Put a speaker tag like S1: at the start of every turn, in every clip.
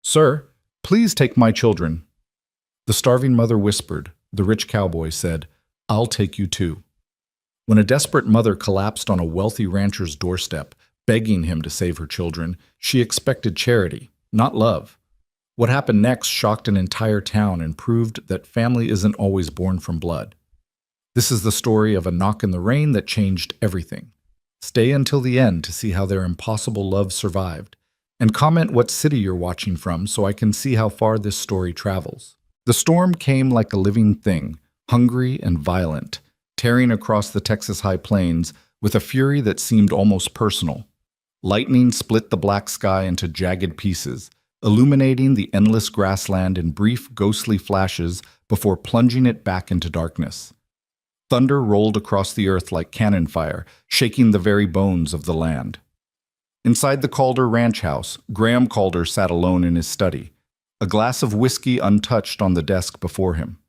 S1: Sir, please take my children. The starving mother whispered. The rich cowboy said, I'll take you too. When a desperate mother collapsed on a wealthy rancher's doorstep, begging him to save her children, she expected charity, not love. What happened next shocked an entire town and proved that family isn't always born from blood. This is the story of a knock in the rain that changed everything. Stay until the end to see how their impossible love survived. And comment what city you're watching from so I can see how far this story travels. The storm came like a living thing, hungry and violent, tearing across the Texas high plains with a fury that seemed almost personal. Lightning split the black sky into jagged pieces, illuminating the endless grassland in brief, ghostly flashes before plunging it back into darkness. Thunder rolled across the earth like cannon fire, shaking the very bones of the land. Inside the Calder ranch house, Graham Calder sat alone in his study, a glass of whiskey untouched on the desk before him.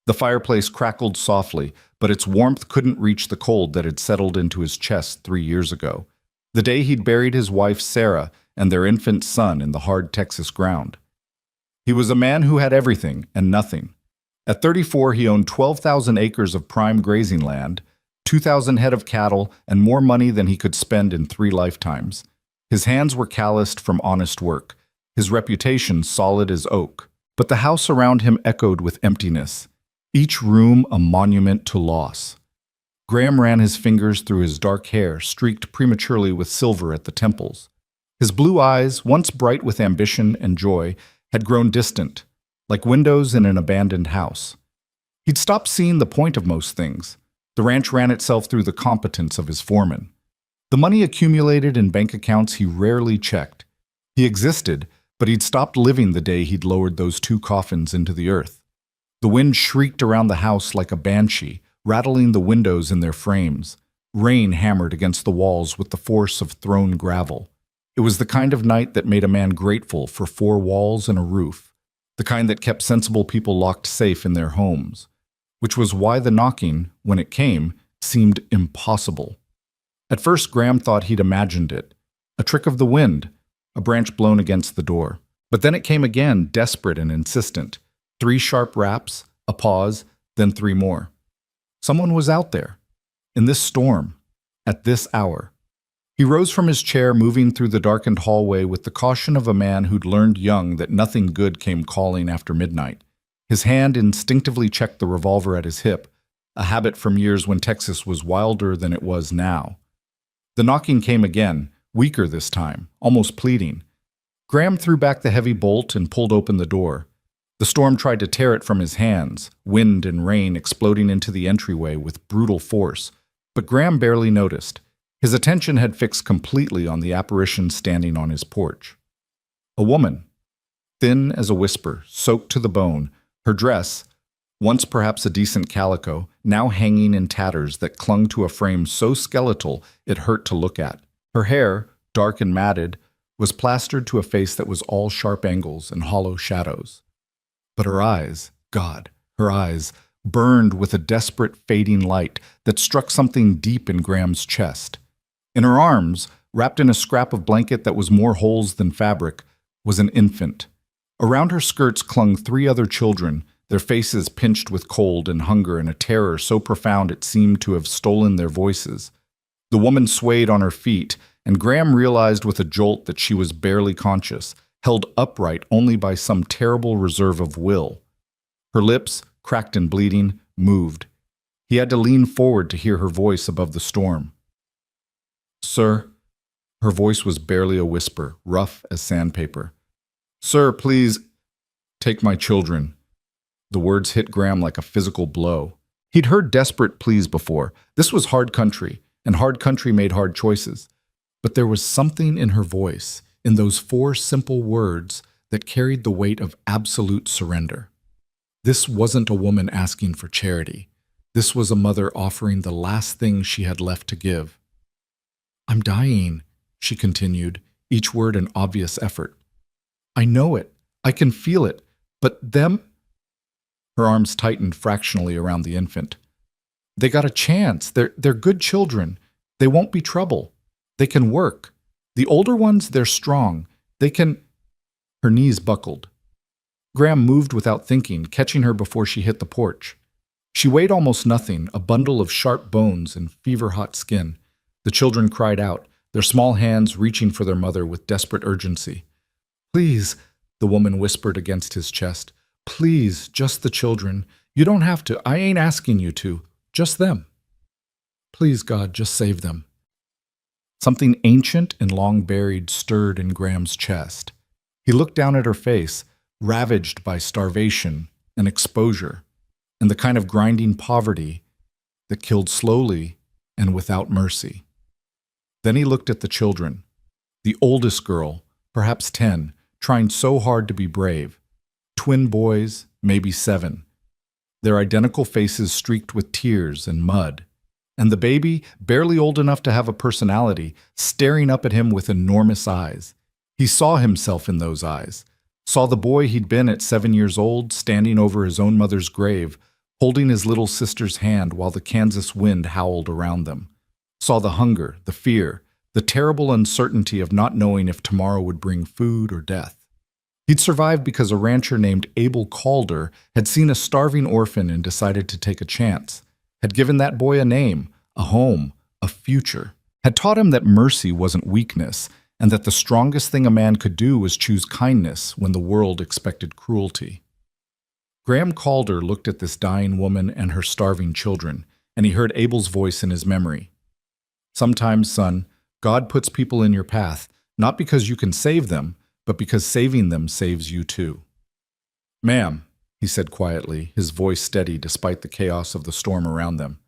S1: The fireplace crackled softly, but its warmth couldn't reach the cold that had settled into his chest 3 years ago, the day he'd buried his wife Sarah and their infant son in the hard Texas ground. He was a man who had everything and nothing. At 34, he owned 12,000 acres of prime grazing land, 2,000 head of cattle, and more money than he could spend in 3 lifetimes. His hands were calloused from honest work, his reputation solid as oak. But the house around him echoed with emptiness, each room a monument to loss. Graham ran his fingers through his dark hair, streaked prematurely with silver at the temples. His blue eyes, once bright with ambition and joy, had grown distant, like windows in an abandoned house. He'd stopped seeing the point of most things. The ranch ran itself through the competence of his foreman. The money accumulated in bank accounts he rarely checked. He existed, but he'd stopped living the day he'd lowered those 2 coffins into the earth. The wind shrieked around the house like a banshee, rattling the windows in their frames. Rain hammered against the walls with the force of thrown gravel. It was the kind of night that made a man grateful for 4 walls and a roof, the kind that kept sensible people locked safe in their homes, which was why the knocking, when it came, seemed impossible. At first, Graham thought he'd imagined it, a trick of the wind, a branch blown against the door. But then it came again, desperate and insistent. 3 sharp raps, a pause, then 3 more. Someone was out there, in this storm, at this hour. He rose from his chair, moving through the darkened hallway with the caution of a man who'd learned young that nothing good came calling after midnight. His hand instinctively checked the revolver at his hip, a habit from years when Texas was wilder than it was now. The knocking came again, weaker this time, almost pleading. Graham threw back the heavy bolt and pulled open the door. The storm tried to tear it from his hands, wind and rain exploding into the entryway with brutal force, but Graham barely noticed. His attention had fixed completely on the apparition standing on his porch. A woman, thin as a whisper, soaked to the bone, her dress, once perhaps a decent calico, now hanging in tatters that clung to a frame so skeletal it hurt to look at. Her hair, dark and matted, was plastered to a face that was all sharp angles and hollow shadows. But her eyes, God, her eyes, burned with a desperate fading light that struck something deep in Graham's chest. In her arms, wrapped in a scrap of blanket that was more holes than fabric, was an infant. Around her skirts clung 3 other children, their faces pinched with cold and hunger and a terror so profound it seemed to have stolen their voices. The woman swayed on her feet, and Graham realized with a jolt that she was barely conscious, held upright only by some terrible reserve of will. Her lips, cracked and bleeding, moved. He had to lean forward to hear her voice above the storm. "Sir," her voice was barely a whisper, rough as sandpaper. "Sir, please, take my children." The words hit Graham like a physical blow. He'd heard desperate pleas before. This was hard country, and hard country made hard choices. But there was something in her voice, in those 4 simple words, that carried the weight of absolute surrender. This wasn't a woman asking for charity. This was a mother offering the last thing she had left to give. "I'm dying," she continued, each word an obvious effort. "I know it. I can feel it. But them—" Her arms tightened fractionally around the infant. "They got a chance. They're good children. They won't be trouble. They can work. The older ones, they're strong. They can—" Her knees buckled. Graham moved without thinking, catching her before she hit the porch. She weighed almost nothing, a bundle of sharp bones and fever-hot skin. The children cried out, their small hands reaching for their mother with desperate urgency. "Please," the woman whispered against his chest. "Please, just the children. You don't have to. I ain't asking you to. Just them. Please, God, just save them." Something ancient and long buried stirred in Graham's chest. He looked down at her face, ravaged by starvation and exposure, and the kind of grinding poverty that killed slowly and without mercy. Then he looked at the children. The oldest girl, perhaps 10, trying so hard to be brave. Twin boys, maybe 7. Their identical faces streaked with tears and mud. And the baby, barely old enough to have a personality, staring up at him with enormous eyes. He saw himself in those eyes, saw the boy he'd been at 7 years old standing over his own mother's grave, holding his little sister's hand while the Kansas wind howled around them. Saw the hunger, the fear, the terrible uncertainty of not knowing if tomorrow would bring food or death. He'd survived because a rancher named Abel Calder had seen a starving orphan and decided to take a chance, had given that boy a name, a home, a future, had taught him that mercy wasn't weakness, and that the strongest thing a man could do was choose kindness when the world expected cruelty. Graham Calder looked at this dying woman and her starving children, and he heard Abel's voice in his memory. "Sometimes, son, God puts people in your path, not because you can save them, but because saving them saves you too." "Ma'am," he said quietly, his voice steady despite the chaos of the storm around them.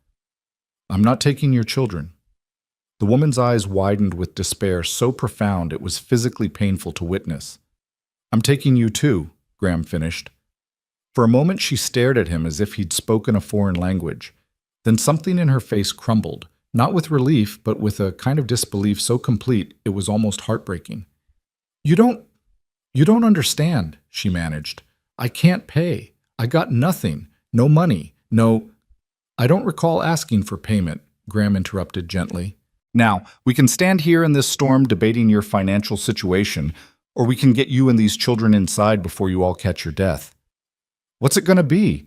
S1: "I'm not taking your children." The woman's eyes widened with despair so profound it was physically painful to witness. "I'm taking you too," Graham finished. For a moment she stared at him as if he'd spoken a foreign language. Then something in her face crumbled, not with relief, but with a kind of disbelief so complete it was almost heartbreaking. You don't understand," she managed. "I can't pay. I got nothing. No money. No—" "I don't recall asking for payment," Graham interrupted gently. "Now, we can stand here in this storm debating your financial situation, or we can get you and these children inside before you all catch your death. What's it going to be?"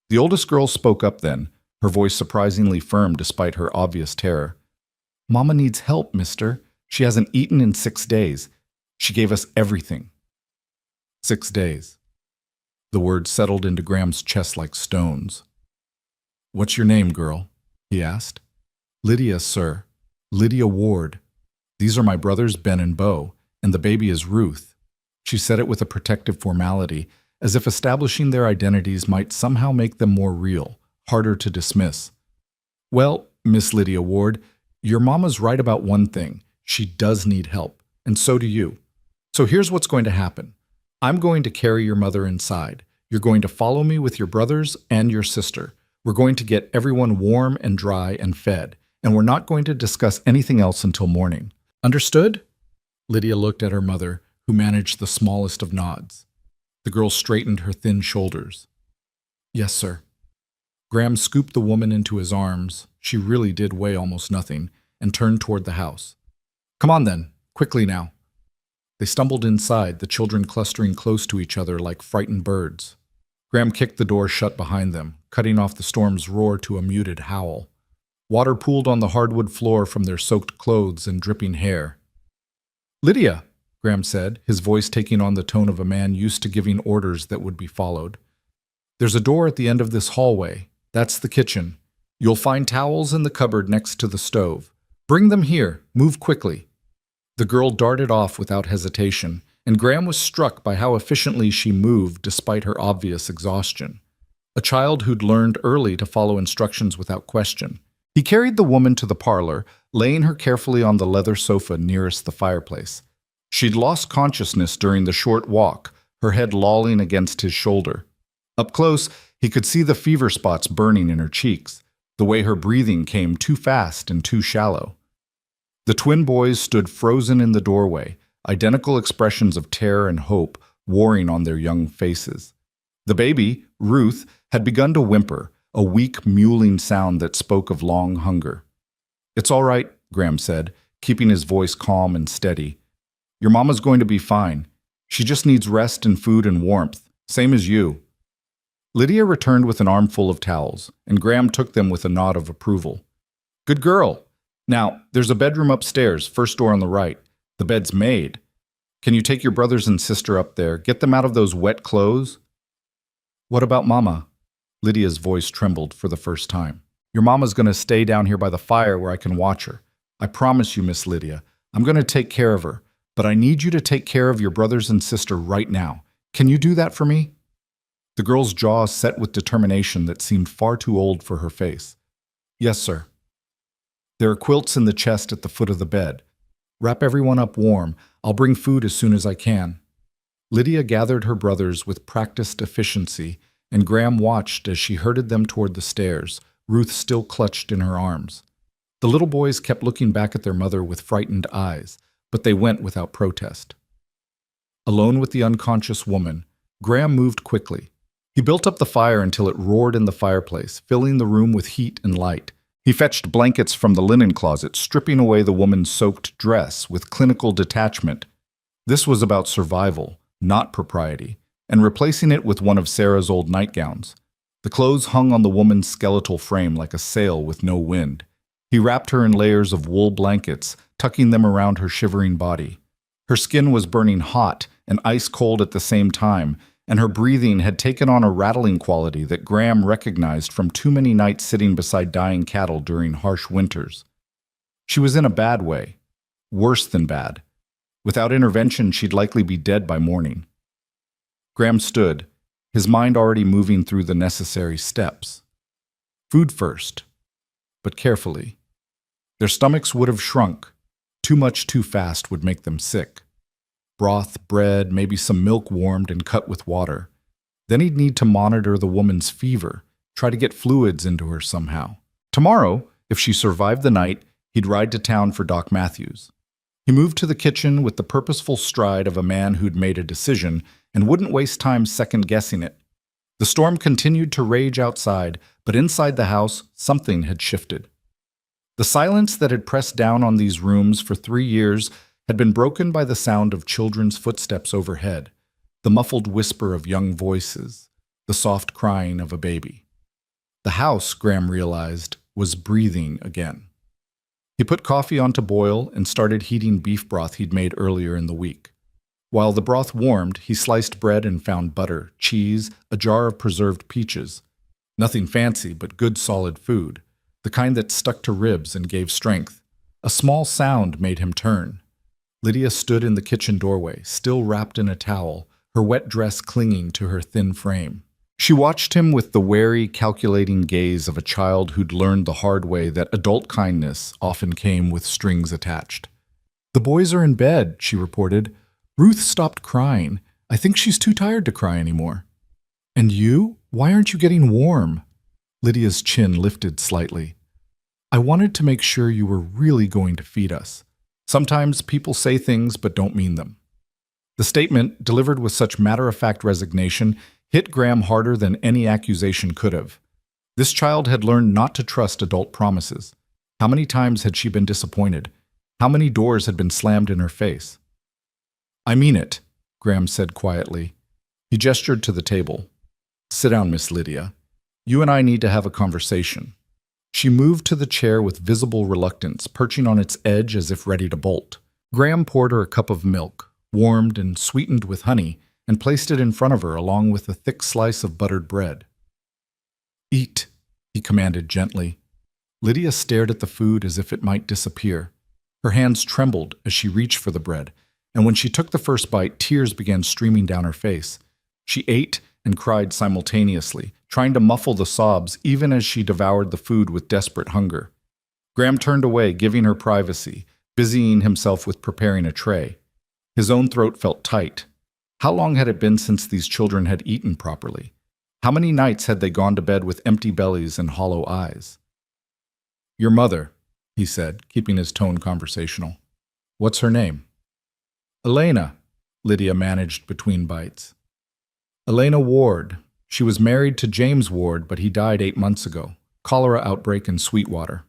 S1: The oldest girl spoke up then, her voice surprisingly firm despite her obvious terror. "Mama needs help, mister. She hasn't eaten in 6 days. She gave us everything." 6 days. The words settled into Graham's chest like stones. "What's your name, girl?" he asked. "Lydia, sir. Lydia Ward. These are my brothers Ben and Bo, and the baby is Ruth." She said it with a protective formality, as if establishing their identities might somehow make them more real, harder to dismiss. "Well, Miss Lydia Ward, your mama's right about one thing. She does need help, and so do you. So here's what's going to happen. I'm going to carry your mother inside. You're going to follow me with your brothers and your sister. We're going to get everyone warm and dry and fed, and we're not going to discuss anything else until morning. Understood?" Lydia looked at her mother, who managed the smallest of nods. The girl straightened her thin shoulders. "Yes, sir." Graham scooped the woman into his arms, she really did weigh almost nothing, and turned toward the house. "Come on then, quickly now." They stumbled inside, the children clustering close to each other like frightened birds. Graham kicked the door shut behind them, cutting off the storm's roar to a muted howl. Water pooled on the hardwood floor from their soaked clothes and dripping hair. "Lydia," Graham said, his voice taking on the tone of a man used to giving orders that would be followed. "There's a door at the end of this hallway. That's the kitchen. You'll find towels in the cupboard next to the stove. Bring them here. Move quickly." The girl darted off without hesitation, and Graham was struck by how efficiently she moved despite her obvious exhaustion. A child who'd learned early to follow instructions without question. He carried the woman to the parlor, laying her carefully on the leather sofa nearest the fireplace. She'd lost consciousness during the short walk, her head lolling against his shoulder. Up close, he could see the fever spots burning in her cheeks, the way her breathing came too fast and too shallow. The twin boys stood frozen in the doorway, identical expressions of terror and hope warring on their young faces. The baby, Ruth, had begun to whimper, a weak, mewling sound that spoke of long hunger. "It's all right," Graham said, keeping his voice calm and steady. "Your mama's going to be fine. She just needs rest and food and warmth, same as you. Lydia returned with an armful of towels, and Graham took them with a nod of approval. Good girl. Now, there's a bedroom upstairs, first door on the right. The bed's made. Can you take your brothers and sister up there, get them out of those wet clothes? What about Mama? Lydia's voice trembled for the first time. Your Mama's going to stay down here by the fire where I can watch her. I promise you, Miss Lydia, I'm going to take care of her, but I need you to take care of your brothers and sister right now. Can you do that for me? The girl's jaw set with determination that seemed far too old for her face. Yes, sir. There are quilts in the chest at the foot of the bed. Wrap everyone up warm. I'll bring food as soon as I can. Lydia gathered her brothers with practiced efficiency, and Graham watched as she herded them toward the stairs, Ruth still clutched in her arms. The little boys kept looking back at their mother with frightened eyes, but they went without protest. Alone with the unconscious woman, Graham moved quickly. He built up the fire until it roared in the fireplace, filling the room with heat and light. He fetched blankets from the linen closet, stripping away the woman's soaked dress with clinical detachment. This was about survival, not propriety, and replacing it with one of Sarah's old nightgowns. The clothes hung on the woman's skeletal frame like a sail with no wind. He wrapped her in layers of wool blankets, tucking them around her shivering body. Her skin was burning hot and ice cold at the same time, and her breathing had taken on a rattling quality that Graham recognized from too many nights sitting beside dying cattle during harsh winters. She was in a bad way, worse than bad. Without intervention, she'd likely be dead by morning. Graham stood, his mind already moving through the necessary steps. Food first, but carefully. Their stomachs would have shrunk. Too much too fast would make them sick. Broth, bread, maybe some milk warmed and cut with water. Then he'd need to monitor the woman's fever, try to get fluids into her somehow. Tomorrow, if she survived the night, he'd ride to town for Doc Matthews. He moved to the kitchen with the purposeful stride of a man who'd made a decision and wouldn't waste time second-guessing it. The storm continued to rage outside, but inside the house, something had shifted. The silence that had pressed down on these rooms for 3 years had been broken by the sound of children's footsteps overhead, the muffled whisper of young voices, the soft crying of a baby. The house, Graham realized, was breathing again. He put coffee on to boil and started heating beef broth he'd made earlier in the week. While the broth warmed, he sliced bread and found butter, cheese, a jar of preserved peaches. Nothing fancy, but good solid food, the kind that stuck to ribs and gave strength. A small sound made him turn. Lydia stood in the kitchen doorway, still wrapped in a towel, her wet dress clinging to her thin frame. She watched him with the wary, calculating gaze of a child who'd learned the hard way that adult kindness often came with strings attached. "The boys are in bed," she reported. "Ruth stopped crying. I think she's too tired to cry anymore." "And you? Why aren't you getting warm?" Lydia's chin lifted slightly. "I wanted to make sure you were really going to feed us. Sometimes people say things but don't mean them." The statement, delivered with such matter-of-fact resignation, hit Graham harder than any accusation could have. This child had learned not to trust adult promises. How many times had she been disappointed? How many doors had been slammed in her face? "I mean it," Graham said quietly. He gestured to the table. "Sit down, Miss Lydia. You and I need to have a conversation." She moved to the chair with visible reluctance, perching on its edge as if ready to bolt. Graham poured her a cup of milk, warmed and sweetened with honey, and placed it in front of her along with a thick slice of buttered bread. "Eat," he commanded gently. Lydia stared at the food as if it might disappear. Her hands trembled as she reached for the bread, and when she took the first bite, tears began streaming down her face. She ate and cried simultaneously, trying to muffle the sobs even as she devoured the food with desperate hunger. Graham turned away, giving her privacy, busying himself with preparing a tray. His own throat felt tight. How long had it been since these children had eaten properly? How many nights had they gone to bed with empty bellies and hollow eyes? "Your mother," he said, keeping his tone conversational. "What's her name?" "Elena," Lydia managed between bites. "Elena Ward. She was married to James Ward, but he died 8 months ago. Cholera outbreak in Sweetwater."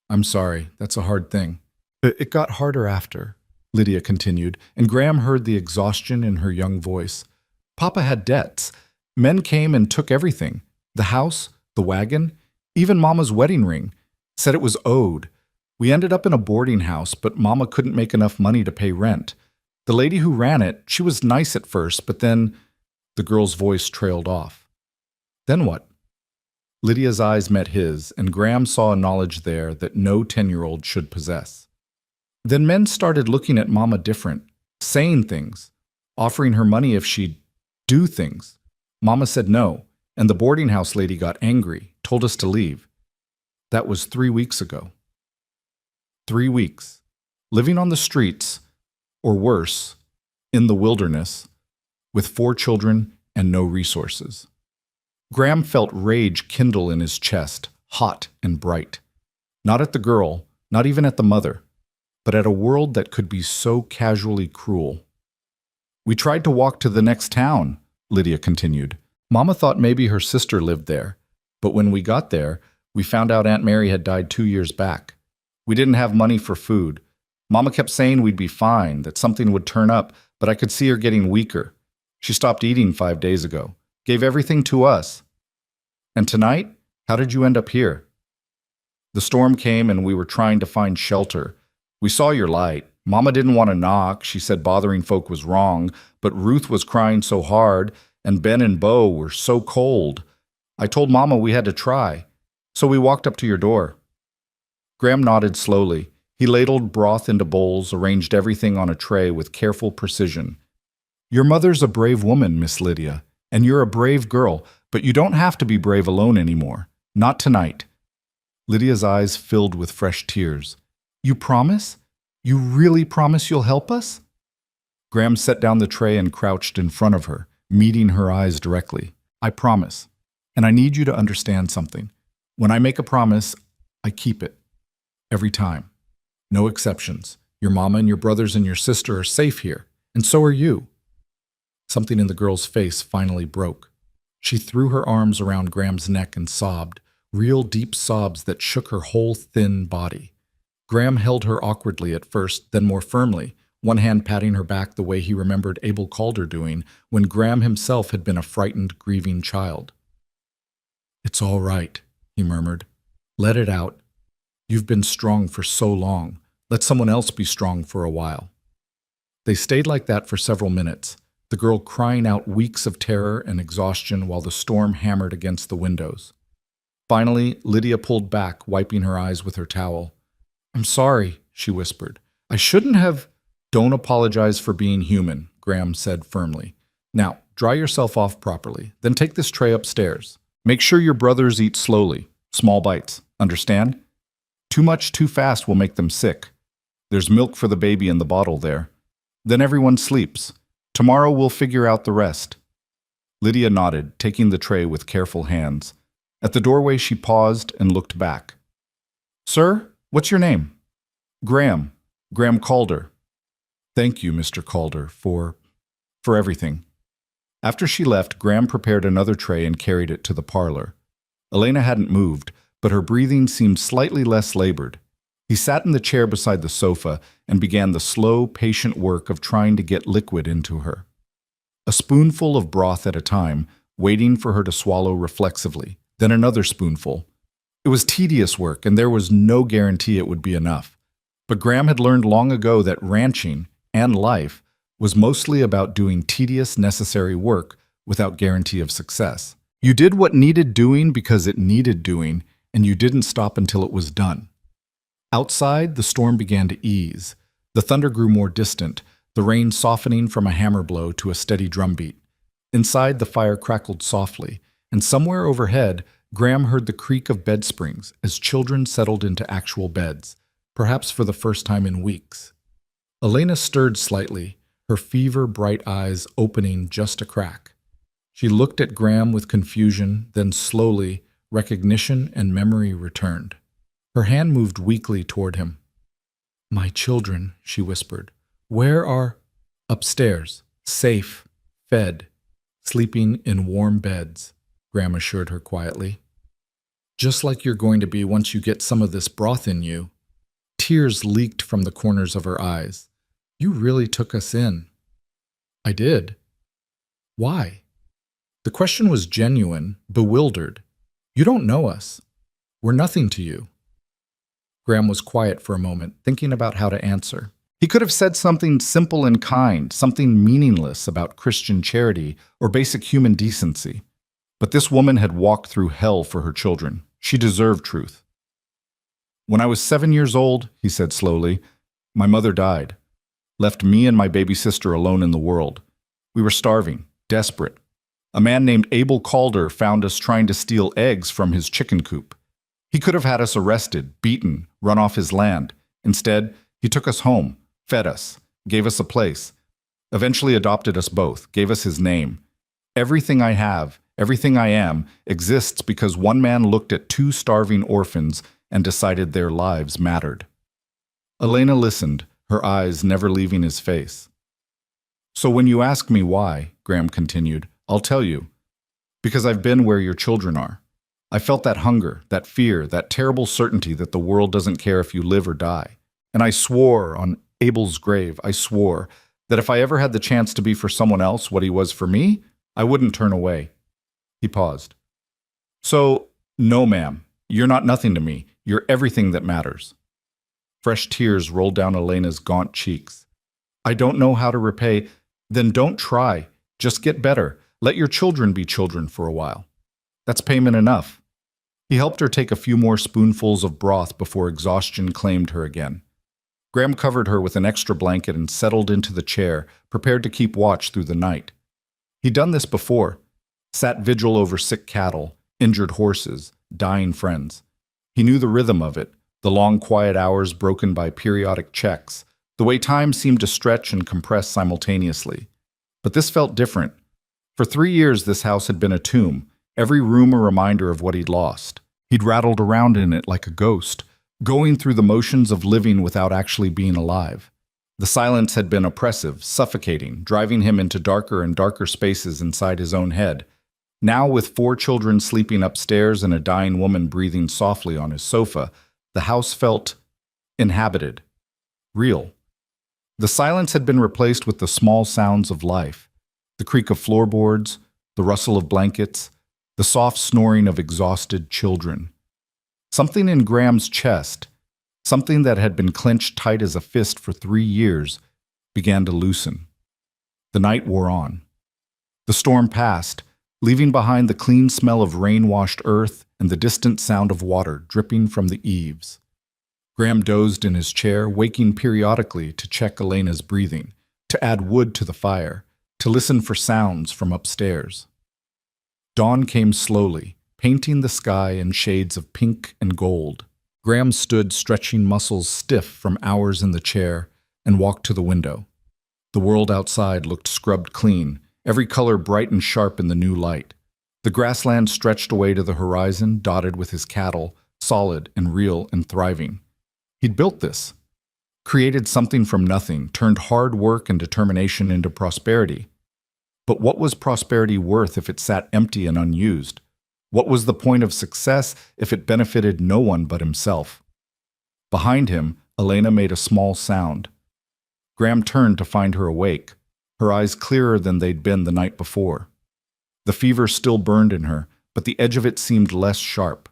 S1: "I'm sorry, that's a hard thing." It got harder after. Lydia continued, and Graham heard the exhaustion in her young voice. Papa had debts. Men came and took everything. The house, the wagon, even Mama's wedding ring. Said it was owed. We ended up in a boarding house, but Mama couldn't make enough money to pay rent. The lady who ran it, she was nice at first, but then the girl's voice trailed off. Then what? Lydia's eyes met his, and Graham saw a knowledge there that no 10-year-old should possess. Then men started looking at Mama different, saying things, offering her money if she'd do things. Mama said no, and the boarding house lady got angry, told us to leave. That was 3 weeks ago. 3 weeks. Living on the streets, or worse, in the wilderness, with 4 children and no resources. Graham felt rage kindle in his chest, hot and bright. Not at the girl, not even at the mother, but at a world that could be so casually cruel. We tried to walk to the next town, Lydia continued. Mama thought maybe her sister lived there, but when we got there, we found out Aunt Mary had died 2 years back. We didn't have money for food. Mama kept saying we'd be fine, that something would turn up, but I could see her getting weaker. She stopped eating 5 days ago, gave everything to us. And tonight, how did you end up here? The storm came and we were trying to find shelter. We saw your light. Mama didn't want to knock. She said bothering folk was wrong, but Ruth was crying so hard, and Ben and Bo were so cold. I told Mama we had to try, so we walked up to your door. Graham nodded slowly. He ladled broth into bowls, arranged everything on a tray with careful precision. Your mother's a brave woman, Miss Lydia, and you're a brave girl, but you don't have to be brave alone anymore. Not tonight. Lydia's eyes filled with fresh tears. You promise? You really promise you'll help us? Graham set down the tray and crouched in front of her, meeting her eyes directly. I promise. And I need you to understand something. When I make a promise, I keep it. Every time. No exceptions. Your mama and your brothers and your sister are safe here, and so are you. Something in the girl's face finally broke. She threw her arms around Graham's neck and sobbed, real deep sobs that shook her whole thin body. Graham held her awkwardly at first, then more firmly, one hand patting her back the way he remembered Abel Calder doing when Graham himself had been a frightened, grieving child. It's all right, he murmured. Let it out. You've been strong for so long. Let someone else be strong for a while. They stayed like that for several minutes, the girl crying out weeks of terror and exhaustion while the storm hammered against the windows. Finally, Lydia pulled back, wiping her eyes with her towel. I'm sorry, she whispered. I shouldn't have. Don't apologize for being human, Graham said firmly. Now, dry yourself off properly, then take this tray upstairs. Make sure your brothers eat slowly, small bites, understand? Too much too fast will make them sick. There's milk for the baby in the bottle there. Then everyone sleeps. Tomorrow we'll figure out the rest. Lydia nodded, taking the tray with careful hands. At the doorway she paused and looked back. Sir, what's your name? Graham. Graham Calder. Thank you, Mr. Calder, for everything. After she left, Graham prepared another tray and carried it to the parlor. Elena hadn't moved, but her breathing seemed slightly less labored. He sat in the chair beside the sofa and began the slow, patient work of trying to get liquid into her. A spoonful of broth at a time, waiting for her to swallow reflexively, then another spoonful. It was tedious work, and there was no guarantee it would be enough. But Graham had learned long ago that ranching, and life, was mostly about doing tedious, necessary work without guarantee of success. You did what needed doing because it needed doing, and you didn't stop until it was done. Outside, the storm began to ease. The thunder grew more distant, the rain softening from a hammer blow to a steady drumbeat. Inside, the fire crackled softly, and somewhere overhead, Graham heard the creak of bed springs as children settled into actual beds, perhaps for the first time in weeks. Elena stirred slightly, her fever-bright eyes opening just a crack. She looked at Graham with confusion, then slowly, recognition and memory returned. Her hand moved weakly toward him. My children, she whispered. Where are? Upstairs, safe, fed, sleeping in warm beds, Graham assured her quietly. Just like you're going to be once you get some of this broth in you. Tears leaked from the corners of her eyes. You really took us in. I did. Why? The question was genuine, bewildered. You don't know us. We're nothing to you. Graham was quiet for a moment, thinking about how to answer. He could have said something simple and kind, something meaningless about Christian charity or basic human decency. But this woman had walked through hell for her children. She deserved truth. When I was 7 years old, he said slowly, my mother died, left me and my baby sister alone in the world. We were starving, desperate. A man named Abel Calder found us trying to steal eggs from his chicken coop. He could have had us arrested, beaten, run off his land. Instead, he took us home, fed us, gave us a place, eventually adopted us both, gave us his name. Everything I have, everything I am, exists because one man looked at 2 starving orphans and decided their lives mattered. Elena listened, her eyes never leaving his face. So when you ask me why, Graham continued, I'll tell you. Because I've been where your children are. I felt that hunger, that fear, that terrible certainty that the world doesn't care if you live or die. And I swore on Abel's grave, I swore that if I ever had the chance to be for someone else what he was for me, I wouldn't turn away. He paused. So, no, ma'am, you're not nothing to me. You're everything that matters. Fresh tears rolled down Elena's gaunt cheeks. I don't know how to repay. Then don't try. Just get better. Let your children be children for a while. That's payment enough. He helped her take a few more spoonfuls of broth before exhaustion claimed her again. Graham covered her with an extra blanket and settled into the chair, prepared to keep watch through the night. He'd done this before, sat vigil over sick cattle, injured horses, dying friends. He knew the rhythm of it, the long quiet hours broken by periodic checks, the way time seemed to stretch and compress simultaneously. But this felt different. For 3 years this house had been a tomb, every room a reminder of what he'd lost. He'd rattled around in it like a ghost, going through the motions of living without actually being alive. The silence had been oppressive, suffocating, driving him into darker and darker spaces inside his own head. Now, with 4 children sleeping upstairs and a dying woman breathing softly on his sofa, the house felt inhabited, real. The silence had been replaced with the small sounds of life, the creak of floorboards, the rustle of blankets, the soft snoring of exhausted children. Something in Graham's chest, something that had been clenched tight as a fist for 3 years, began to loosen. The night wore on. The storm passed, leaving behind the clean smell of rain-washed earth and the distant sound of water dripping from the eaves. Graham dozed in his chair, waking periodically to check Elena's breathing, to add wood to the fire, to listen for sounds from upstairs. Dawn came slowly, painting the sky in shades of pink and gold. Graham stood stretching muscles stiff from hours in the chair and walked to the window. The world outside looked scrubbed clean, every color bright and sharp in the new light. The grassland stretched away to the horizon, dotted with his cattle, solid and real and thriving. He'd built this, created something from nothing, turned hard work and determination into prosperity. But what was prosperity worth if it sat empty and unused? What was the point of success if it benefited no one but himself? Behind him, Elena made a small sound. Graham turned to find her awake, her eyes clearer than they'd been the night before. The fever still burned in her, but the edge of it seemed less sharp.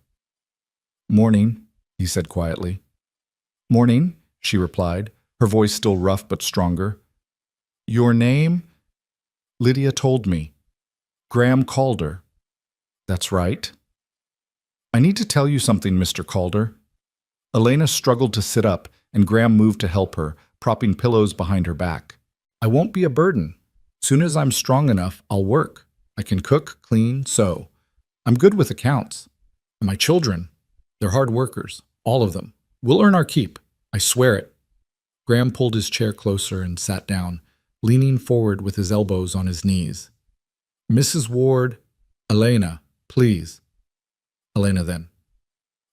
S1: "Morning," he said quietly. "Morning," she replied, her voice still rough but stronger. "Your name?" "Lydia told me. Graham Calder." "That's right." "I need to tell you something, Mr. Calder." Elena struggled to sit up, and Graham moved to help her, propping pillows behind her back. "I won't be a burden. Soon as I'm strong enough, I'll work. I can cook, clean, sew. I'm good with accounts. And my children, they're hard workers, all of them. We'll earn our keep. I swear it." Graham pulled his chair closer and sat down, leaning forward with his elbows on his knees. "Mrs. Ward, Elena, please." Elena then.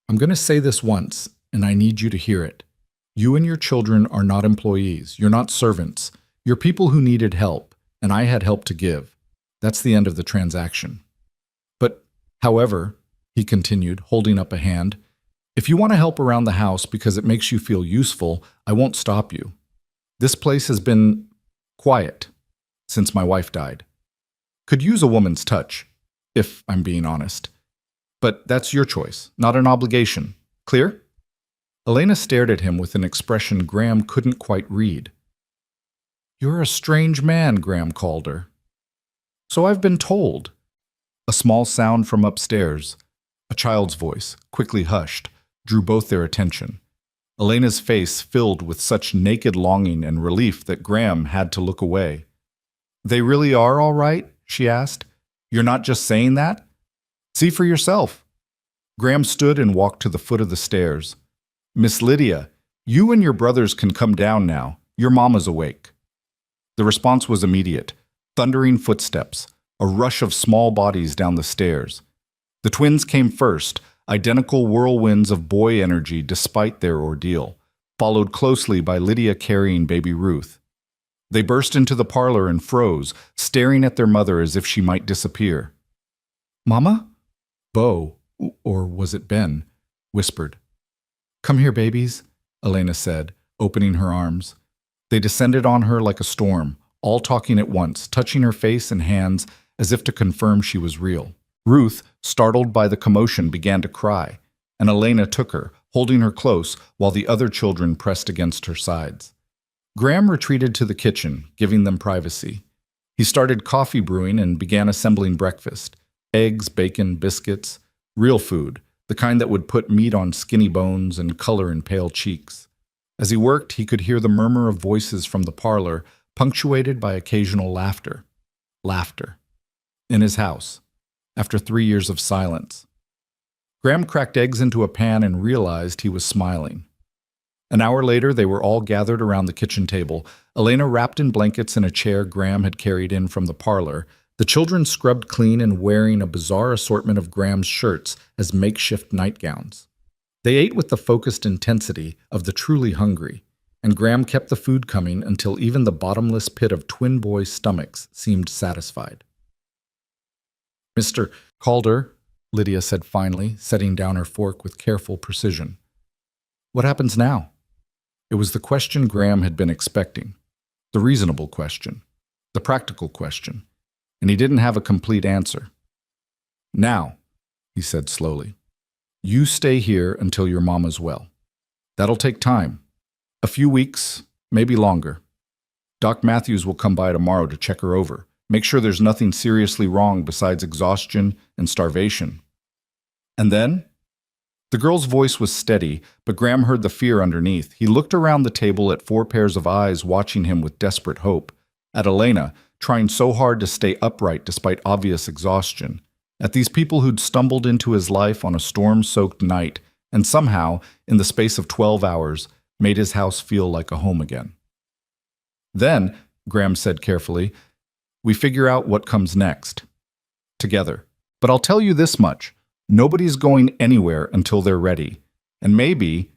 S1: "I'm going to say this once, and I need you to hear it. You and your children are not employees. You're not servants. You're people who needed help, and I had help to give. That's the end of the transaction. But, however," he continued, holding up a hand, "if you want to help around the house because it makes you feel useful, I won't stop you. This place has been quiet since my wife died. Could use a woman's touch, if I'm being honest. But that's your choice, not an obligation. Clear? Elena stared at him with an expression Graham couldn't quite read. You're a strange man, Graham called her. So I've been told. A small sound from upstairs, a child's voice, quickly hushed, drew both their attention. Elena's face filled with such naked longing and relief that Graham had to look away. They really are all right? She asked. You're not just saying that? See for yourself. Graham stood and walked to the foot of the stairs. Miss Lydia, you and your brothers can come down now. Your mama's awake. The response was immediate. Thundering footsteps, a rush of small bodies down the stairs. The twins came first, identical whirlwinds of boy energy despite their ordeal, followed closely by Lydia carrying baby Ruth. They burst into the parlor and froze, staring at their mother as if she might disappear. Mama? Bo, or was it Ben, whispered. Come here, babies, Elena said, opening her arms. They descended on her like a storm, all talking at once, touching her face and hands as if to confirm she was real. Ruth, startled by the commotion, began to cry, and Elena took her, holding her close while the other children pressed against her sides. Graham retreated to the kitchen, giving them privacy. He started coffee brewing and began assembling breakfast. Eggs, bacon, biscuits, real food, the kind that would put meat on skinny bones and color in pale cheeks. As he worked, he could hear the murmur of voices from the parlor, punctuated by occasional laughter. Laughter. In his house, after 3 years of silence. Graham cracked eggs into a pan and realized he was smiling. An hour later, they were all gathered around the kitchen table, Elena wrapped in blankets in a chair Graham had carried in from the parlor, the children scrubbed clean and wearing a bizarre assortment of Graham's shirts as makeshift nightgowns. They ate with the focused intensity of the truly hungry, and Graham kept the food coming until even the bottomless pit of twin boys' stomachs seemed satisfied. Mr. Calder, Lydia said finally, setting down her fork with careful precision. What happens now? It was the question Graham had been expecting, the reasonable question, the practical question, and he didn't have a complete answer. Now, he said slowly, you stay here until your mama's well. That'll take time. A few weeks, maybe longer. Doc Matthews will come by tomorrow to check her over, make sure there's nothing seriously wrong besides exhaustion and starvation. And then? The girl's voice was steady, but Graham heard the fear underneath. He looked around the table at 4 pairs of eyes watching him with desperate hope. At Elena, trying so hard to stay upright despite obvious exhaustion. At these people who'd stumbled into his life on a storm-soaked night and somehow, in the space of 12 hours, made his house feel like a home again. Then, Graham said carefully, we figure out what comes next. Together. But I'll tell you this much. Nobody's going anywhere until they're ready. And maybe,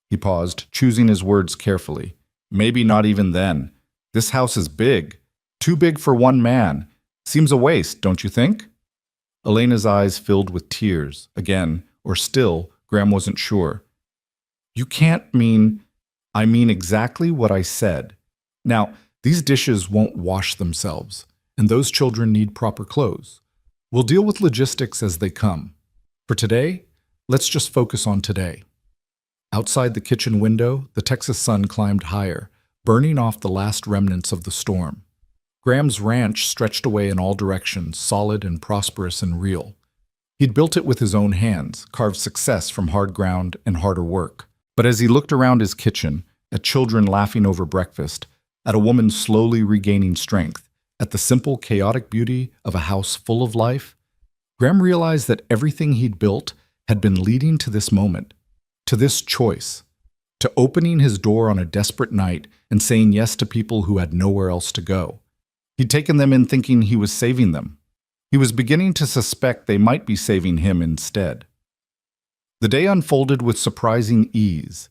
S1: he paused, choosing his words carefully, maybe not even then. This house is big. Too big for one man. Seems a waste, don't you think? Elena's eyes filled with tears. Again, or still, Graham wasn't sure. You can't mean... I mean exactly what I said. Now, these dishes won't wash themselves, and those children need proper clothes. We'll deal with logistics as they come. For today, let's just focus on today. Outside the kitchen window, the Texas sun climbed higher, burning off the last remnants of the storm. Graham's ranch stretched away in all directions, solid and prosperous and real. He'd built it with his own hands, carved success from hard ground and harder work. But as he looked around his kitchen, at children laughing over breakfast, at a woman slowly regaining strength, at the simple, chaotic beauty of a house full of life, Graham realized that everything he'd built had been leading to this moment, to this choice, to opening his door on a desperate night and saying yes to people who had nowhere else to go. He'd taken them in thinking he was saving them. He was beginning to suspect they might be saving him instead. The day unfolded with surprising ease.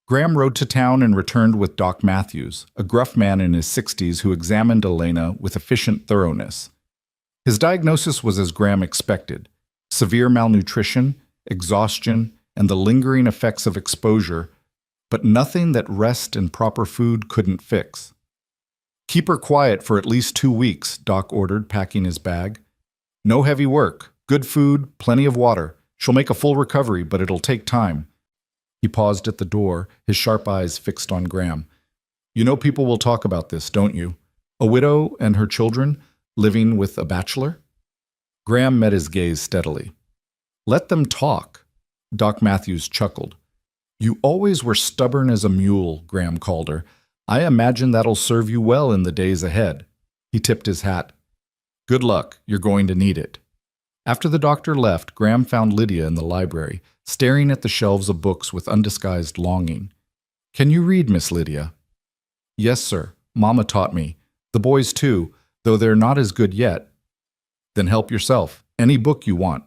S1: Graham rode to town and returned with Doc Matthews, a gruff man in his 60s who examined Elena with efficient thoroughness. His diagnosis was as Graham expected: severe malnutrition, exhaustion, and the lingering effects of exposure, but nothing that rest and proper food couldn't fix. Keep her quiet for at least 2 weeks, Doc ordered, packing his bag. No heavy work, good food, plenty of water. She'll make a full recovery, but it'll take time. He paused at the door, his sharp eyes fixed on Graham. You know people will talk about this, don't you? A widow and her children living with a bachelor? Graham met his gaze steadily. Let them talk. Doc Matthews chuckled. You always were stubborn as a mule, Graham called her. I imagine that'll serve you well in the days ahead. He tipped his hat. Good luck, you're going to need it. After the doctor left, Graham found Lydia in the library, staring at the shelves of books with undisguised longing. Can you read, Miss Lydia? Yes, sir. Mama taught me. The boys, too, though they're not as good yet. Then help yourself. Any book you want.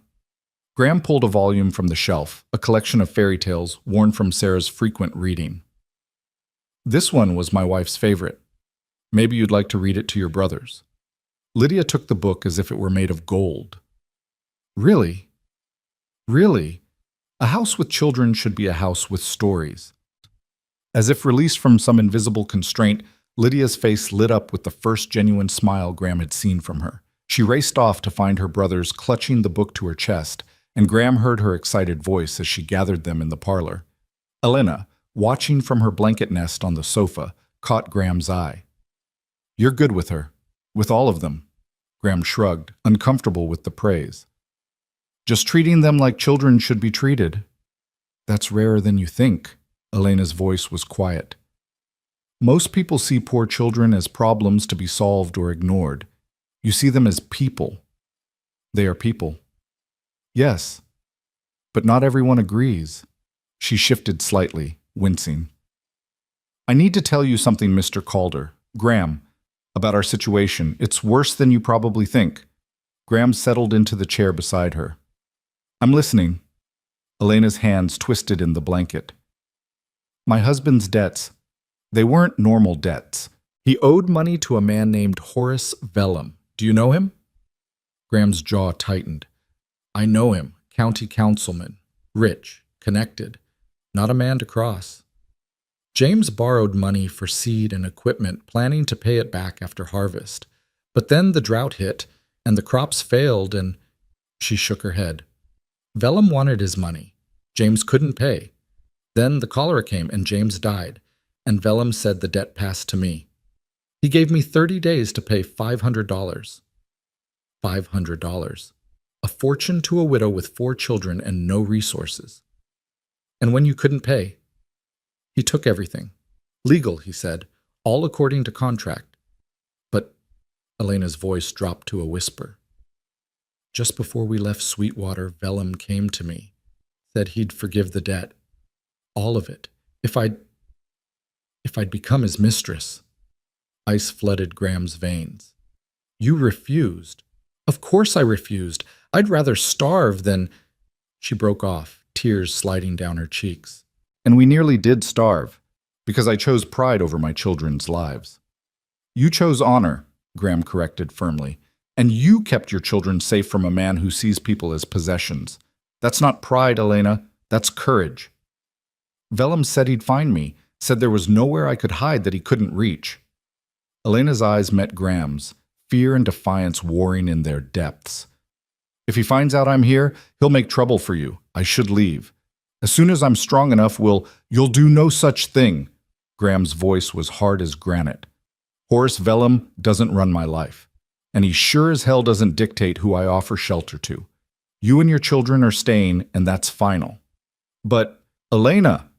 S1: Graham pulled a volume from the shelf, a collection of fairy tales worn from Sarah's frequent reading. This one was my wife's favorite. Maybe you'd like to read it to your brothers. Lydia took the book as if it were made of gold. Really? Really? A house with children should be a house with stories. As if released from some invisible constraint, Lydia's face lit up with the first genuine smile Graham had seen from her. She raced off to find her brothers clutching the book to her chest, and Graham heard her excited voice as she gathered them in the parlor. Elena, watching from her blanket nest on the sofa, caught Graham's eye. You're good with her. With all of them. Graham shrugged, uncomfortable with the praise. Just treating them like children should be treated. That's rarer than you think. Elena's voice was quiet. Most people see poor children as problems to be solved or ignored. You see them as people. They are people. Yes, but not everyone agrees. She shifted slightly, wincing. I need to tell you something, Mr. Calder. Graham, about our situation. It's worse than you probably think. Graham settled into the chair beside her. I'm listening. Elena's hands twisted in the blanket. My husband's debts. They weren't normal debts. He owed money to a man named Horace Vellum. Do you know him? Graham's jaw tightened. I know him. County councilman. Rich. Connected. Not a man to cross. James borrowed money for seed and equipment, planning to pay it back after harvest. But then the drought hit, and the crops failed, and she shook her head. Vellum wanted his money. James couldn't pay. Then the cholera came, and James died, and Vellum said the debt passed to me. He gave me 30 days to pay $500. $500. A fortune to a widow with 4 children and no resources. And when you couldn't pay, he took everything. Legal, he said, all according to contract. But Elena's voice dropped to a whisper. Just before we left Sweetwater, Vellum came to me, said he'd forgive the debt. All of it. If I'd become his mistress. Ice flooded Graham's veins. You refused. Of course I refused. I'd rather starve than... She broke off, tears sliding down her cheeks. And we nearly did starve, because I chose pride over my children's lives. You chose honor, Graham corrected firmly, and you kept your children safe from a man who sees people as possessions. That's not pride, Elena. That's courage. Vellum said he'd find me, said there was nowhere I could hide that he couldn't reach. Elena's eyes met Graham's, fear and defiance warring in their depths. If he finds out I'm here, he'll make trouble for you. I should leave. As soon as I'm strong enough, you'll do no such thing. Graham's voice was hard as granite. Horace Vellum doesn't run my life, and he sure as hell doesn't dictate who I offer shelter to. You and your children are staying, and that's final. But, Elena!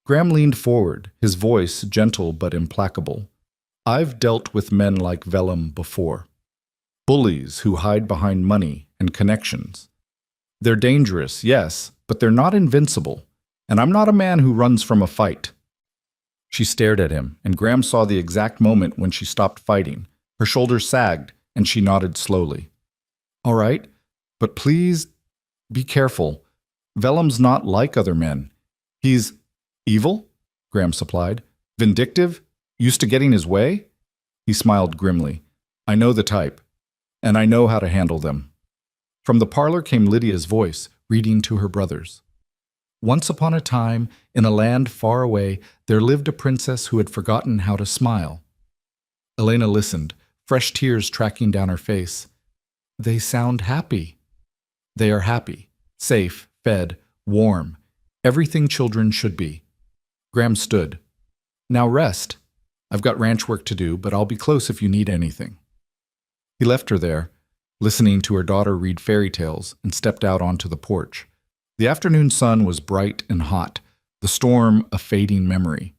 S1: Graham leaned forward, his voice gentle but implacable. I've dealt with men like Vellum before. Bullies who hide behind money and connections. They're dangerous, yes, but they're not invincible, and I'm not a man who runs from a fight. She stared at him, and Graham saw the exact moment when she stopped fighting. Her shoulders sagged, and she nodded slowly. All right, but please be careful. Vellum's not like other men. He's evil, Graham supplied. Vindictive, used to getting his way. He smiled grimly. I know the type, and I know how to handle them. From the parlor came Lydia's voice, reading to her brothers. Once upon a time, in a land far away, there lived a princess who had forgotten how to smile. Elena listened, fresh tears tracking down her face. They sound happy. They are happy, safe, fed, warm, everything children should be. Graham stood. Now rest. I've got ranch work to do, but I'll be close if you need anything. He left her there, listening to her daughter read fairy tales, and stepped out onto the porch. The afternoon sun was bright and hot, the storm a fading memory.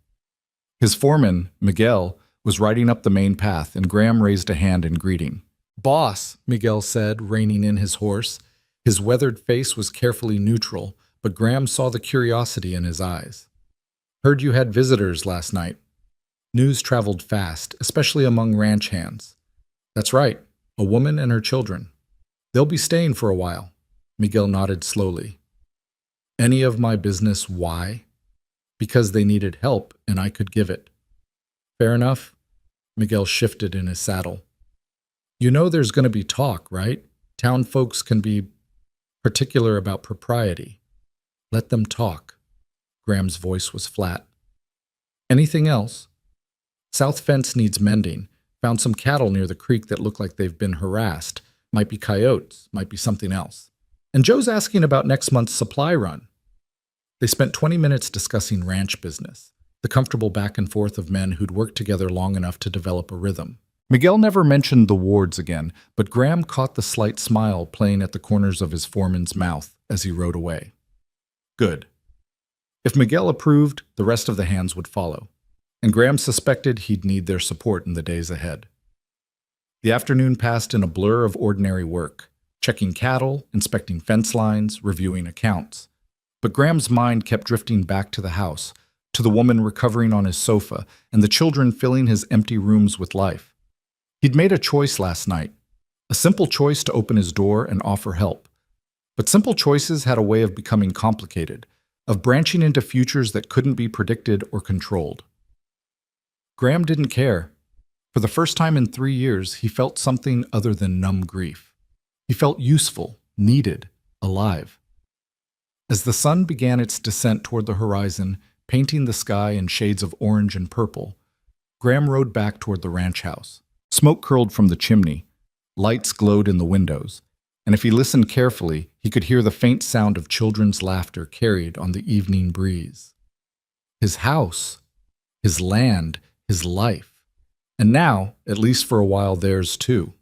S1: His foreman, Miguel, was riding up the main path, and Graham raised a hand in greeting. Boss, Miguel said, reining in his horse. His weathered face was carefully neutral, but Graham saw the curiosity in his eyes. Heard you had visitors last night. News traveled fast, especially among ranch hands. That's right, a woman and her children. They'll be staying for a while. Miguel nodded slowly. Any of my business why? Because they needed help and I could give it. Fair enough? Miguel shifted in his saddle. You know there's going to be talk, right? Town folks can be particular about propriety. Let them talk. Graham's voice was flat. Anything else? South fence needs mending. Found some cattle near the creek that look like they've been harassed. Might be coyotes, might be something else. And Joe's asking about next month's supply run. They spent 20 minutes discussing ranch business, the comfortable back and forth of men who'd worked together long enough to develop a rhythm. Miguel never mentioned the wards again, but Graham caught the slight smile playing at the corners of his foreman's mouth as he rode away. Good. If Miguel approved, the rest of the hands would follow, and Graham suspected he'd need their support in the days ahead. The afternoon passed in a blur of ordinary work, checking cattle, inspecting fence lines, reviewing accounts. But Graham's mind kept drifting back to the house, to the woman recovering on his sofa, and the children filling his empty rooms with life. He'd made a choice last night, a simple choice to open his door and offer help. But simple choices had a way of becoming complicated, of branching into futures that couldn't be predicted or controlled. Graham didn't care. For the first time in 3 years, he felt something other than numb grief. He felt useful, needed, alive. As the sun began its descent toward the horizon, painting the sky in shades of orange and purple, Graham rode back toward the ranch house. Smoke curled from the chimney. Lights glowed in the windows. And if he listened carefully, he could hear the faint sound of children's laughter carried on the evening breeze. His house, his land, his life. And now, at least for a while, theirs too.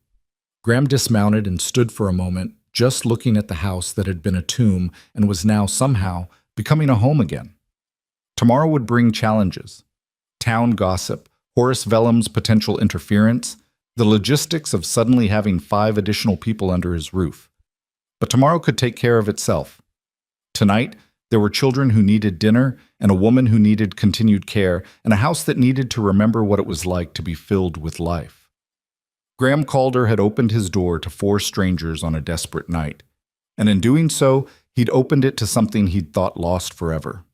S1: Graham dismounted and stood for a moment, just looking at the house that had been a tomb and was now somehow becoming a home again. Tomorrow would bring challenges. Town gossip, Horace Vellum's potential interference, the logistics of suddenly having 5 additional people under his roof. But tomorrow could take care of itself. Tonight, there were children who needed dinner, and a woman who needed continued care, and a house that needed to remember what it was like to be filled with life. Graham Calder had opened his door to 4 strangers on a desperate night, and in doing so, he'd opened it to something he'd thought lost forever.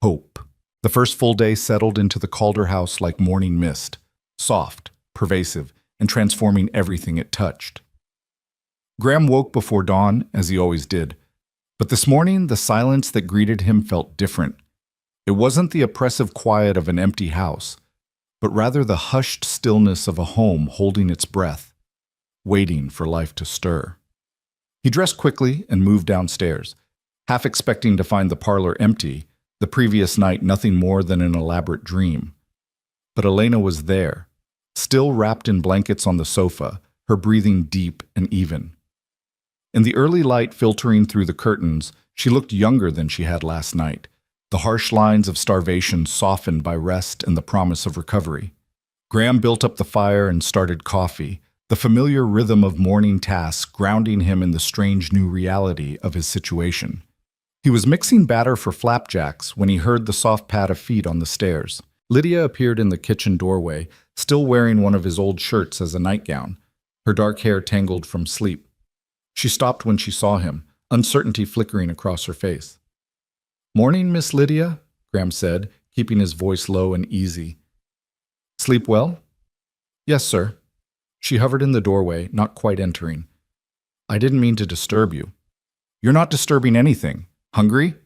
S1: Hope. The first full day settled into the Calder house like morning mist, soft, pervasive, and transforming everything it touched. Graham woke before dawn, as he always did, but this morning the silence that greeted him felt different. It wasn't the oppressive quiet of an empty house, but rather the hushed stillness of a home holding its breath, waiting for life to stir. He dressed quickly and moved downstairs, half expecting to find the parlor empty, the previous night nothing more than an elaborate dream. But Elena was there, still wrapped in blankets on the sofa, her breathing deep and even. In the early light filtering through the curtains, she looked younger than she had last night, the harsh lines of starvation softened by rest and the promise of recovery. Graham built up the fire and started coffee, the familiar rhythm of morning tasks grounding him in the strange new reality of his situation. He was mixing batter for flapjacks when he heard the soft pad of feet on the stairs. Lydia appeared in the kitchen doorway, still wearing one of his old shirts as a nightgown, her dark hair tangled from sleep. She stopped when she saw him, uncertainty flickering across her face. "Morning, Miss Lydia," Graham said, keeping his voice low and easy. "Sleep well?" "Yes, sir." She hovered in the doorway, not quite entering. "I didn't mean to disturb you." "You're not disturbing anything. Hungry?"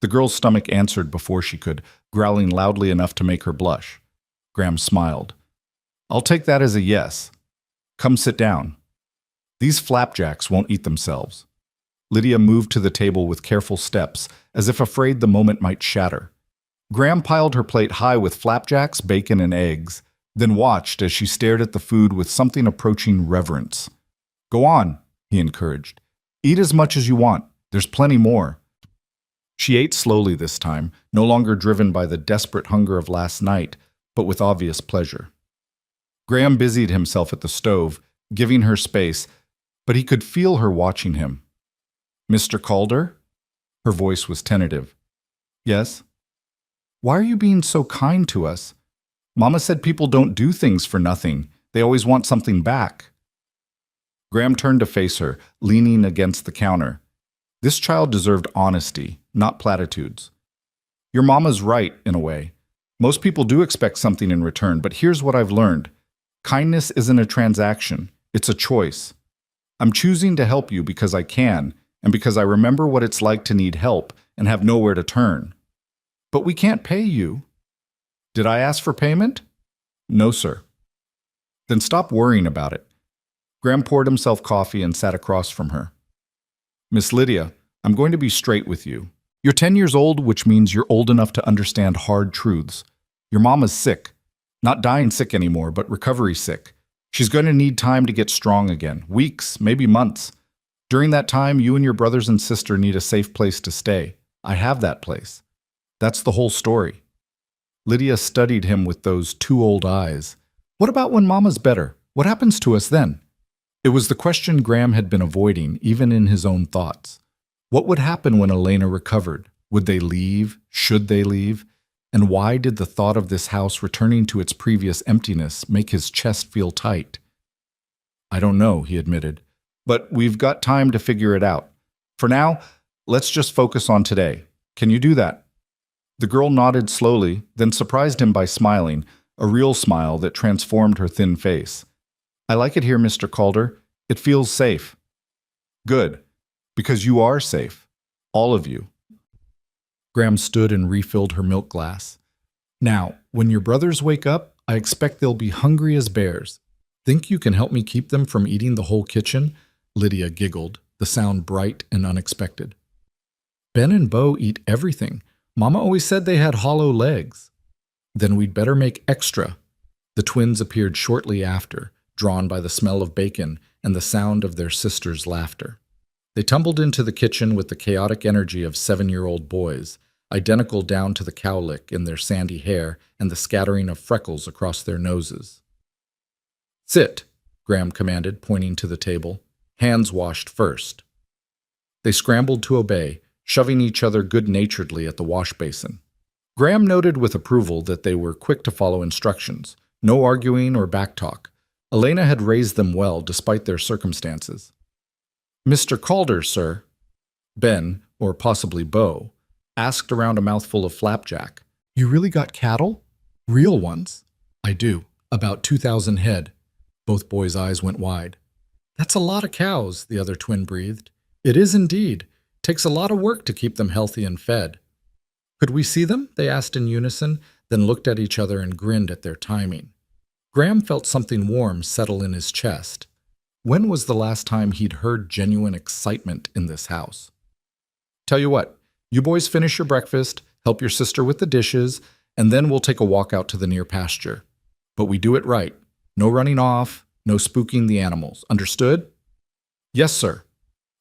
S1: The girl's stomach answered before she could, growling loudly enough to make her blush. Graham smiled. I'll take that as a yes. Come sit down. These flapjacks won't eat themselves. Lydia moved to the table with careful steps, as if afraid the moment might shatter. Graham piled her plate high with flapjacks, bacon, and eggs, then watched as she stared at the food with something approaching reverence. Go on, he encouraged. Eat as much as you want. There's plenty more. She ate slowly this time, no longer driven by the desperate hunger of last night, but with obvious pleasure. Graham busied himself at the stove, giving her space, but he could feel her watching him. Mr. Calder? Her voice was tentative. Yes? Why are you being so kind to us? Mama said people don't do things for nothing. They always want something back. Graham turned to face her, leaning against the counter. This child deserved honesty, not platitudes. Your mama's right, in a way. Most people do expect something in return, but here's what I've learned. Kindness isn't a transaction. It's a choice. I'm choosing to help you because I can, and because I remember what it's like to need help and have nowhere to turn. But we can't pay you. Did I ask for payment? No, sir. Then stop worrying about it. Graham poured himself coffee and sat across from her. Miss Lydia, I'm going to be straight with you. You're 10 years old, which means you're old enough to understand hard truths. Your mama's sick. Not dying sick anymore, but recovery sick. She's going to need time to get strong again. Weeks, maybe months. During that time, you and your brothers and sister need a safe place to stay. I have that place. That's the whole story. Lydia studied him with those two old eyes. What about when Mama's better? What happens to us then? It was the question Graham had been avoiding, even in his own thoughts. What would happen when Elena recovered? Would they leave? Should they leave? And why did the thought of this house returning to its previous emptiness make his chest feel tight? I don't know, he admitted. But we've got time to figure it out. For now, let's just focus on today. Can you do that? The girl nodded slowly, then surprised him by smiling, a real smile that transformed her thin face. I like it here, Mr. Calder. It feels safe. Good, because you are safe. All of you. Graham stood and refilled her milk glass. Now, when your brothers wake up, I expect they'll be hungry as bears. Think you can help me keep them from eating the whole kitchen? Lydia giggled, the sound bright and unexpected. Ben and Bo eat everything. Mama always said they had hollow legs. Then we'd better make extra. The twins appeared shortly after, drawn by the smell of bacon and the sound of their sister's laughter. They tumbled into the kitchen with the chaotic energy of 7-year-old boys, identical down to the cowlick in their sandy hair and the scattering of freckles across their noses. Sit, Graham commanded, pointing to the table. Hands washed first. They scrambled to obey, shoving each other good-naturedly at the wash basin. Graham noted with approval that they were quick to follow instructions, no arguing or backtalk. Elena had raised them well despite their circumstances. Mr. Calder, sir, Ben, or possibly Bo, asked around a mouthful of flapjack. You really got cattle? Real ones? I do. About 2,000 head. Both boys' eyes went wide. That's a lot of cows, the other twin breathed. It is indeed. Takes a lot of work to keep them healthy and fed. Could we see them? They asked in unison, then looked at each other and grinned at their timing. Graham felt something warm settle in his chest. When was the last time he'd heard genuine excitement in this house? Tell you what, you boys finish your breakfast, help your sister with the dishes, and then we'll take a walk out to the near pasture. But we do it right. No running off, no spooking the animals. Understood? Yes, sir.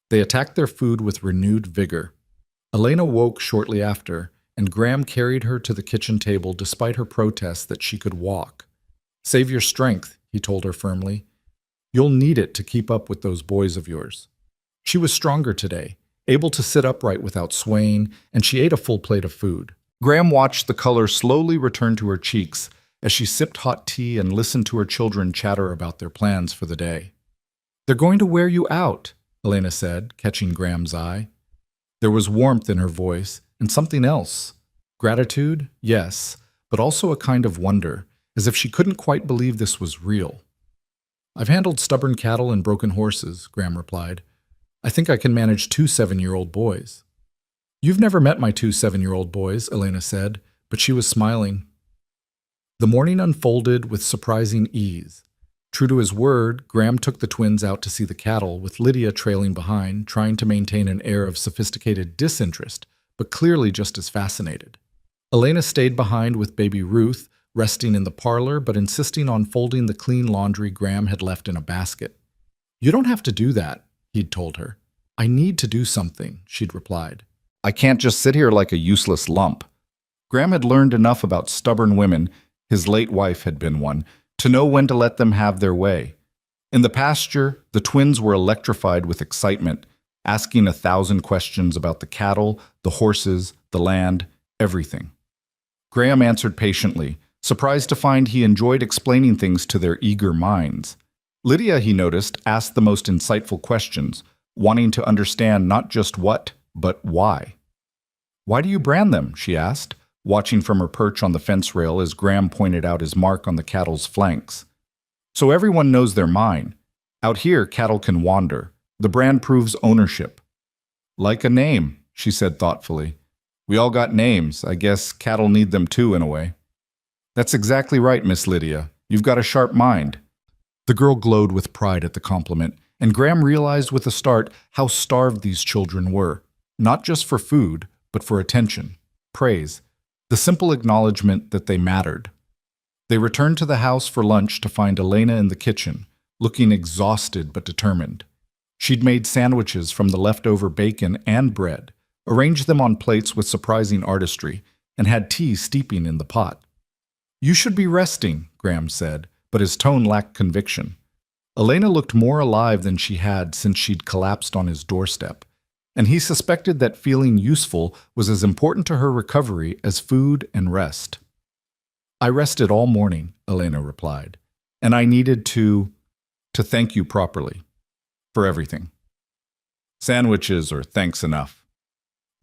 S1: They attacked their food with renewed vigor. Elena woke shortly after, and Graham carried her to the kitchen table despite her protests that she could walk. Save your strength, he told her firmly. You'll need it to keep up with those boys of yours. She was stronger today, able to sit upright without swaying, and she ate a full plate of food. Graham watched the color slowly return to her cheeks as she sipped hot tea and listened to her children chatter about their plans for the day. They're going to wear you out, Elena said, catching Graham's eye. There was warmth in her voice, and something else. Gratitude, yes, but also a kind of wonder, as if she couldn't quite believe this was real. I've handled stubborn cattle and broken horses, Graham replied. I think I can manage 2 7-year-old boys. You've never met my two 7-year-old boys, Elena said, but she was smiling. The morning unfolded with surprising ease. True to his word, Graham took the twins out to see the cattle, with Lydia trailing behind, trying to maintain an air of sophisticated disinterest, but clearly just as fascinated. Elena stayed behind with baby Ruth, resting in the parlor but insisting on folding the clean laundry Graham had left in a basket. "You don't have to do that," he'd told her. "I need to do something," she'd replied. "I can't just sit here like a useless lump." Graham had learned enough about stubborn women, his late wife had been one, to know when to let them have their way. In the pasture, the twins were electrified with excitement, asking 1,000 questions about the cattle, the horses, the land, everything. Graham answered patiently, surprised to find he enjoyed explaining things to their eager minds. Lydia, he noticed, asked the most insightful questions, wanting to understand not just what, but why. "Why do you brand them?" she asked, watching from her perch on the fence rail as Graham pointed out his mark on the cattle's flanks. "So everyone knows they're mine. Out here, cattle can wander. The brand proves ownership." "Like a name," she said thoughtfully. "We all got names. I guess cattle need them too, in a way." "That's exactly right, Miss Lydia. You've got a sharp mind." The girl glowed with pride at the compliment, and Graham realized with a start how starved these children were, not just for food, but for attention, praise, the simple acknowledgement that they mattered. They returned to the house for lunch to find Elena in the kitchen, looking exhausted but determined. She'd made sandwiches from the leftover bacon and bread, arranged them on plates with surprising artistry, and had tea steeping in the pot. "You should be resting," Graham said, but his tone lacked conviction. Elena looked more alive than she had since she'd collapsed on his doorstep, and he suspected that feeling useful was as important to her recovery as food and rest. "I rested all morning," Elena replied, "and I needed to thank you properly. For everything." Sandwiches or thanks enough.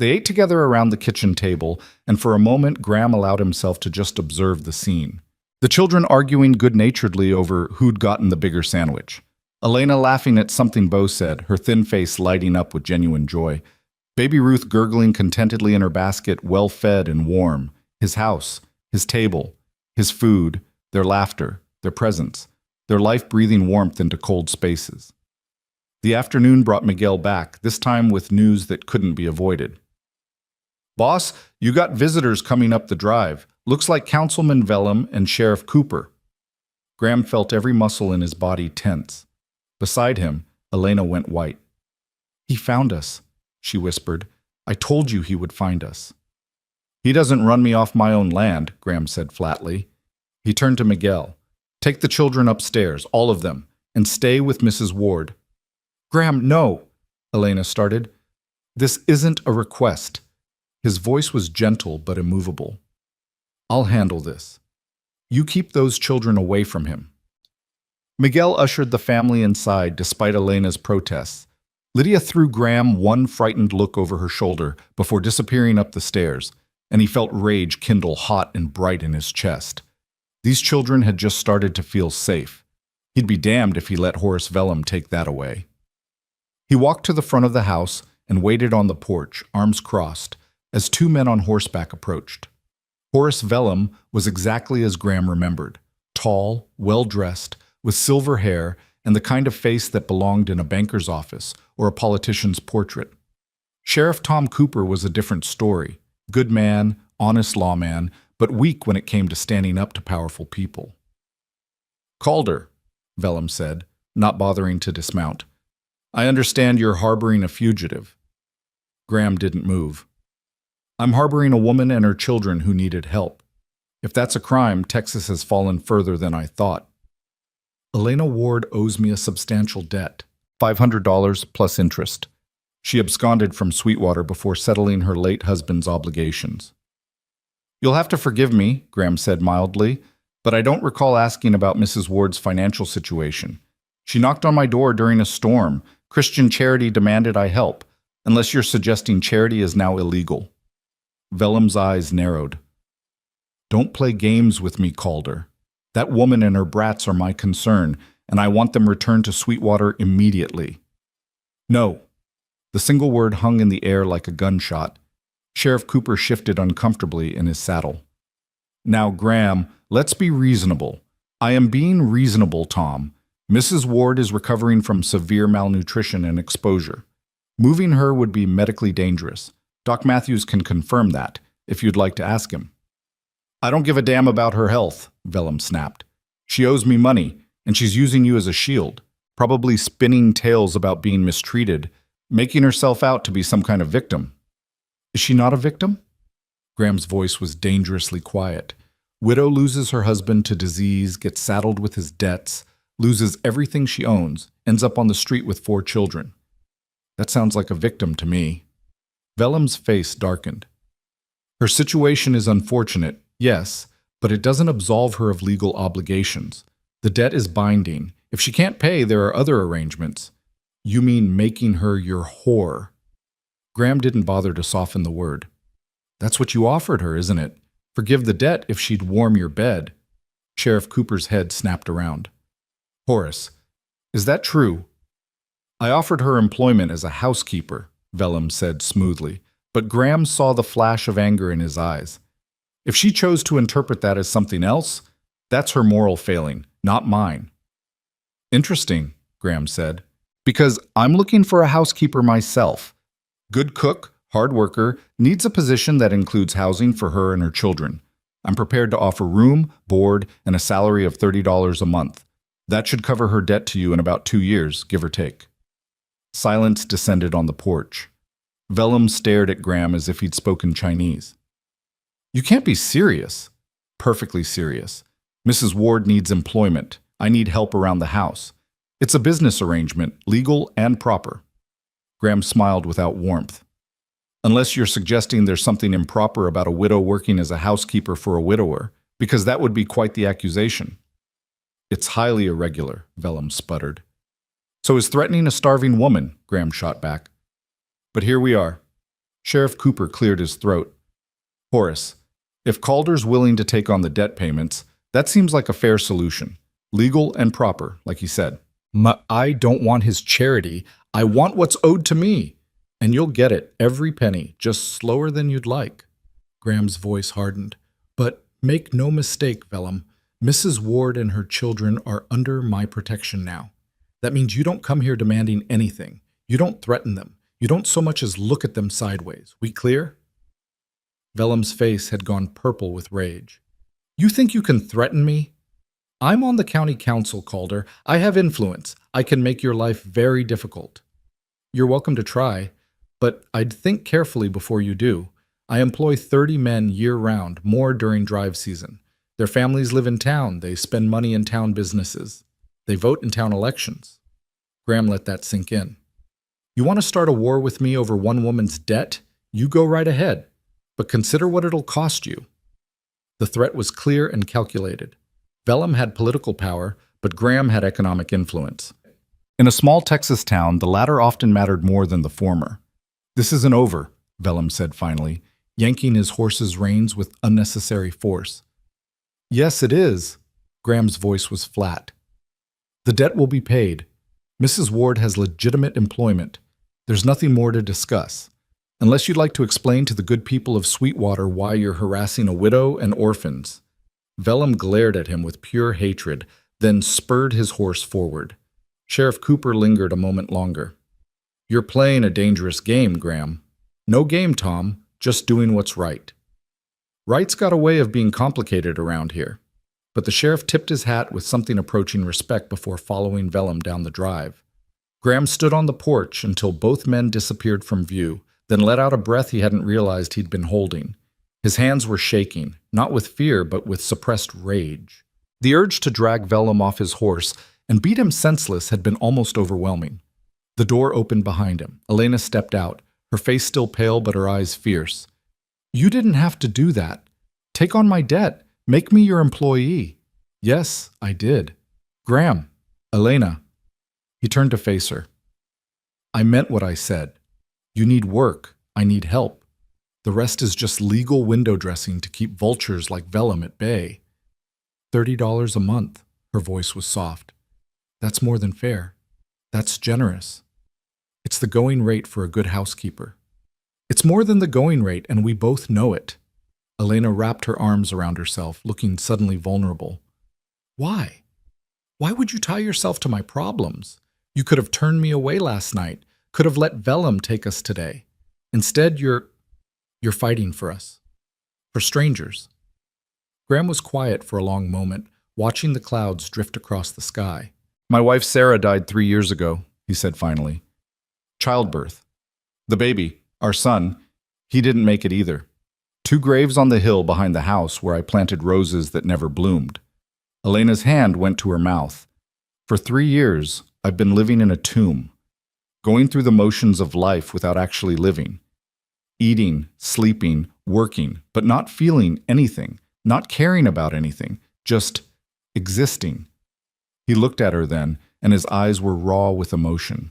S1: They ate together around the kitchen table, and for a moment Graham allowed himself to just observe the scene. The children arguing good-naturedly over who'd gotten the bigger sandwich. Elena laughing at something Bo said, her thin face lighting up with genuine joy. Baby Ruth gurgling contentedly in her basket, well-fed and warm. His house, his table, his food, their laughter, their presence, their life-breathing warmth into cold spaces. The afternoon brought Miguel back, this time with news that couldn't be avoided. "Boss, you got visitors coming up the drive. Looks like Councilman Vellum and Sheriff Cooper." Graham felt every muscle in his body tense. Beside him, Elena went white. "He found us," she whispered. "I told you he would find us." "He doesn't run me off my own land," Graham said flatly. He turned to Miguel. "Take the children upstairs, all of them, and stay with Mrs. Ward." "Graham, no," Elena started. "This isn't a request." His voice was gentle but immovable. "I'll handle this. You keep those children away from him." Miguel ushered the family inside despite Elena's protests. Lydia threw Graham one frightened look over her shoulder before disappearing up the stairs, and he felt rage kindle hot and bright in his chest. These children had just started to feel safe. He'd be damned if he let Horace Vellum take that away. He walked to the front of the house and waited on the porch, arms crossed, as two men on horseback approached. Horace Vellum was exactly as Graham remembered, tall, well-dressed, with silver hair and the kind of face that belonged in a banker's office or a politician's portrait. Sheriff Tom Cooper was a different story, good man, honest lawman, but weak when it came to standing up to powerful people. "Calder," Vellum said, not bothering to dismount. "I understand you're harboring a fugitive." Graham didn't move. "I'm harboring a woman and her children who needed help. If that's a crime, Texas has fallen further than I thought. Elena Ward owes me a substantial debt, $500 plus interest. She absconded from Sweetwater before settling her late husband's obligations." "You'll have to forgive me," Graham said mildly, "but I don't recall asking about Mrs. Ward's financial situation. She knocked on my door during a storm. Christian Charity demanded I help, unless you're suggesting charity is now illegal." Vellum's eyes narrowed. "Don't play games with me, Calder. That woman and her brats are my concern, and I want them returned to Sweetwater immediately." "No." The single word hung in the air like a gunshot. Sheriff Cooper shifted uncomfortably in his saddle. Now, Graham, let's be reasonable. I am being reasonable, Tom. Mrs. Ward is recovering from severe malnutrition and exposure. Moving her would be medically dangerous. Doc Matthews can confirm that, if you'd like to ask him. I don't give a damn about her health, Vellum snapped. She owes me money, and she's using you as a shield, probably spinning tales about being mistreated, making herself out to be some kind of victim. Is she not a victim? Graham's voice was dangerously quiet. Widow loses her husband to disease, gets saddled with his debts, loses everything she owns, ends up on the street with 4 children. That sounds like a victim to me. Vellum's face darkened. Her situation is unfortunate, yes, but it doesn't absolve her of legal obligations. The debt is binding. If she can't pay, there are other arrangements. You mean making her your whore? Graham didn't bother to soften the word. That's what you offered her, isn't it? Forgive the debt if she'd warm your bed. Sheriff Cooper's head snapped around. Horace, is that true? I offered her employment as a housekeeper, Vellum said smoothly, but Graham saw the flash of anger in his eyes. If she chose to interpret that as something else, that's her moral failing, not mine. Interesting, Graham said, because I'm looking for a housekeeper myself. Good cook, hard worker, needs a position that includes housing for her and her children. I'm prepared to offer room, board, and a salary of $30 a month. That should cover her debt to you in about 2 years, give or take. Silence descended on the porch. Vellum stared at Graham as if he'd spoken Chinese. You can't be serious. Perfectly serious. Mrs. Ward needs employment. I need help around the house. It's a business arrangement, legal and proper. Graham smiled without warmth. Unless you're suggesting there's something improper about a widow working as a housekeeper for a widower, because that would be quite the accusation. It's highly irregular, Vellum sputtered. So is threatening a starving woman, Graham shot back. But here we are. Sheriff Cooper cleared his throat. Horace, if Calder's willing to take on the debt payments, that seems like a fair solution. Legal and proper, like he said. I don't want his charity. I want what's owed to me. And you'll get it, every penny, just slower than you'd like. Graham's voice hardened. But make no mistake, Vellum, Mrs. Ward and her children are under my protection now. That means you don't come here demanding anything. You don't threaten them. You don't so much as look at them sideways. We clear? Vellum's face had gone purple with rage. You think you can threaten me? I'm on the county council, Calder. I have influence. I can make your life very difficult. You're welcome to try, but I'd think carefully before you do. I employ 30 men year-round, more during drive season. Their families live in town. They spend money in town businesses. They vote in town elections. Graham let that sink in. You want to start a war with me over one woman's debt? You go right ahead, but consider what it'll cost you. The threat was clear and calculated. Vellum had political power, but Graham had economic influence. In a small Texas town, the latter often mattered more than the former. This isn't over, Vellum said finally, yanking his horse's reins with unnecessary force. Yes, it is. Graham's voice was flat. The debt will be paid. Mrs. Ward has legitimate employment. There's nothing more to discuss. Unless you'd like to explain to the good people of Sweetwater why you're harassing a widow and orphans. Vellum glared at him with pure hatred, then spurred his horse forward. Sheriff Cooper lingered a moment longer. You're playing a dangerous game, Graham. No game, Tom, just doing what's right. Right's got a way of being complicated around here. But the sheriff tipped his hat with something approaching respect before following Vellum down the drive. Graham stood on the porch until both men disappeared from view, then let out a breath he hadn't realized he'd been holding. His hands were shaking, not with fear, but with suppressed rage. The urge to drag Vellum off his horse and beat him senseless had been almost overwhelming. The door opened behind him. Elena stepped out, her face still pale but her eyes fierce. You didn't have to do that. Take on my debt. Make me your employee. Yes, I did. Graham, Elena. He turned to face her. I meant what I said. You need work. I need help. The rest is just legal window dressing to keep vultures like Vellum at bay. $30 a month. Her voice was soft. That's more than fair. That's generous. It's the going rate for a good housekeeper. It's more than the going rate, and we both know it. Elena wrapped her arms around herself, looking suddenly vulnerable. Why? Why would you tie yourself to my problems? You could have turned me away last night, could have let Vellum take us today. Instead, you're fighting for us. For strangers. Graham was quiet for a long moment, watching the clouds drift across the sky. My wife Sarah died 3 years ago, he said finally. Childbirth. The baby, our son, he didn't make it either. 2 graves on the hill behind the house where I planted roses that never bloomed. Elena's hand went to her mouth. For 3 years, I've been living in a tomb, going through the motions of life without actually living. Eating, sleeping, working, but not feeling anything, not caring about anything, just existing. He looked at her then, and his eyes were raw with emotion.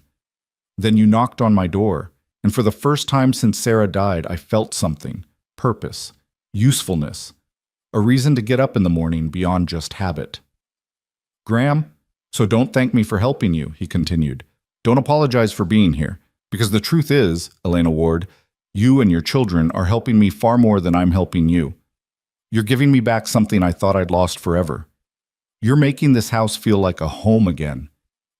S1: Then you knocked on my door, and for the first time since Sarah died, I felt something, purpose, usefulness, a reason to get up in the morning beyond just habit. Graham, so don't thank me for helping you, he continued. Don't apologize for being here, because the truth is, Elena Ward, you and your children are helping me far more than I'm helping you. You're giving me back something I thought I'd lost forever. You're making this house feel like a home again.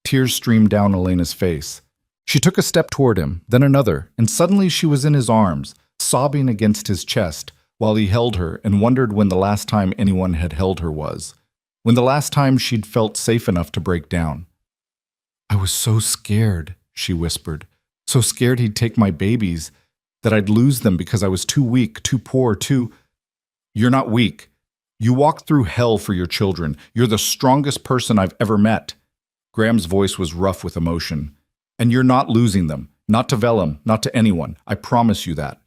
S1: Tears streamed down Elena's face. She took a step toward him, then another, and suddenly she was in his arms, sobbing against his chest, while he held her and wondered when the last time anyone had held her was, when the last time she'd felt safe enough to break down. I was so scared, she whispered, so scared he'd take my babies, that I'd lose them because I was too weak, too poor, too... You're not weak. You walked through hell for your children. You're the strongest person I've ever met. Graham's voice was rough with emotion. And you're not losing them. Not to Vellum, not to anyone. I promise you that.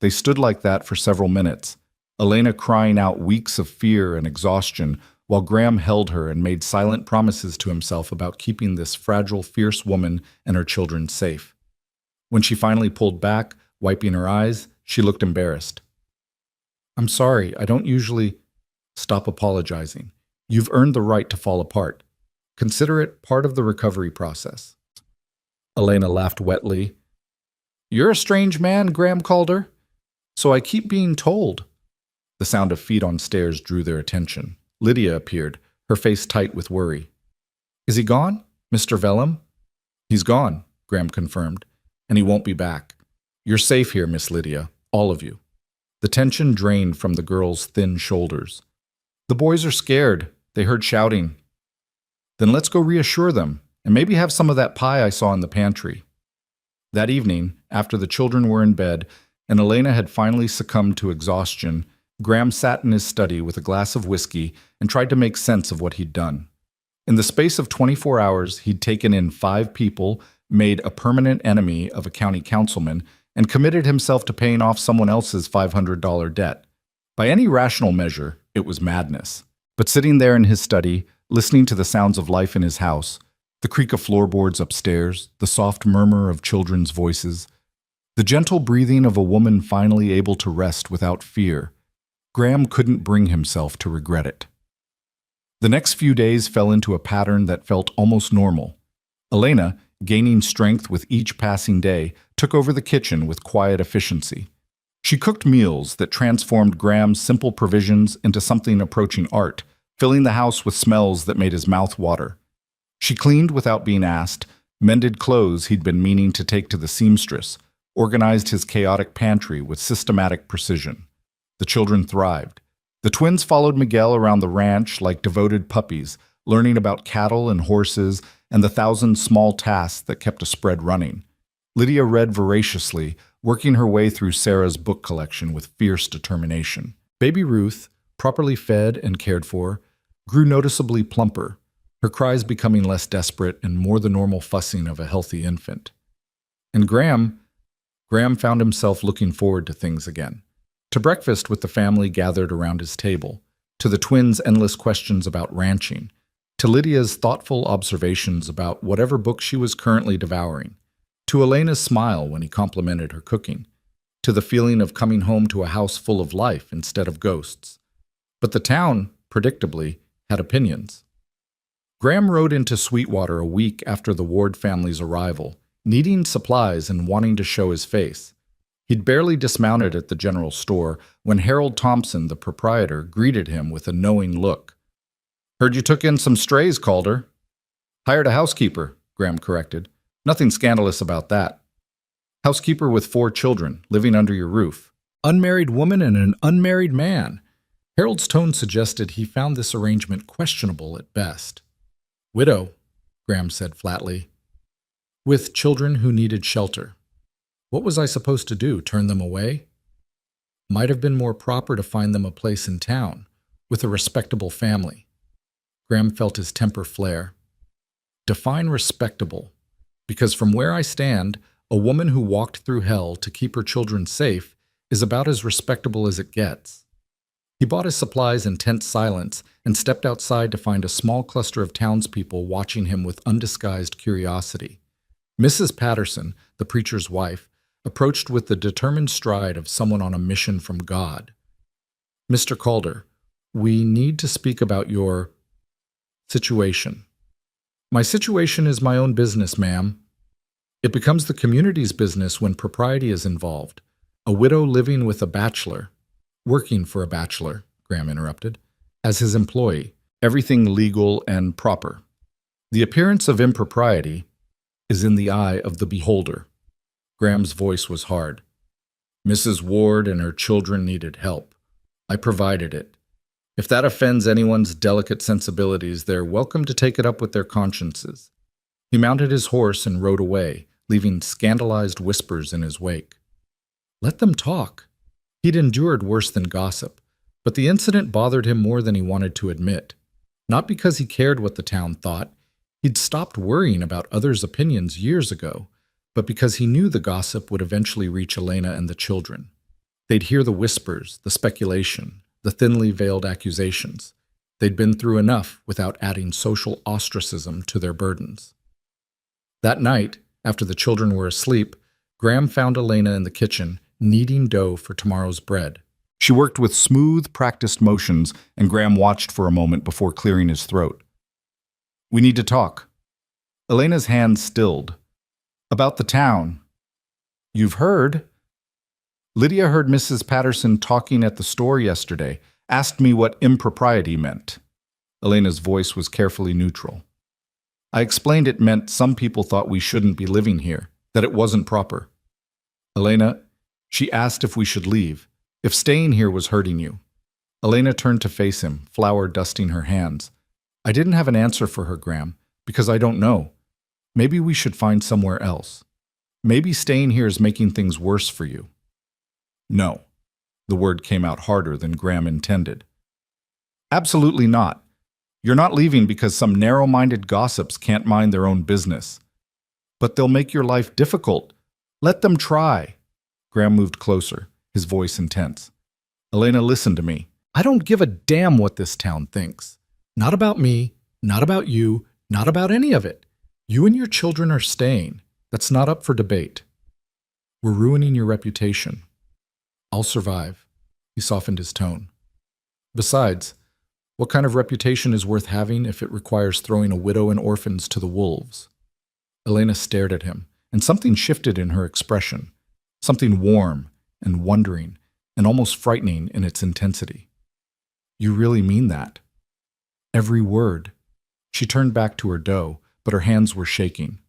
S1: They stood like that for several minutes, Elena crying out weeks of fear and exhaustion, while Graham held her and made silent promises to himself about keeping this fragile, fierce woman and her children safe. When she finally pulled back, wiping her eyes, she looked embarrassed. I'm sorry, I don't usually... Stop apologizing. You've earned the right to fall apart. Consider it part of the recovery process. Elena laughed wetly. You're a strange man, Graham called her. So I keep being told. The sound of feet on stairs drew their attention. Lydia appeared, her face tight with worry. Is he gone, Mr. Vellum? He's gone, Graham confirmed, and he won't be back. You're safe here, Miss Lydia, all of you. The tension drained from the girl's thin shoulders. The boys are scared. They heard shouting. Then let's go reassure them, and maybe have some of that pie I saw in the pantry. That evening, after the children were in bed, and Elena had finally succumbed to exhaustion, Graham sat in his study with a glass of whiskey and tried to make sense of what he'd done. In the space of 24 hours, he'd taken in 5 people, made a permanent enemy of a county councilman, and committed himself to paying off someone else's $500 debt. By any rational measure, it was madness. But sitting there in his study, listening to the sounds of life in his house, the creak of floorboards upstairs, the soft murmur of children's voices, the gentle breathing of a woman finally able to rest without fear, Graham couldn't bring himself to regret it. The next few days fell into a pattern that felt almost normal. Elena, gaining strength with each passing day, took over the kitchen with quiet efficiency. She cooked meals that transformed Graham's simple provisions into something approaching art, filling the house with smells that made his mouth water. She cleaned without being asked, mended clothes he'd been meaning to take to the seamstress, organized his chaotic pantry with systematic precision. The children thrived. The twins followed Miguel around the ranch like devoted puppies, learning about cattle and horses and the 1,000 small tasks that kept a spread running. Lydia read voraciously, working her way through Sarah's book collection with fierce determination. Baby Ruth, properly fed and cared for, grew noticeably plumper, her cries becoming less desperate and more the normal fussing of a healthy infant. And Graham found himself looking forward to things again. To breakfast with the family gathered around his table, to the twins' endless questions about ranching, to Lydia's thoughtful observations about whatever book she was currently devouring, to Elena's smile when he complimented her cooking, to the feeling of coming home to a house full of life instead of ghosts. But the town, predictably, had opinions. Graham rode into Sweetwater a week after the Ward family's arrival, needing supplies and wanting to show his face. He'd barely dismounted at the general store when Harold Thompson, the proprietor, greeted him with a knowing look. "Heard you took in some strays, Calder." "Hired a housekeeper," Graham corrected. "Nothing scandalous about that. Housekeeper with 4 children, living under your roof. Unmarried woman and an unmarried man." Harold's tone suggested he found this arrangement questionable at best. "Widow," Graham said flatly, "with children who needed shelter. What was I supposed to do, turn them away? Might have been more proper to find them a place in town, with a respectable family." Graham felt his temper flare. Define respectable, because from where I stand, a woman who walked through hell to keep her children safe is about as respectable as it gets. He bought his supplies in tense silence and stepped outside to find a small cluster of townspeople watching him with undisguised curiosity. Mrs. Patterson, the preacher's wife, approached with the determined stride of someone on a mission from God. "Mr. Calder, we need to speak about your situation." "My situation is my own business, ma'am." "It becomes the community's business when propriety is involved. A widow living with a bachelor, working for a bachelor," Graham interrupted, "as his employee, everything legal and proper. The appearance of impropriety is in the eye of the beholder." Graham's voice was hard. "Mrs. Ward and her children needed help. I provided it. If that offends anyone's delicate sensibilities, they're welcome to take it up with their consciences." He mounted his horse and rode away, leaving scandalized whispers in his wake. Let them talk. He'd endured worse than gossip, but the incident bothered him more than he wanted to admit. Not because he cared what the town thought. He'd stopped worrying about others' opinions years ago, but because he knew the gossip would eventually reach Elena and the children. They'd hear the whispers, the speculation, the thinly veiled accusations. They'd been through enough without adding social ostracism to their burdens. That night, after the children were asleep, Graham found Elena in the kitchen, kneading dough for tomorrow's bread. She worked with smooth, practiced motions, and Graham watched for a moment before clearing his throat. "We need to talk." Elena's hand stilled. "About the town." "You've heard?" "Lydia heard Mrs. Patterson talking at the store yesterday, asked me what impropriety meant." Elena's voice was carefully neutral. "I explained it meant some people thought we shouldn't be living here, that it wasn't proper." "Elena, she asked if we should leave, if staying here was hurting you." Elena turned to face him, flour dusting her hands. "I didn't have an answer for her, Graham, because I don't know. Maybe we should find somewhere else. Maybe staying here is making things worse for you." "No." The word came out harder than Graham intended. "Absolutely not. You're not leaving because some narrow-minded gossips can't mind their own business. But they'll make your life difficult. Let them try." Graham moved closer, his voice intense. "Elena, listen to me. I don't give a damn what this town thinks. Not about me, not about you, not about any of it. You and your children are staying. That's not up for debate. We're ruining your reputation. I'll survive." He softened his tone. "Besides, what kind of reputation is worth having if it requires throwing a widow and orphans to the wolves?" Elena stared at him, and something shifted in her expression, something warm and wondering and almost frightening in its intensity. "You really mean that?" "Every word." She turned back to her dough, but her hands were shaking.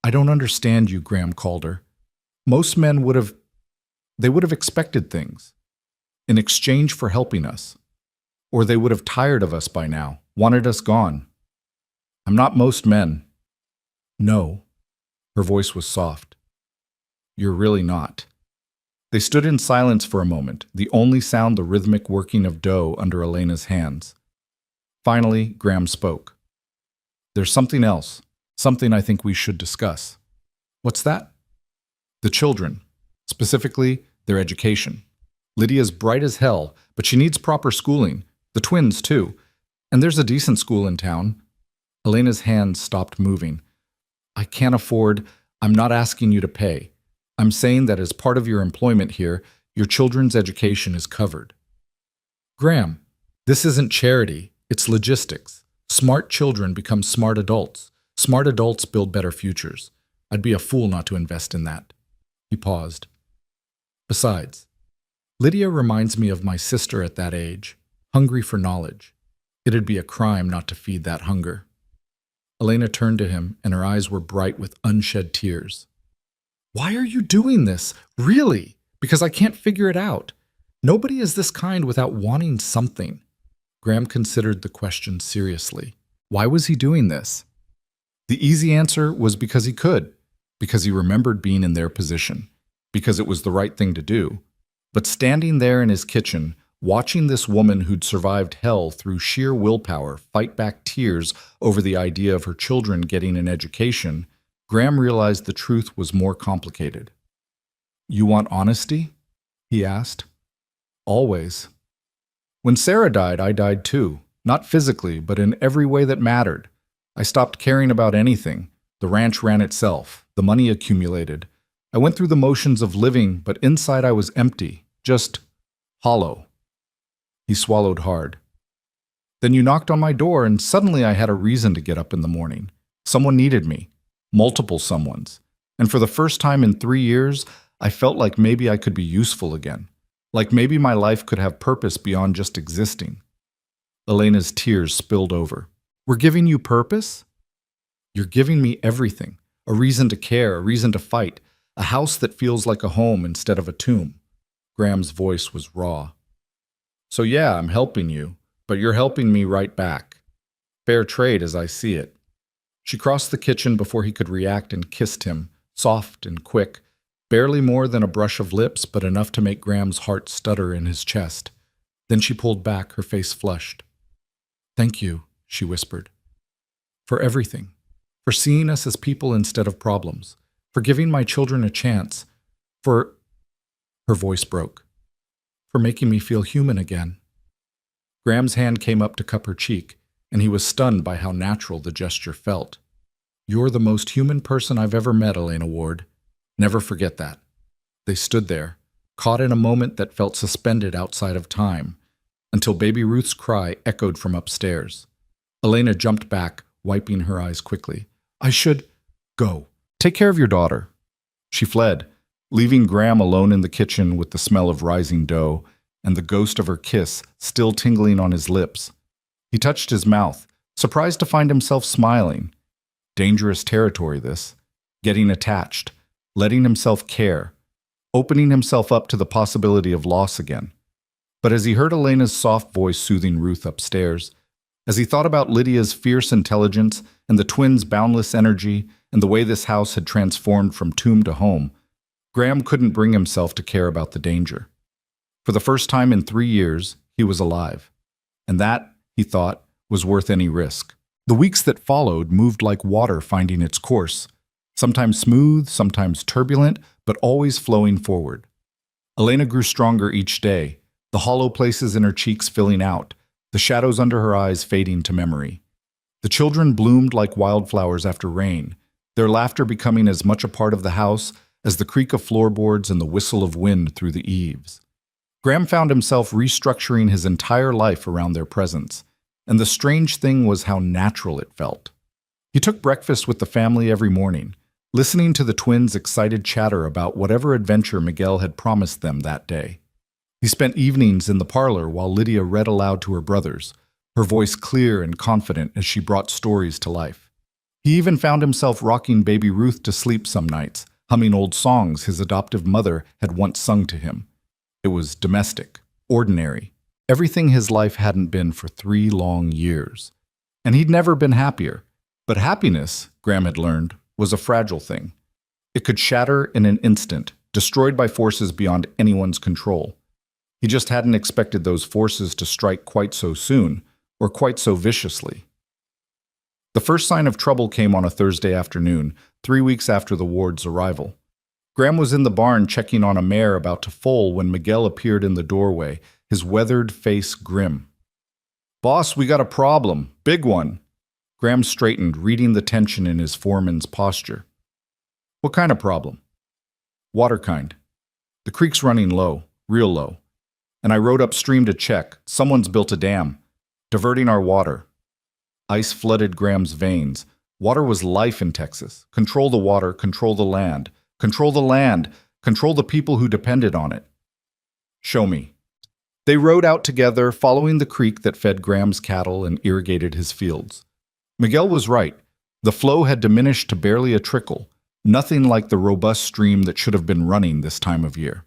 S1: "I don't understand you, Graham Calder. Most men would have expected things in exchange for helping us. Or they would have tired of us by now, wanted us gone. I'm not most men." "No." Her voice was soft. "You're really not." They stood in silence for a moment, the only sound the rhythmic working of dough under Elena's hands. Finally, Graham spoke. "There's something else, something I think we should discuss." "What's that?" "The children, specifically their education. Lydia's bright as hell, but she needs proper schooling. The twins, too. And there's a decent school in town." Elena's hands stopped moving. "I can't afford. I'm not asking you to pay. I'm saying that as part of your employment here, your children's education is covered." "Graham, this isn't charity. It's logistics. Smart children become smart adults. Smart adults build better futures. I'd be a fool not to invest in that." He paused. Besides, Lydia reminds me of my sister at that age, hungry for knowledge. It'd be a crime not to feed that hunger. Elena turned to him, and her eyes were bright with unshed tears. Why are you doing this? Really? Because I can't figure it out. Nobody is this kind without wanting something. Graham considered the question seriously. Why was he doing this? The easy answer was because he could, because he remembered being in their position, because it was the right thing to do. But standing there in his kitchen, watching this woman who'd survived hell through sheer willpower fight back tears over the idea of her children getting an education, Graham realized the truth was more complicated. You want honesty? He asked. Always. When Sarah died, I died too. Not physically, but in every way that mattered. I stopped caring about anything. The ranch ran itself. The money accumulated. I went through the motions of living, but inside I was empty. Just hollow. He swallowed hard. Then you knocked on my door, and suddenly I had a reason to get up in the morning. Someone needed me. Multiple someones. And for the first time in 3 years, I felt like maybe I could be useful again. Like maybe my life could have purpose beyond just existing. Elena's tears spilled over. We're giving you purpose? You're giving me everything. A reason to care, a reason to fight. A house that feels like a home instead of a tomb. Graham's voice was raw. So yeah, I'm helping you, but you're helping me right back. Fair trade as I see it. She crossed the kitchen before he could react and kissed him, soft and quick, barely more than a brush of lips, but enough to make Graham's heart stutter in his chest. Then she pulled back, her face flushed. Thank you, she whispered. For everything. For seeing us as people instead of problems. For giving my children a chance. For... Her voice broke. For making me feel human again. Graham's hand came up to cup her cheek, and he was stunned by how natural the gesture felt. You're the most human person I've ever met, Elena Ward. Never forget that. They stood there, caught in a moment that felt suspended outside of time, until Baby Ruth's cry echoed from upstairs. Elena jumped back, wiping her eyes quickly. I should... Go. Take care of your daughter. She fled, leaving Graham alone in the kitchen with the smell of rising dough and the ghost of her kiss still tingling on his lips. He touched his mouth, surprised to find himself smiling. Dangerous territory, this. Getting attached, letting himself care, opening himself up to the possibility of loss again. But as he heard Elena's soft voice soothing Ruth upstairs, as he thought about Lydia's fierce intelligence and the twins' boundless energy and the way this house had transformed from tomb to home, Graham couldn't bring himself to care about the danger. For the first time in 3 years, he was alive. And that, he thought, was worth any risk. The weeks that followed moved like water finding its course, sometimes smooth, sometimes turbulent, but always flowing forward. Elena grew stronger each day, the hollow places in her cheeks filling out, the shadows under her eyes fading to memory. The children bloomed like wildflowers after rain, their laughter becoming as much a part of the house as the creak of floorboards and the whistle of wind through the eaves. Graham found himself restructuring his entire life around their presence, and the strange thing was how natural it felt. He took breakfast with the family every morning, listening to the twins' excited chatter about whatever adventure Miguel had promised them that day. He spent evenings in the parlor while Lydia read aloud to her brothers, her voice clear and confident as she brought stories to life. He even found himself rocking Baby Ruth to sleep some nights, humming old songs his adoptive mother had once sung to him. It was domestic, ordinary, everything his life hadn't been for 3 long years. And he'd never been happier. But happiness, Graham had learned, was a fragile thing. It could shatter in an instant, destroyed by forces beyond anyone's control. He just hadn't expected those forces to strike quite so soon, or quite so viciously. The first sign of trouble came on a Thursday afternoon, 3 weeks after the Ward's arrival. Graham was in the barn checking on a mare about to foal when Miguel appeared in the doorway, his weathered face grim. "Boss, we got a problem. Big one." Graham straightened, reading the tension in his foreman's posture. "What kind of problem?" "Water kind. The creek's running low, real low. And I rode upstream to check. Someone's built a dam, diverting our water." Ice flooded Graham's veins. Water was life in Texas. Control the water, control the land. Control the land. Control the people who depended on it. Show me. They rode out together, following the creek that fed Graham's cattle and irrigated his fields. Miguel was right. The flow had diminished to barely a trickle, nothing like the robust stream that should have been running this time of year.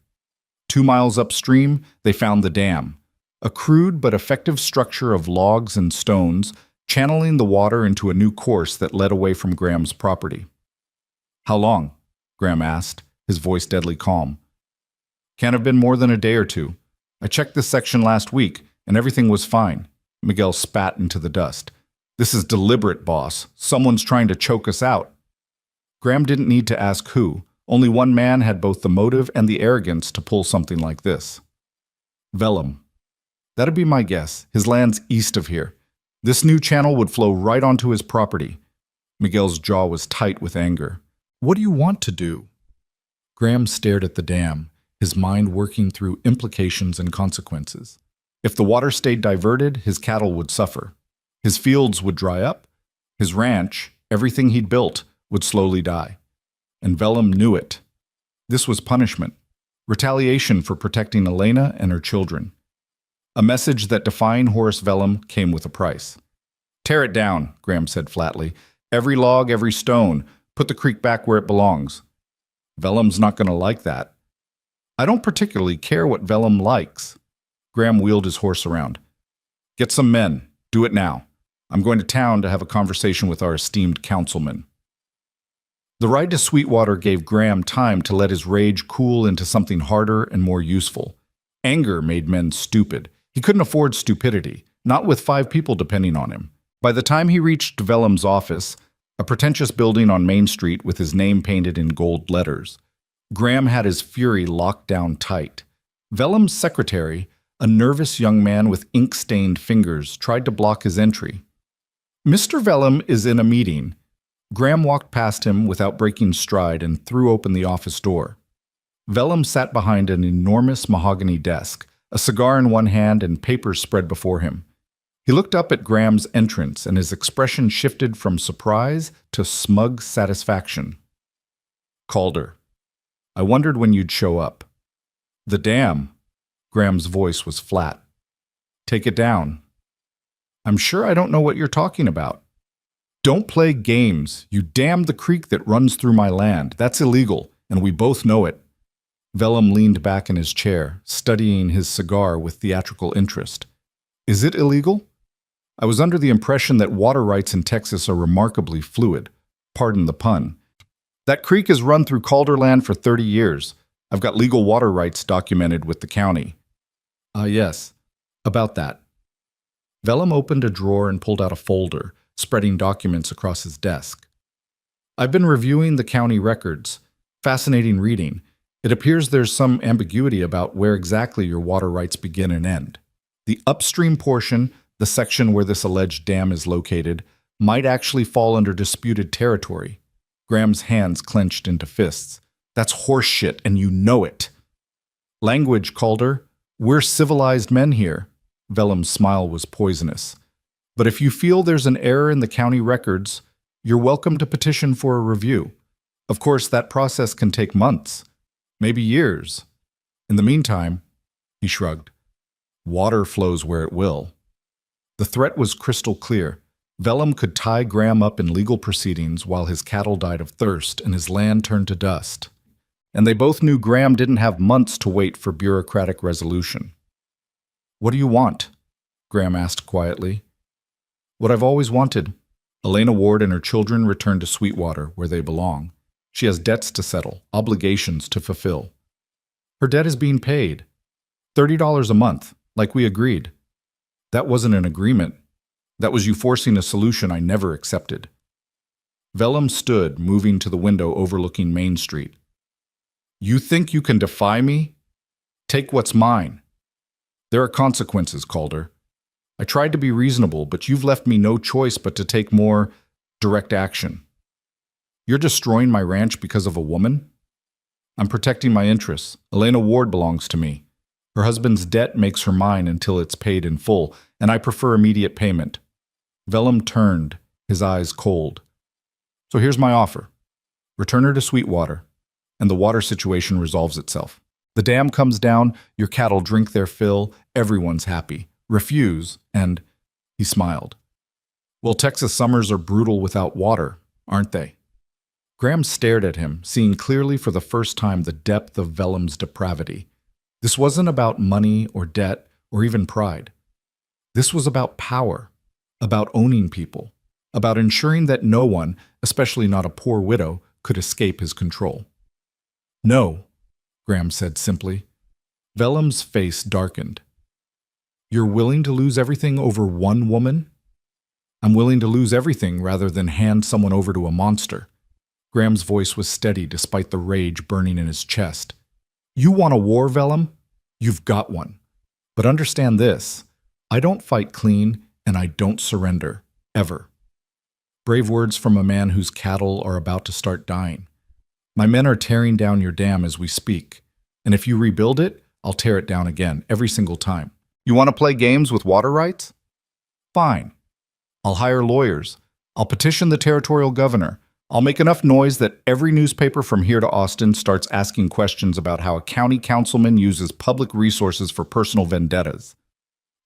S1: 2 miles upstream, they found the dam, a crude but effective structure of logs and stones, channeling the water into a new course that led away from Graham's property. "How long?" Graham asked, his voice deadly calm. "Can't have been more than a day or two. I checked this section last week, and everything was fine." Miguel spat into the dust. "This is deliberate, boss. Someone's trying to choke us out." Graham didn't need to ask who. Only one man had both the motive and the arrogance to pull something like this. Vellum. That'd be my guess. His land's east of here. This new channel would flow right onto his property. Miguel's jaw was tight with anger. "What do you want to do?" Graham stared at the dam, his mind working through implications and consequences. If the water stayed diverted, his cattle would suffer. His fields would dry up. His ranch, everything he'd built, would slowly die. And Vellum knew it. This was punishment. Retaliation for protecting Elena and her children. A message that defying Horace Vellum came with a price. "Tear it down," Graham said flatly. "Every log, every stone. Put the creek back where it belongs." "Vellum's not going to like that." "I don't particularly care what Vellum likes." Graham wheeled his horse around. "Get some men. Do it now. I'm going to town to have a conversation with our esteemed councilman." The ride to Sweetwater gave Graham time to let his rage cool into something harder and more useful. Anger made men stupid. He couldn't afford stupidity, not with 5 people depending on him. By the time he reached Vellum's office, a pretentious building on Main Street with his name painted in gold letters, Graham had his fury locked down tight. Vellum's secretary, a nervous young man with ink-stained fingers, tried to block his entry. "Mr. Vellum is in a meeting." Graham walked past him without breaking stride and threw open the office door. Vellum sat behind an enormous mahogany desk, a cigar in one hand and papers spread before him. He looked up at Graham's entrance, and his expression shifted from surprise to smug satisfaction. "Calder, I wondered when you'd show up." "The dam." Graham's voice was flat. "Take it down." "I'm sure I don't know what you're talking about." "Don't play games. You dammed the creek that runs through my land. That's illegal, and we both know it." Vellum leaned back in his chair, studying his cigar with theatrical interest. "Is it illegal? I was under the impression that water rights in Texas are remarkably fluid. Pardon the pun. That creek has run through Calder land for 30 years. I've got legal water rights documented with the county." Yes. About that." Vellum opened a drawer and pulled out a folder, spreading documents across his desk. "I've been reviewing the county records. Fascinating reading. It appears there's some ambiguity about where exactly your water rights begin and end. The upstream portion, the section where this alleged dam is located, might actually fall under disputed territory." Graham's hands clenched into fists. "That's horseshit, and you know it." "Language, Calder. We're civilized men here." Vellum's smile was poisonous. "But if you feel there's an error in the county records, you're welcome to petition for a review. Of course, that process can take months, maybe years. In the meantime," he shrugged, "water flows where it will." The threat was crystal clear. Vellum could tie Graham up in legal proceedings while his cattle died of thirst and his land turned to dust. And they both knew Graham didn't have months to wait for bureaucratic resolution. "What do you want?" Graham asked quietly. "What I've always wanted. Elena Ward and her children return to Sweetwater, where they belong. She has debts to settle, obligations to fulfill. Her debt is being paid. $30 a month, like we agreed. That wasn't an agreement. That was you forcing a solution I never accepted." Vellum stood, moving to the window overlooking Main Street. "You think you can defy me? Take what's mine. There are consequences, Calder. I tried to be reasonable, but you've left me no choice but to take more direct action. You're destroying my ranch because of a woman? I'm protecting my interests. Elena Ward belongs to me. Her husband's debt makes her mine until it's paid in full, and I prefer immediate payment." Vellum turned, his eyes cold. "So here's my offer. Return her to Sweetwater. and the water situation resolves itself. The dam comes down, your cattle drink their fill, everyone's happy. Refuse, and he smiled. Well, Texas summers are brutal without water, aren't they? Graham stared at him, seeing clearly for the first time the depth of Vellum's depravity. This wasn't about money or debt or even pride. This was about power, about owning people, about ensuring that no one, especially not a poor widow, could escape his control. No, Graham said simply. Vellum's face darkened. You're willing to lose everything over one woman? I'm willing to lose everything rather than hand someone over to a monster. Graham's voice was steady despite the rage burning in his chest. You want a war, Vellum? You've got one. But understand this, I don't fight clean and I don't surrender, ever. Brave words from a man whose cattle are about to start dying. My men are tearing down your dam as we speak, and if you rebuild it, I'll tear it down again, every single time. You want to play games with water rights? Fine. I'll hire lawyers. I'll petition the territorial governor. I'll make enough noise that every newspaper from here to Austin starts asking questions about how a county councilman uses public resources for personal vendettas.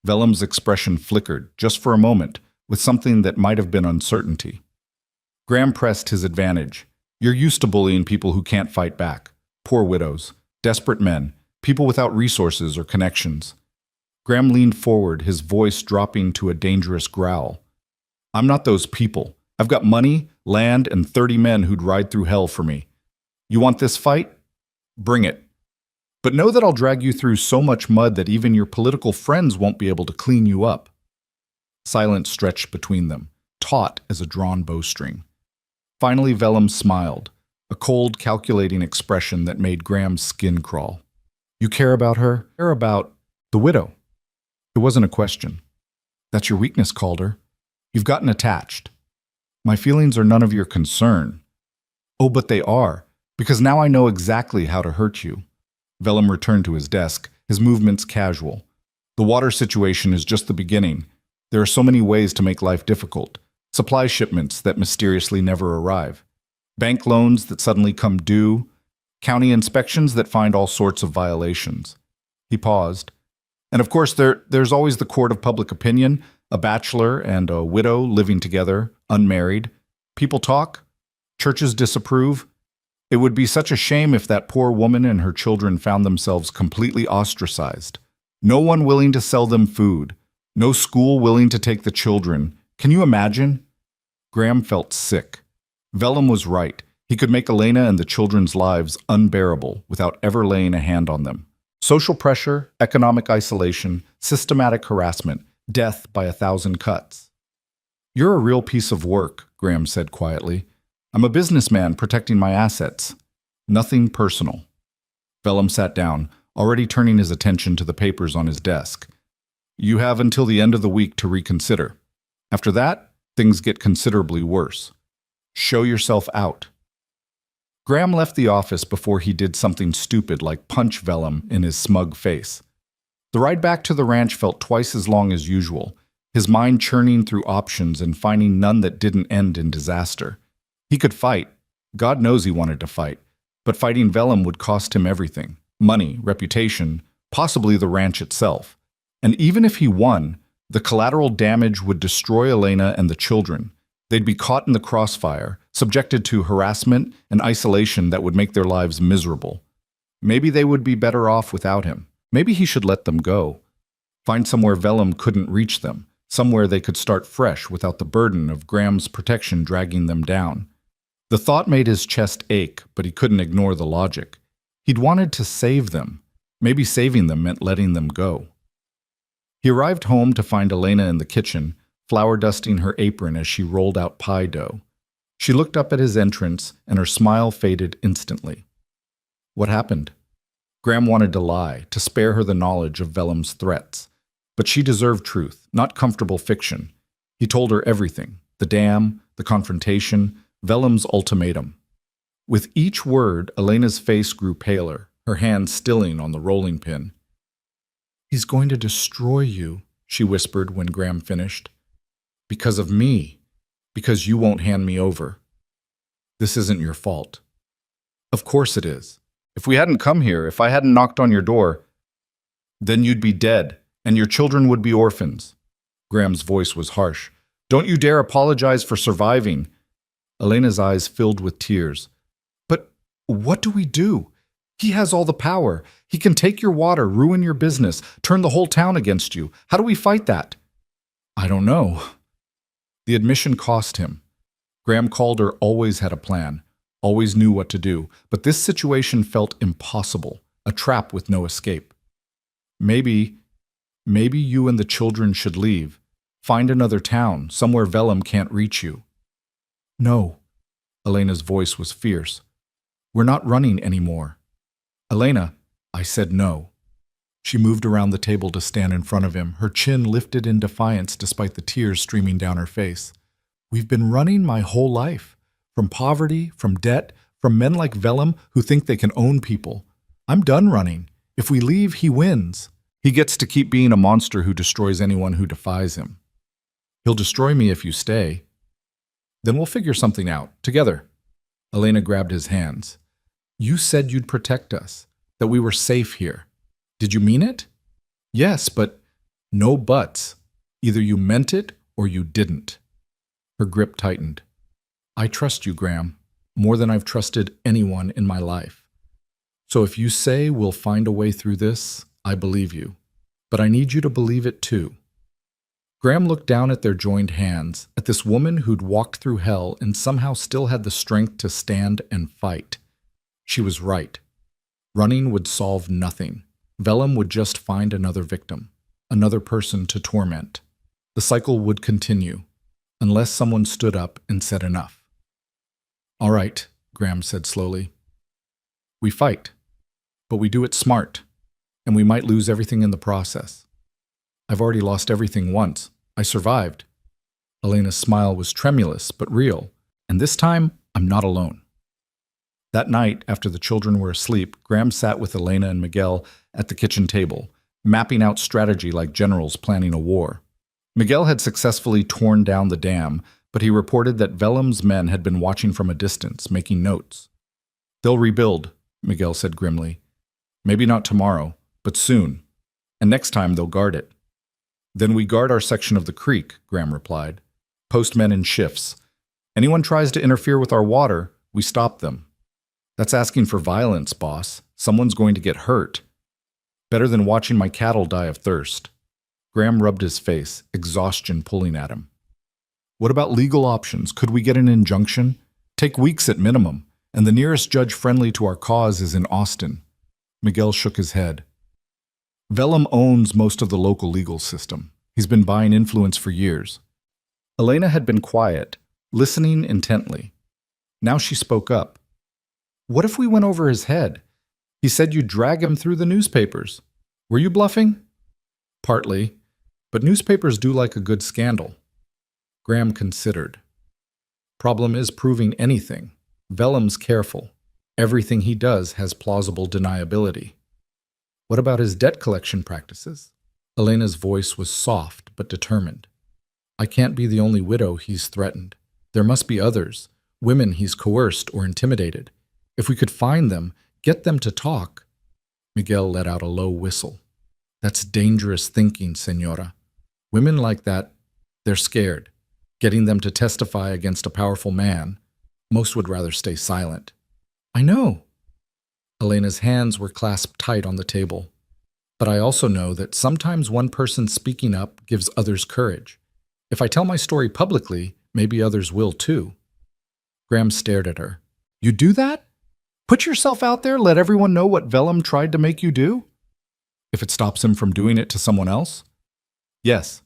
S1: Vellum's expression flickered, just for a moment, with something that might have been uncertainty. Graham pressed his advantage. You're used to bullying people who can't fight back. Poor widows, desperate men, people without resources or connections. Graham leaned forward, his voice dropping to a dangerous growl. I'm not those people. I've got money, land, and 30 men who'd ride through hell for me. You want this fight? Bring it. But know that I'll drag you through so much mud that even your political friends won't be able to clean you up. Silence stretched between them, taut as a drawn bowstring. Finally, Vellum smiled, a cold, calculating expression that made Graham's skin crawl. You care about her? Care about the widow? It wasn't a question. That's your weakness, Calder. You've gotten attached. My feelings are none of your concern. Oh, but they are, because now I know exactly how to hurt you. Vellum returned to his desk, his movements casual. The water situation is just the beginning. There are so many ways to make life difficult. Supply shipments that mysteriously never arrive. Bank loans that suddenly come due. County inspections that find all sorts of violations. He paused. And of course, there's always the court of public opinion, a bachelor and a widow living together, unmarried. People talk. Churches disapprove. It would be such a shame if that poor woman and her children found themselves completely ostracized. No one willing to sell them food. No school willing to take the children. Can you imagine? Graham felt sick. Vellum was right. He could make Elena and the children's lives unbearable without ever laying a hand on them. Social pressure, economic isolation, systematic harassment, death by 1,000 cuts. You're a real piece of work, Graham said quietly. I'm a businessman protecting my assets. Nothing personal. Vellum sat down, already turning his attention to the papers on his desk. You have until the end of the week to reconsider. After that, things get considerably worse. Show yourself out. Graham left the office before he did something stupid like punch Vellum in his smug face. The ride back to the ranch felt twice as long as usual, his mind churning through options and finding none that didn't end in disaster. He could fight. God knows he wanted to fight. But fighting Vellum would cost him everything. Money, reputation, possibly the ranch itself. And even if he won, the collateral damage would destroy Elena and the children. They'd be caught in the crossfire, subjected to harassment and isolation that would make their lives miserable. Maybe they would be better off without him. Maybe he should let them go. Find somewhere Vellum couldn't reach them, somewhere they could start fresh without the burden of Graham's protection dragging them down. The thought made his chest ache, but he couldn't ignore the logic. He'd wanted to save them. Maybe saving them meant letting them go. He arrived home to find Elena in the kitchen, flour dusting her apron as she rolled out pie dough. She looked up at his entrance, and her smile faded instantly. What happened? Graham wanted to lie, to spare her the knowledge of Vellum's threats. But she deserved truth, not comfortable fiction. He told her everything, the dam, the confrontation, Vellum's ultimatum. With each word, Elena's face grew paler, her hand stilling on the rolling pin. He's going to destroy you, she whispered when Graham finished. Because of me. Because you won't hand me over. This isn't your fault. Of course it is. If we hadn't come here, if I hadn't knocked on your door, then you'd be dead, and your children would be orphans. Graham's voice was harsh. Don't you dare apologize for surviving. Elena's eyes filled with tears. But what do we do? He has all the power. He can take your water, ruin your business, turn the whole town against you. How do we fight that? I don't know. The admission cost him. Graham Calder always had a plan, always knew what to do, but this situation felt impossible, a trap with no escape. Maybe you and the children should leave. Find another town, somewhere Vellum can't reach you. No. Elena's voice was fierce. We're not running anymore. Elena, I said no. She moved around the table to stand in front of him, her chin lifted in defiance despite the tears streaming down her face. We've been running my whole life. From poverty, from debt, from men like Vellum who think they can own people. I'm done running. If we leave, he wins. He gets to keep being a monster who destroys anyone who defies him. He'll destroy me if you stay. Then we'll figure something out, together. Elena grabbed his hands. You said you'd protect us, that we were safe here. Did you mean it? Yes, but no buts. Either you meant it or you didn't. Her grip tightened. I trust you, Graham, more than I've trusted anyone in my life. So if you say we'll find a way through this, I believe you. But I need you to believe it too. Graham looked down at their joined hands, at this woman who'd walked through hell and somehow still had the strength to stand and fight. She was right. Running would solve nothing. Vellum would just find another victim, another person to torment. The cycle would continue, unless someone stood up and said enough. All right, Graham said slowly. We fight, but we do it smart, and we might lose everything in the process. I've already lost everything once. I survived. Elena's smile was tremulous but real, and this time I'm not alone. That night, after the children were asleep, Graham sat with Elena and Miguel at the kitchen table, mapping out strategy like generals planning a war. Miguel had successfully torn down the dam, but he reported that Vellum's men had been watching from a distance, making notes. They'll rebuild, Miguel said grimly. Maybe not tomorrow, but soon. And next time they'll guard it. Then we guard our section of the creek, Graham replied. Post men in shifts. Anyone tries to interfere with our water, we stop them. That's asking for violence, boss. Someone's going to get hurt. Better than watching my cattle die of thirst. Graham rubbed his face, exhaustion pulling at him. What about legal options? Could we get an injunction? Take weeks at minimum, and the nearest judge friendly to our cause is in Austin. Miguel shook his head. Vellum owns most of the local legal system. He's been buying influence for years. Elena had been quiet, listening intently. Now she spoke up. What if we went over his head? He said you'd drag him through the newspapers. Were you bluffing? Partly, but newspapers do like a good scandal. Graham considered. Problem is proving anything. Vellum's careful. Everything he does has plausible deniability. What about his debt collection practices? Elena's voice was soft but determined. I can't be the only widow he's threatened. There must be others, women he's coerced or intimidated. If we could find them, get them to talk. Miguel let out a low whistle. That's dangerous thinking, Senora. Women like that, they're scared. Getting them to testify against a powerful man, most would rather stay silent. I know. Elena's hands were clasped tight on the table. But I also know that sometimes one person speaking up gives others courage. If I tell my story publicly, maybe others will too. Graham stared at her. You do that? Put yourself out there, let everyone know what Vellum tried to make you do? If it stops him from doing it to someone else? Yes.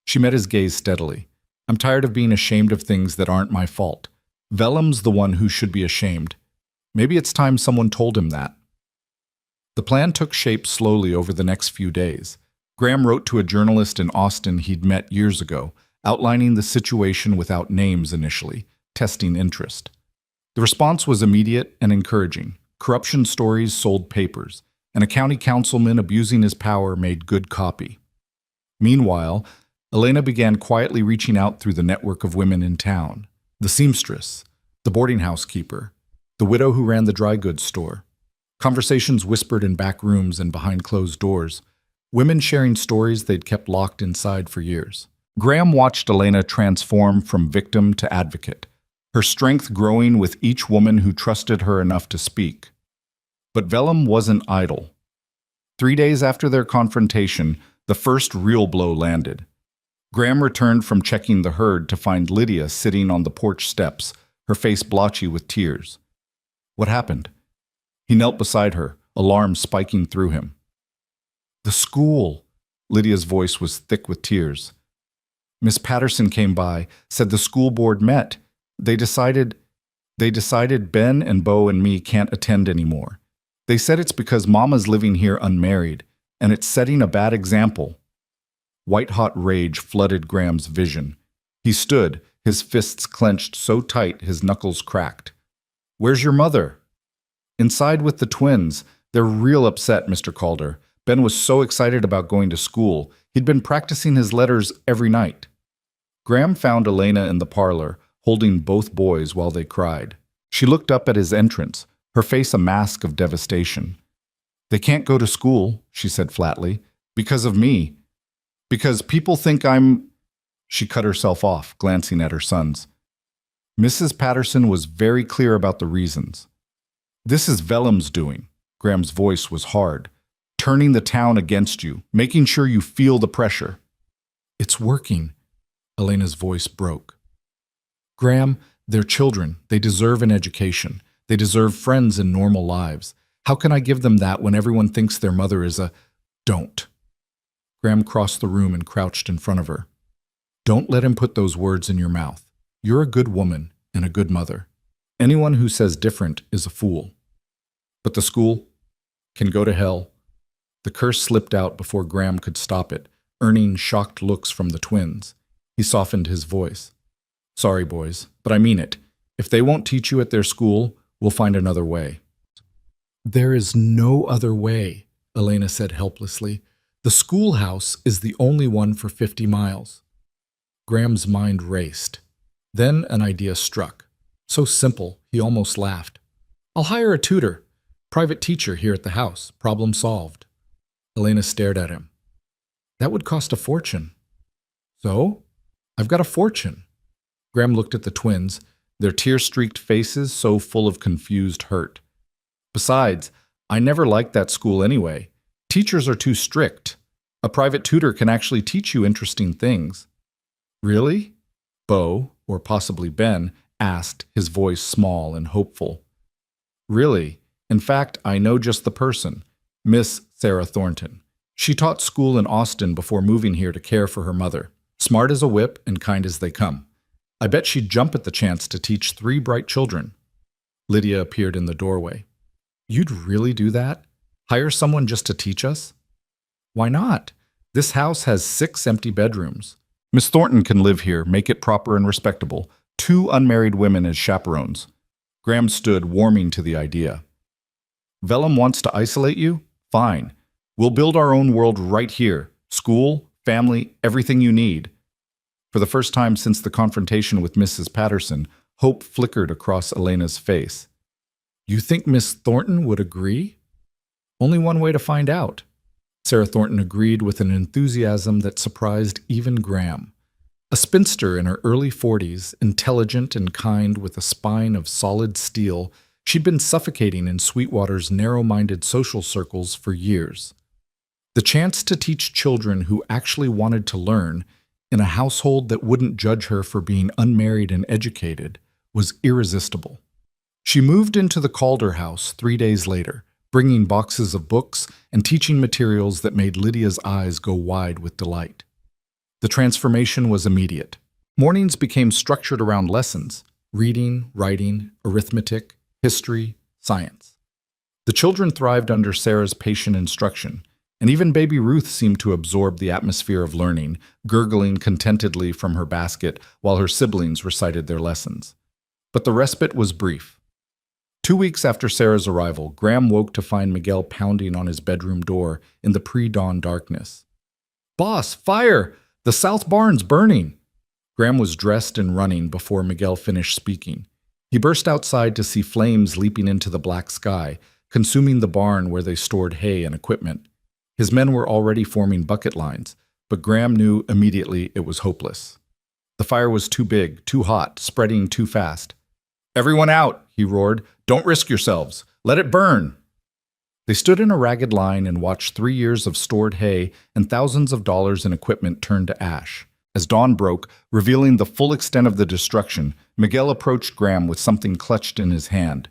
S1: She met his gaze steadily. I'm tired of being ashamed of things that aren't my fault. Vellum's the one who should be ashamed. Maybe it's time someone told him that. The plan took shape slowly over the next few days. Graham wrote to a journalist in Austin he'd met years ago, outlining the situation without names initially, testing interest. The response was immediate and encouraging. Corruption stories sold papers, and a county councilman abusing his power made good copy. Meanwhile, Elena began quietly reaching out through the network of women in town. The seamstress, the boarding house keeper, the widow who ran the dry goods store. Conversations whispered in back rooms and behind closed doors. Women sharing stories they'd kept locked inside for years. Graham watched Elena transform from victim to advocate, her strength growing with each woman who trusted her enough to speak. But Vellum wasn't idle. 3 days after their confrontation, the first real blow landed. Graham returned from checking the herd to find Lydia sitting on the porch steps, her face blotchy with tears. What happened? He knelt beside her, alarm spiking through him. The school. Lydia's voice was thick with tears. Miss Patterson came by, said the school board met. They decided Ben and Beau and me can't attend anymore. They said it's because Mama's living here unmarried, and it's setting a bad example. White-hot rage flooded Graham's vision. He stood, his fists clenched so tight his knuckles cracked. Where's your mother? Inside with the twins. They're real upset, Mr. Calder. Ben was so excited about going to school. He'd been practicing his letters every night. Graham found Elena in the parlor, holding both boys while they cried. She looked up at his entrance, her face a mask of devastation. They can't go to school, she said flatly, because of me. Because people think I'm... She cut herself off, glancing at her sons. Mrs. Patterson was very clear about the reasons. This is Vellum's doing. Graham's voice was hard. Turning the town against you, making sure you feel the pressure. It's working. Elena's voice broke. Graham, they're children. They deserve an education. They deserve friends and normal lives. How can I give them that when everyone thinks their mother is a... Don't. Graham crossed the room and crouched in front of her. Don't let him put those words in your mouth. You're a good woman and a good mother. Anyone who says different is a fool. But the school can go to hell. The curse slipped out before Graham could stop it, earning shocked looks from the twins. He softened his voice. Sorry, boys, but I mean it. If they won't teach you at their school, we'll find another way. There is no other way, Elena said helplessly. The schoolhouse is the only one for 50 miles. Graham's mind raced. Then an idea struck. So simple, he almost laughed. I'll hire a tutor. Private teacher here at the house. Problem solved. Elena stared at him. That would cost a fortune. So? I've got a fortune. Graham looked at the twins, their tear-streaked faces so full of confused hurt. Besides, I never liked that school anyway. Teachers are too strict. A private tutor can actually teach you interesting things. Really? Beau, or possibly Ben, asked, his voice small and hopeful. Really. In fact, I know just the person, Miss Sarah Thornton. She taught school in Austin before moving here to care for her mother. Smart as a whip and kind as they come. I bet she'd jump at the chance to teach 3 bright children. Lydia appeared in the doorway. You'd really do that? Hire someone just to teach us? Why not? This house has 6 empty bedrooms. Miss Thornton can live here, make it proper and respectable. 2 unmarried women as chaperones. Graham stood, warming to the idea. Vellum wants to isolate you? Fine. We'll build our own world right here. School, family, everything you need. For the first time since the confrontation with Mrs. Patterson, hope flickered across Elena's face. You think Miss Thornton would agree? Only one way to find out. Sarah Thornton agreed with an enthusiasm that surprised even Graham. A spinster in her early 40s, intelligent and kind with a spine of solid steel, she'd been suffocating in Sweetwater's narrow-minded social circles for years. The chance to teach children who actually wanted to learn, in a household that wouldn't judge her for being unmarried and educated, was irresistible. She moved into the Calder house 3 days later, bringing boxes of books and teaching materials that made Lydia's eyes go wide with delight. The transformation was immediate. Mornings became structured around lessons: reading, writing, arithmetic, history, science. The children thrived under Sarah's patient instruction, and even baby Ruth seemed to absorb the atmosphere of learning, gurgling contentedly from her basket while her siblings recited their lessons. But the respite was brief. 2 weeks after Sarah's arrival, Graham woke to find Miguel pounding on his bedroom door in the pre-dawn darkness. "Boss, fire! The south barn's burning!" Graham was dressed and running before Miguel finished speaking. He burst outside to see flames leaping into the black sky, consuming the barn where they stored hay and equipment. His men were already forming bucket lines, but Graham knew immediately it was hopeless. The fire was too big, too hot, spreading too fast. "Everyone out," he roared. "Don't risk yourselves. Let it burn." They stood in a ragged line and watched 3 years of stored hay and thousands of dollars in equipment turn to ash. As dawn broke, revealing the full extent of the destruction, Miguel approached Graham with something clutched in his hand.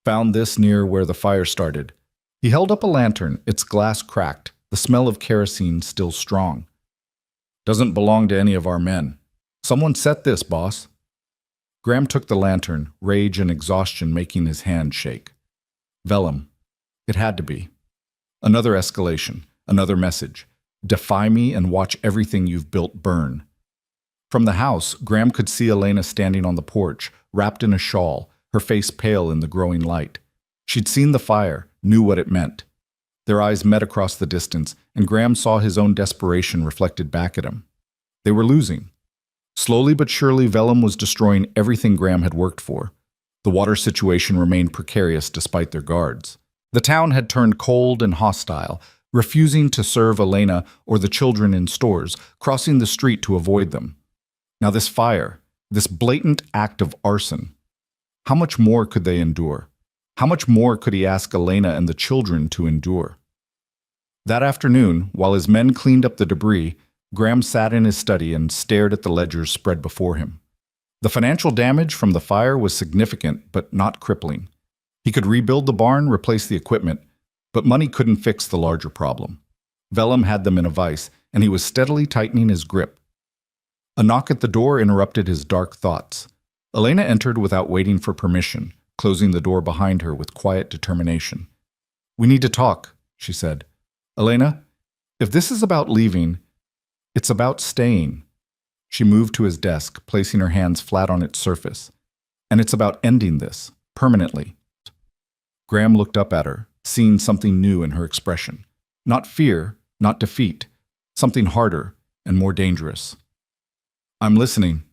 S1: "Found this near where the fire started." He held up a lantern, its glass cracked, the smell of kerosene still strong. "Doesn't belong to any of our men. Someone set this, boss." Graham took the lantern, rage and exhaustion making his hand shake. Vellum. It had to be. Another escalation, another message. Defy me and watch everything you've built burn. From the house, Graham could see Elena standing on the porch, wrapped in a shawl, her face pale in the growing light. She'd seen the fire, knew what it meant. Their eyes met across the distance, and Graham saw his own desperation reflected back at him. They were losing. Slowly but surely, Vellum was destroying everything Graham had worked for. The water situation remained precarious despite their guards. The town had turned cold and hostile, refusing to serve Elena or the children in stores, crossing the street to avoid them. Now this fire, this blatant act of arson, how much more could they endure? How much more could he ask Elena and the children to endure? That afternoon, while his men cleaned up the debris, Graham sat in his study and stared at the ledgers spread before him. The financial damage from the fire was significant, but not crippling. He could rebuild the barn, replace the equipment, but money couldn't fix the larger problem. Vellum had them in a vice, and he was steadily tightening his grip. A knock at the door interrupted his dark thoughts. Elena entered without waiting for permission, closing the door behind her with quiet determination. "We need to talk," she said. "Elena, if this is about leaving, it's about staying." She moved to his desk, placing her hands flat on its surface. "And it's about ending this, permanently." Graham looked up at her, seeing something new in her expression. Not fear, not defeat, something harder and more dangerous. "I'm listening."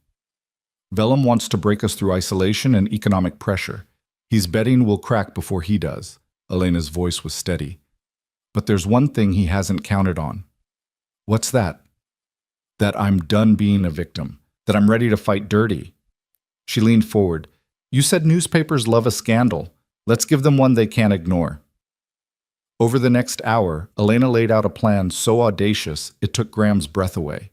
S1: "Vellum wants to break us through isolation and economic pressure. He's betting we'll crack before he does." Elena's voice was steady. "But there's one thing he hasn't counted on." "What's that?" "That I'm done being a victim, that I'm ready to fight dirty." She leaned forward. "You said newspapers love a scandal. Let's give them one they can't ignore." Over the next hour, Elena laid out a plan so audacious it took Graham's breath away.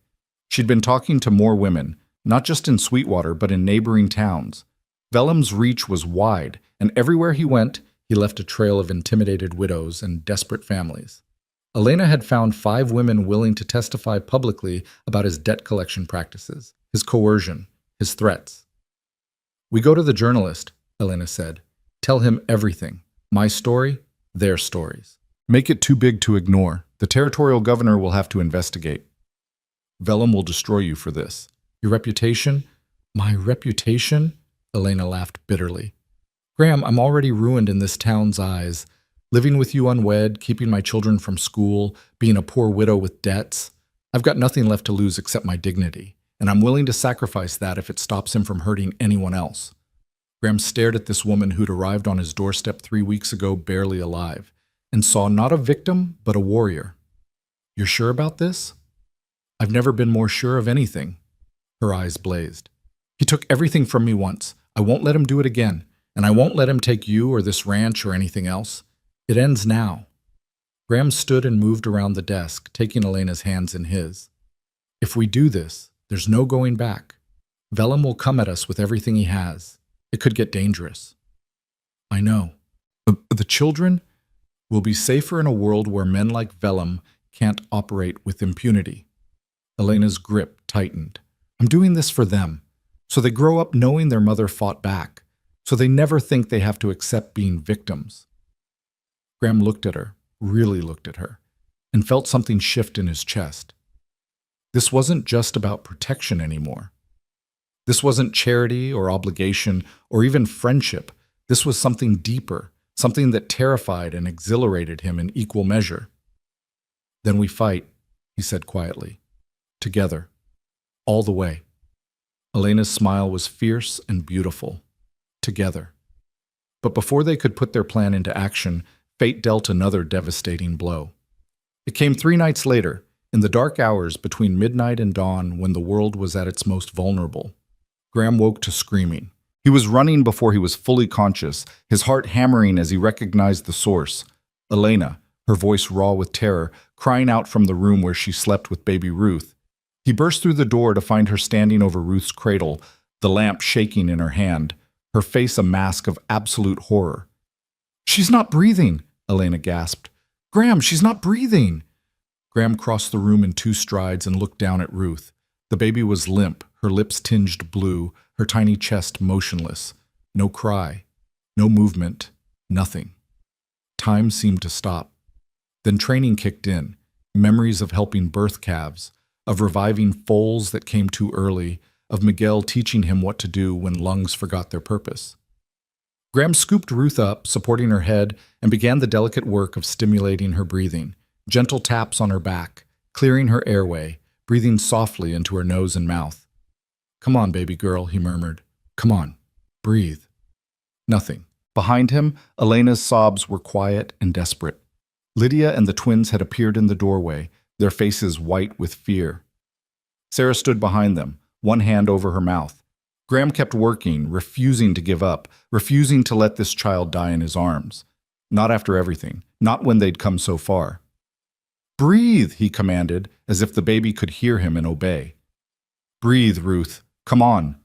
S1: She'd been talking to more women, not just in Sweetwater but in neighboring towns. Vellum's reach was wide, and everywhere he went, he left a trail of intimidated widows and desperate families. Elena had found 5 women willing to testify publicly about his debt collection practices, his coercion, his threats. "We go to the journalist," Elena said. "Tell him everything. My story, their stories. Make it too big to ignore. The territorial governor will have to investigate. Vellum will destroy you for this. Your reputation?" "My reputation?" Elena laughed bitterly. "Graham, I'm already ruined in this town's eyes. Living with you unwed, keeping my children from school, being a poor widow with debts. I've got nothing left to lose except my dignity, and I'm willing to sacrifice that if it stops him from hurting anyone else." Graham stared at this woman who'd arrived on his doorstep 3 weeks ago barely alive, and saw not a victim, but a warrior. "You're sure about this?" "I've never been more sure of anything." Her eyes blazed. "He took everything from me once. I won't let him do it again, and I won't let him take you or this ranch or anything else. It ends now." Graham stood and moved around the desk, taking Elena's hands in his. "If we do this, there's no going back. Vellum will come at us with everything he has. It could get dangerous." "I know. The children will be safer in a world where men like Vellum can't operate with impunity." Elena's grip tightened. "I'm doing this for them, so they grow up knowing their mother fought back, so they never think they have to accept being victims." Graham looked at her, really looked at her, and felt something shift in his chest. This wasn't just about protection anymore. This wasn't charity or obligation or even friendship. This was something deeper, something that terrified and exhilarated him in equal measure. "Then we fight," he said quietly. "Together. All the way." Elena's smile was fierce and beautiful. together. But before they could put their plan into action, fate dealt another devastating blow. It came 3 nights later, in the dark hours between midnight and dawn when the world was at its most vulnerable. Graham woke to screaming. He was running before he was fully conscious, his heart hammering as he recognized the source. Elena, her voice raw with terror, crying out from the room where she slept with baby Ruth. He burst through the door to find her standing over Ruth's cradle, the lamp shaking in her hand, her face a mask of absolute horror. "She's not breathing," Elena gasped. "Graham, she's not breathing." Graham crossed the room in 2 strides and looked down at Ruth. The baby was limp, her lips tinged blue, her tiny chest motionless. No cry, no movement, nothing. Time seemed to stop. Then training kicked in, memories of helping birth calves, of reviving foals that came too early, of Miguel teaching him what to do when lungs forgot their purpose. Graham scooped Ruth up, supporting her head, and began the delicate work of stimulating her breathing, gentle taps on her back, clearing her airway, breathing softly into her nose and mouth. "Come on, baby girl," he murmured. "Come on, breathe." Nothing. Behind him, Elena's sobs were quiet and desperate. Lydia and the twins had appeared in the doorway, their faces white with fear. Sarah stood behind them, one hand over her mouth. Graham kept working, refusing to give up, refusing to let this child die in his arms. Not after everything, not when they'd come so far. "Breathe," he commanded, as if the baby could hear him and obey. "Breathe, Ruth. Come on."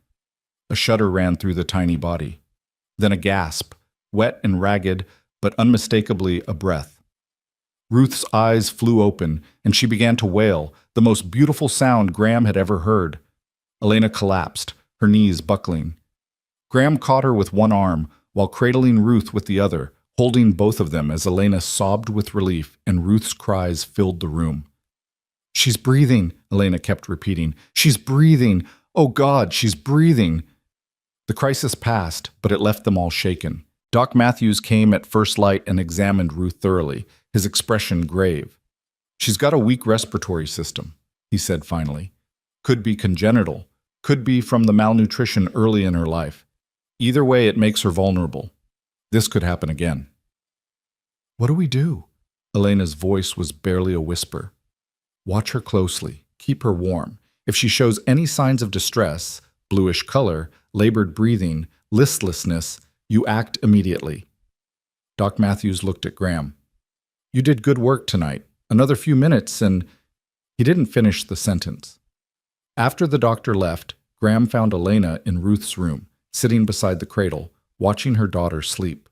S1: A shudder ran through the tiny body. Then a gasp, wet and ragged, but unmistakably a breath. Ruth's eyes flew open, and she began to wail, the most beautiful sound Graham had ever heard. Elena collapsed, her knees buckling. Graham caught her with one arm, while cradling Ruth with the other, holding both of them as Elena sobbed with relief and Ruth's cries filled the room. "She's breathing," Elena kept repeating. "She's breathing. Oh God, she's breathing." The crisis passed, but it left them all shaken. Doc Matthews came at first light and examined Ruth thoroughly, his expression grave. "She's got a weak respiratory system," he said finally. "Could be congenital, could be from the malnutrition early in her life. Either way, it makes her vulnerable. This could happen again." "What do we do?" Elena's voice was barely a whisper. "Watch her closely. Keep her warm. If she shows any signs of distress, bluish color, labored breathing, listlessness, you act immediately." Doc Matthews looked at Graham. "You did good work tonight. Another few minutes and—" He didn't finish the sentence. After the doctor left, Graham found Elena in Ruth's room, sitting beside the cradle, watching her daughter sleep.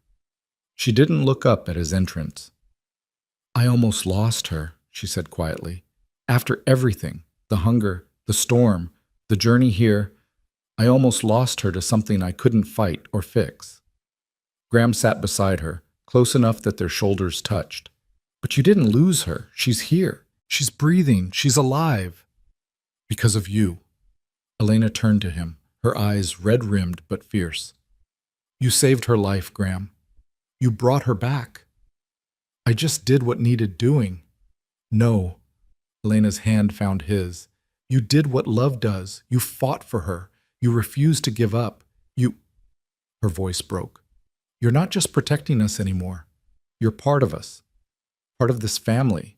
S1: She didn't look up at his entrance. "I almost lost her," she said quietly. "After everything, the hunger, the storm, the journey here, I almost lost her to something I couldn't fight or fix." Graham sat beside her, close enough that their shoulders touched. "But you didn't lose her. She's here. She's breathing. She's alive." "Because of you." Elena turned to him, her eyes red-rimmed but fierce. "You saved her life, Graham. You brought her back." "I just did what needed doing." "No." Elena's hand found his. "You did what love does. You fought for her. You refused to give up. You—" Her voice broke. "You're not just protecting us anymore. You're part of us. Part of this family."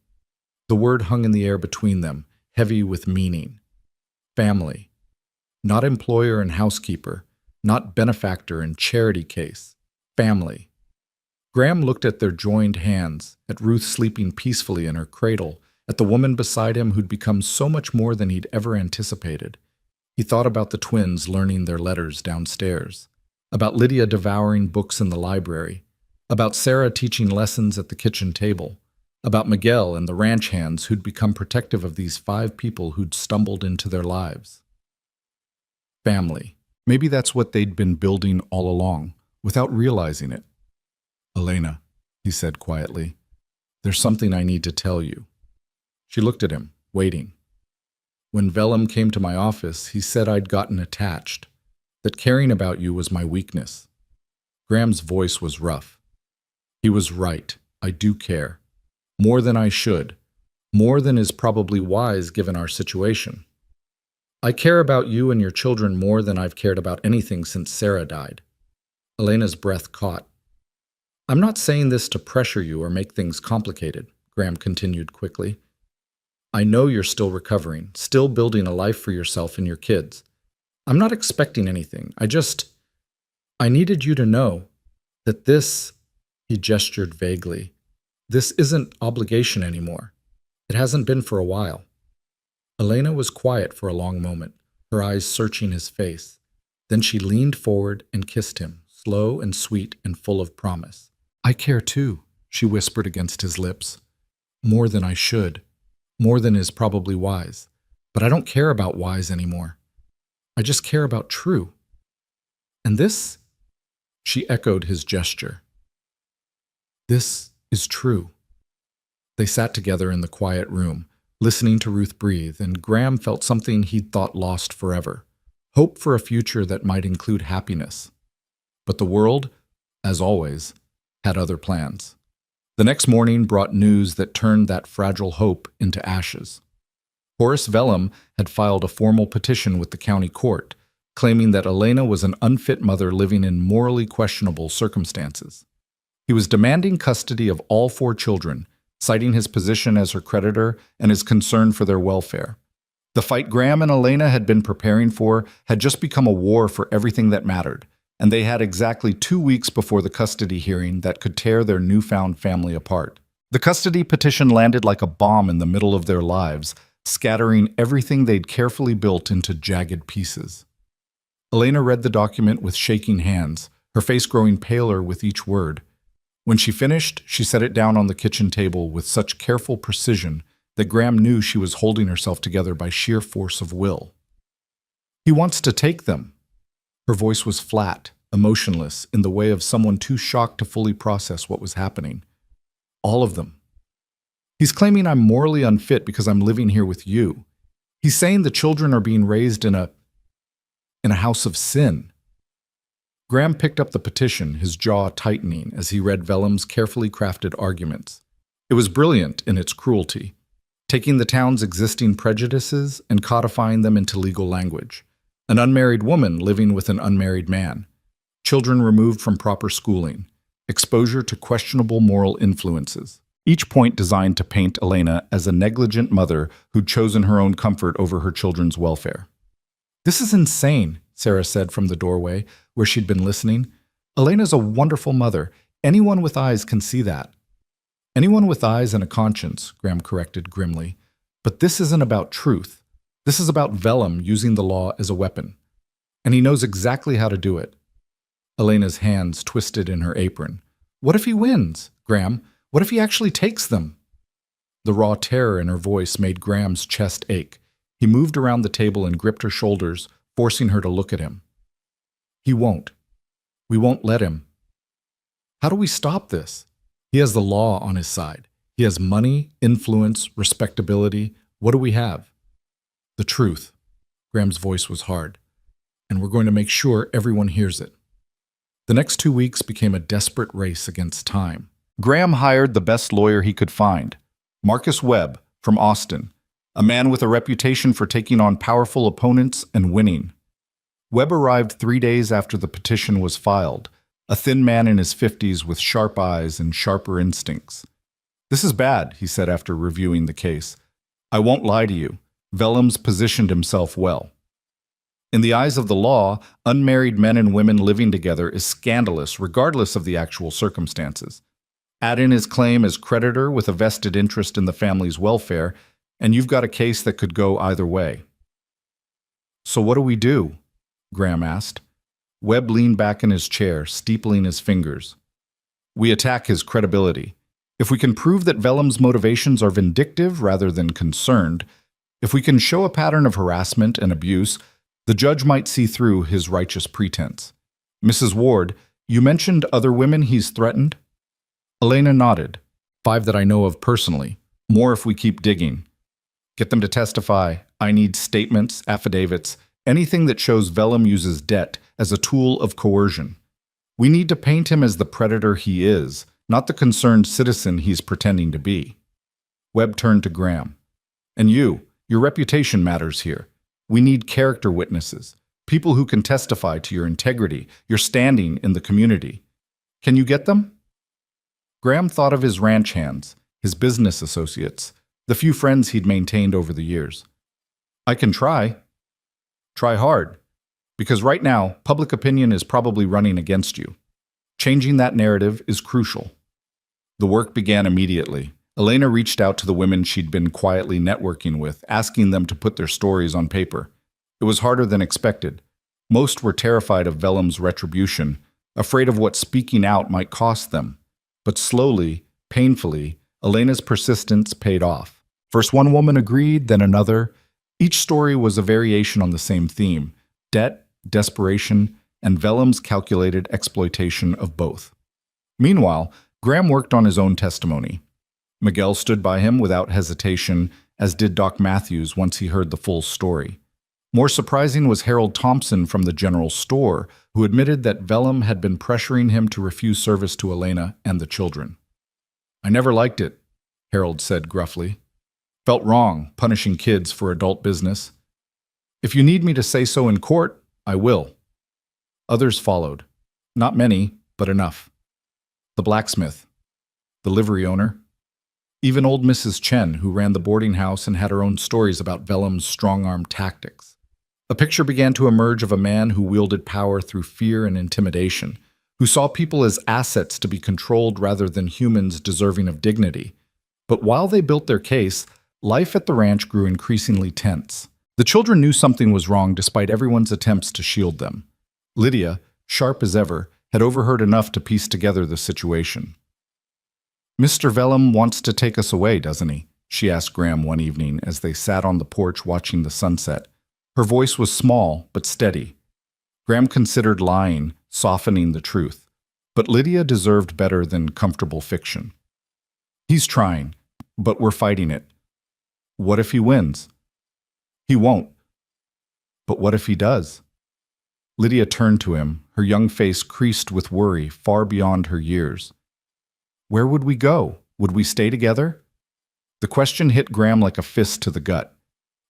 S1: The word hung in the air between them, heavy with meaning. Family. Not employer and housekeeper. Not benefactor and charity case. Family. Graham looked at their joined hands, at Ruth sleeping peacefully in her cradle, at the woman beside him who'd become so much more than he'd ever anticipated. He thought about the twins learning their letters downstairs, about Lydia devouring books in the library, about Sarah teaching lessons at the kitchen table, about Miguel and the ranch hands who'd become protective of these 5 people who'd stumbled into their lives. Family. Maybe that's what they'd been building all along, without realizing it. "Elena," he said quietly, "there's something I need to tell you." She looked at him, waiting. "When Vellum came to my office, he said I'd gotten attached, that caring about you was my weakness." Graham's voice was rough. "He was right. I do care. More than I should. More than is probably wise given our situation. I care about you and your children more than I've cared about anything since Sarah died." Elena's breath caught. I'm not saying this to pressure you or make things complicated, Graham continued quickly. I know you're still recovering, still building a life for yourself and your kids. I'm not expecting anything. I needed you to know that this, he gestured vaguely, this isn't obligation anymore. It hasn't been for a while. Elena was quiet for a long moment, her eyes searching his face. Then she leaned forward and kissed him, slow and sweet and full of promise. I care too, she whispered against his lips. More than I should. More than is probably wise. But I don't care about wise anymore. I just care about true. And this? She echoed his gesture. This is true. They sat together in the quiet room, listening to Ruth breathe, and Graham felt something he'd thought lost forever. Hope for a future that might include happiness. But the world, as always, had other plans. The next morning brought news that turned that fragile hope into ashes. Horace Vellum had filed a formal petition with the county court, claiming that Elena was an unfit mother living in morally questionable circumstances. He was demanding custody of all 4 children, citing his position as her creditor and his concern for their welfare. The fight Graham and Elena had been preparing for had just become a war for everything that mattered, and they had exactly 2 weeks before the custody hearing that could tear their newfound family apart. The custody petition landed like a bomb in the middle of their lives, scattering everything they'd carefully built into jagged pieces. Elena read the document with shaking hands, her face growing paler with each word. When she finished, she set it down on the kitchen table with such careful precision that Graham knew she was holding herself together by sheer force of will. He wants to take them. Her voice was flat, emotionless, in the way of someone too shocked to fully process what was happening. All of them. He's claiming I'm morally unfit because I'm living here with you. He's saying the children are being raised in a house of sin. Graham picked up the petition, his jaw tightening as he read Vellum's carefully crafted arguments. It was brilliant in its cruelty, taking the town's existing prejudices and codifying them into legal language. An unmarried woman living with an unmarried man, children removed from proper schooling, exposure to questionable moral influences. Each point designed to paint Elena as a negligent mother who'd chosen her own comfort over her children's welfare. This is insane, Sarah said from the doorway, where she'd been listening. Elena's a wonderful mother. Anyone with eyes can see that. Anyone with eyes and a conscience, Graham corrected grimly. But this isn't about truth. This is about Vellum using the law as a weapon. And he knows exactly how to do it. Elena's hands twisted in her apron. What if he wins, Graham? What if he actually takes them? The raw terror in her voice made Graham's chest ache. He moved around the table and gripped her shoulders, forcing her to look at him. He won't. We won't let him. How do we stop this? He has the law on his side. He has money, influence, respectability. What do we have? The truth. Graham's voice was hard. And we're going to make sure everyone hears it. The next 2 weeks became a desperate race against time. Graham hired the best lawyer he could find, Marcus Webb from Austin, a man with a reputation for taking on powerful opponents and winning. Webb arrived 3 days after the petition was filed, a thin man in his 50s with sharp eyes and sharper instincts. This is bad, he said after reviewing the case. I won't lie to you. Vellum's positioned himself well. In the eyes of the law, unmarried men and women living together is scandalous regardless of the actual circumstances. Add in his claim as creditor with a vested interest in the family's welfare, and you've got a case that could go either way. So what do we do? Graham asked. Webb leaned back in his chair, steepling his fingers. We attack his credibility. If we can prove that Vellum's motivations are vindictive rather than concerned, if we can show a pattern of harassment and abuse, the judge might see through his righteous pretense. Mrs. Ward, you mentioned other women he's threatened? Elena nodded. 5 that I know of personally. More if we keep digging. Get them to testify. I need statements, affidavits, anything that shows Vellum uses debt as a tool of coercion. We need to paint him as the predator he is, not the concerned citizen he's pretending to be. Webb turned to Graham. And you, your reputation matters here. We need character witnesses. People who can testify to your integrity, your standing in the community. Can you get them? Graham thought of his ranch hands, his business associates, the few friends he'd maintained over the years. I can try. Try hard. Because right now, public opinion is probably running against you. Changing that narrative is crucial. The work began immediately. Elena reached out to the women she'd been quietly networking with, asking them to put their stories on paper. It was harder than expected. Most were terrified of Vellum's retribution, afraid of what speaking out might cost them. But slowly, painfully, Elena's persistence paid off. First one woman agreed, then another. Each story was a variation on the same theme: debt, desperation, and Vellum's calculated exploitation of both. Meanwhile, Graham worked on his own testimony. Miguel stood by him without hesitation, as did Doc Matthews once he heard the full story. More surprising was Harold Thompson from the general store, who admitted that Vellum had been pressuring him to refuse service to Elena and the children. I never liked it, Harold said gruffly. Felt wrong, punishing kids for adult business. If you need me to say so in court, I will. Others followed. Not many, but enough. The blacksmith, the livery owner, even old Mrs. Chen, who ran the boarding house and had her own stories about Vellum's strong-arm tactics. A picture began to emerge of a man who wielded power through fear and intimidation, who saw people as assets to be controlled rather than humans deserving of dignity. But while they built their case, life at the ranch grew increasingly tense. The children knew something was wrong despite everyone's attempts to shield them. Lydia, sharp as ever, had overheard enough to piece together the situation. Mr. Vellum wants to take us away, doesn't he? She asked Graham one evening as they sat on the porch watching the sunset. Her voice was small but steady. Graham considered lying, softening the truth. But Lydia deserved better than comfortable fiction. He's trying, but we're fighting it. What if he wins? He won't. But what if he does? Lydia turned to him, her young face creased with worry far beyond her years. Where would we go? Would we stay together? The question hit Graham like a fist to the gut.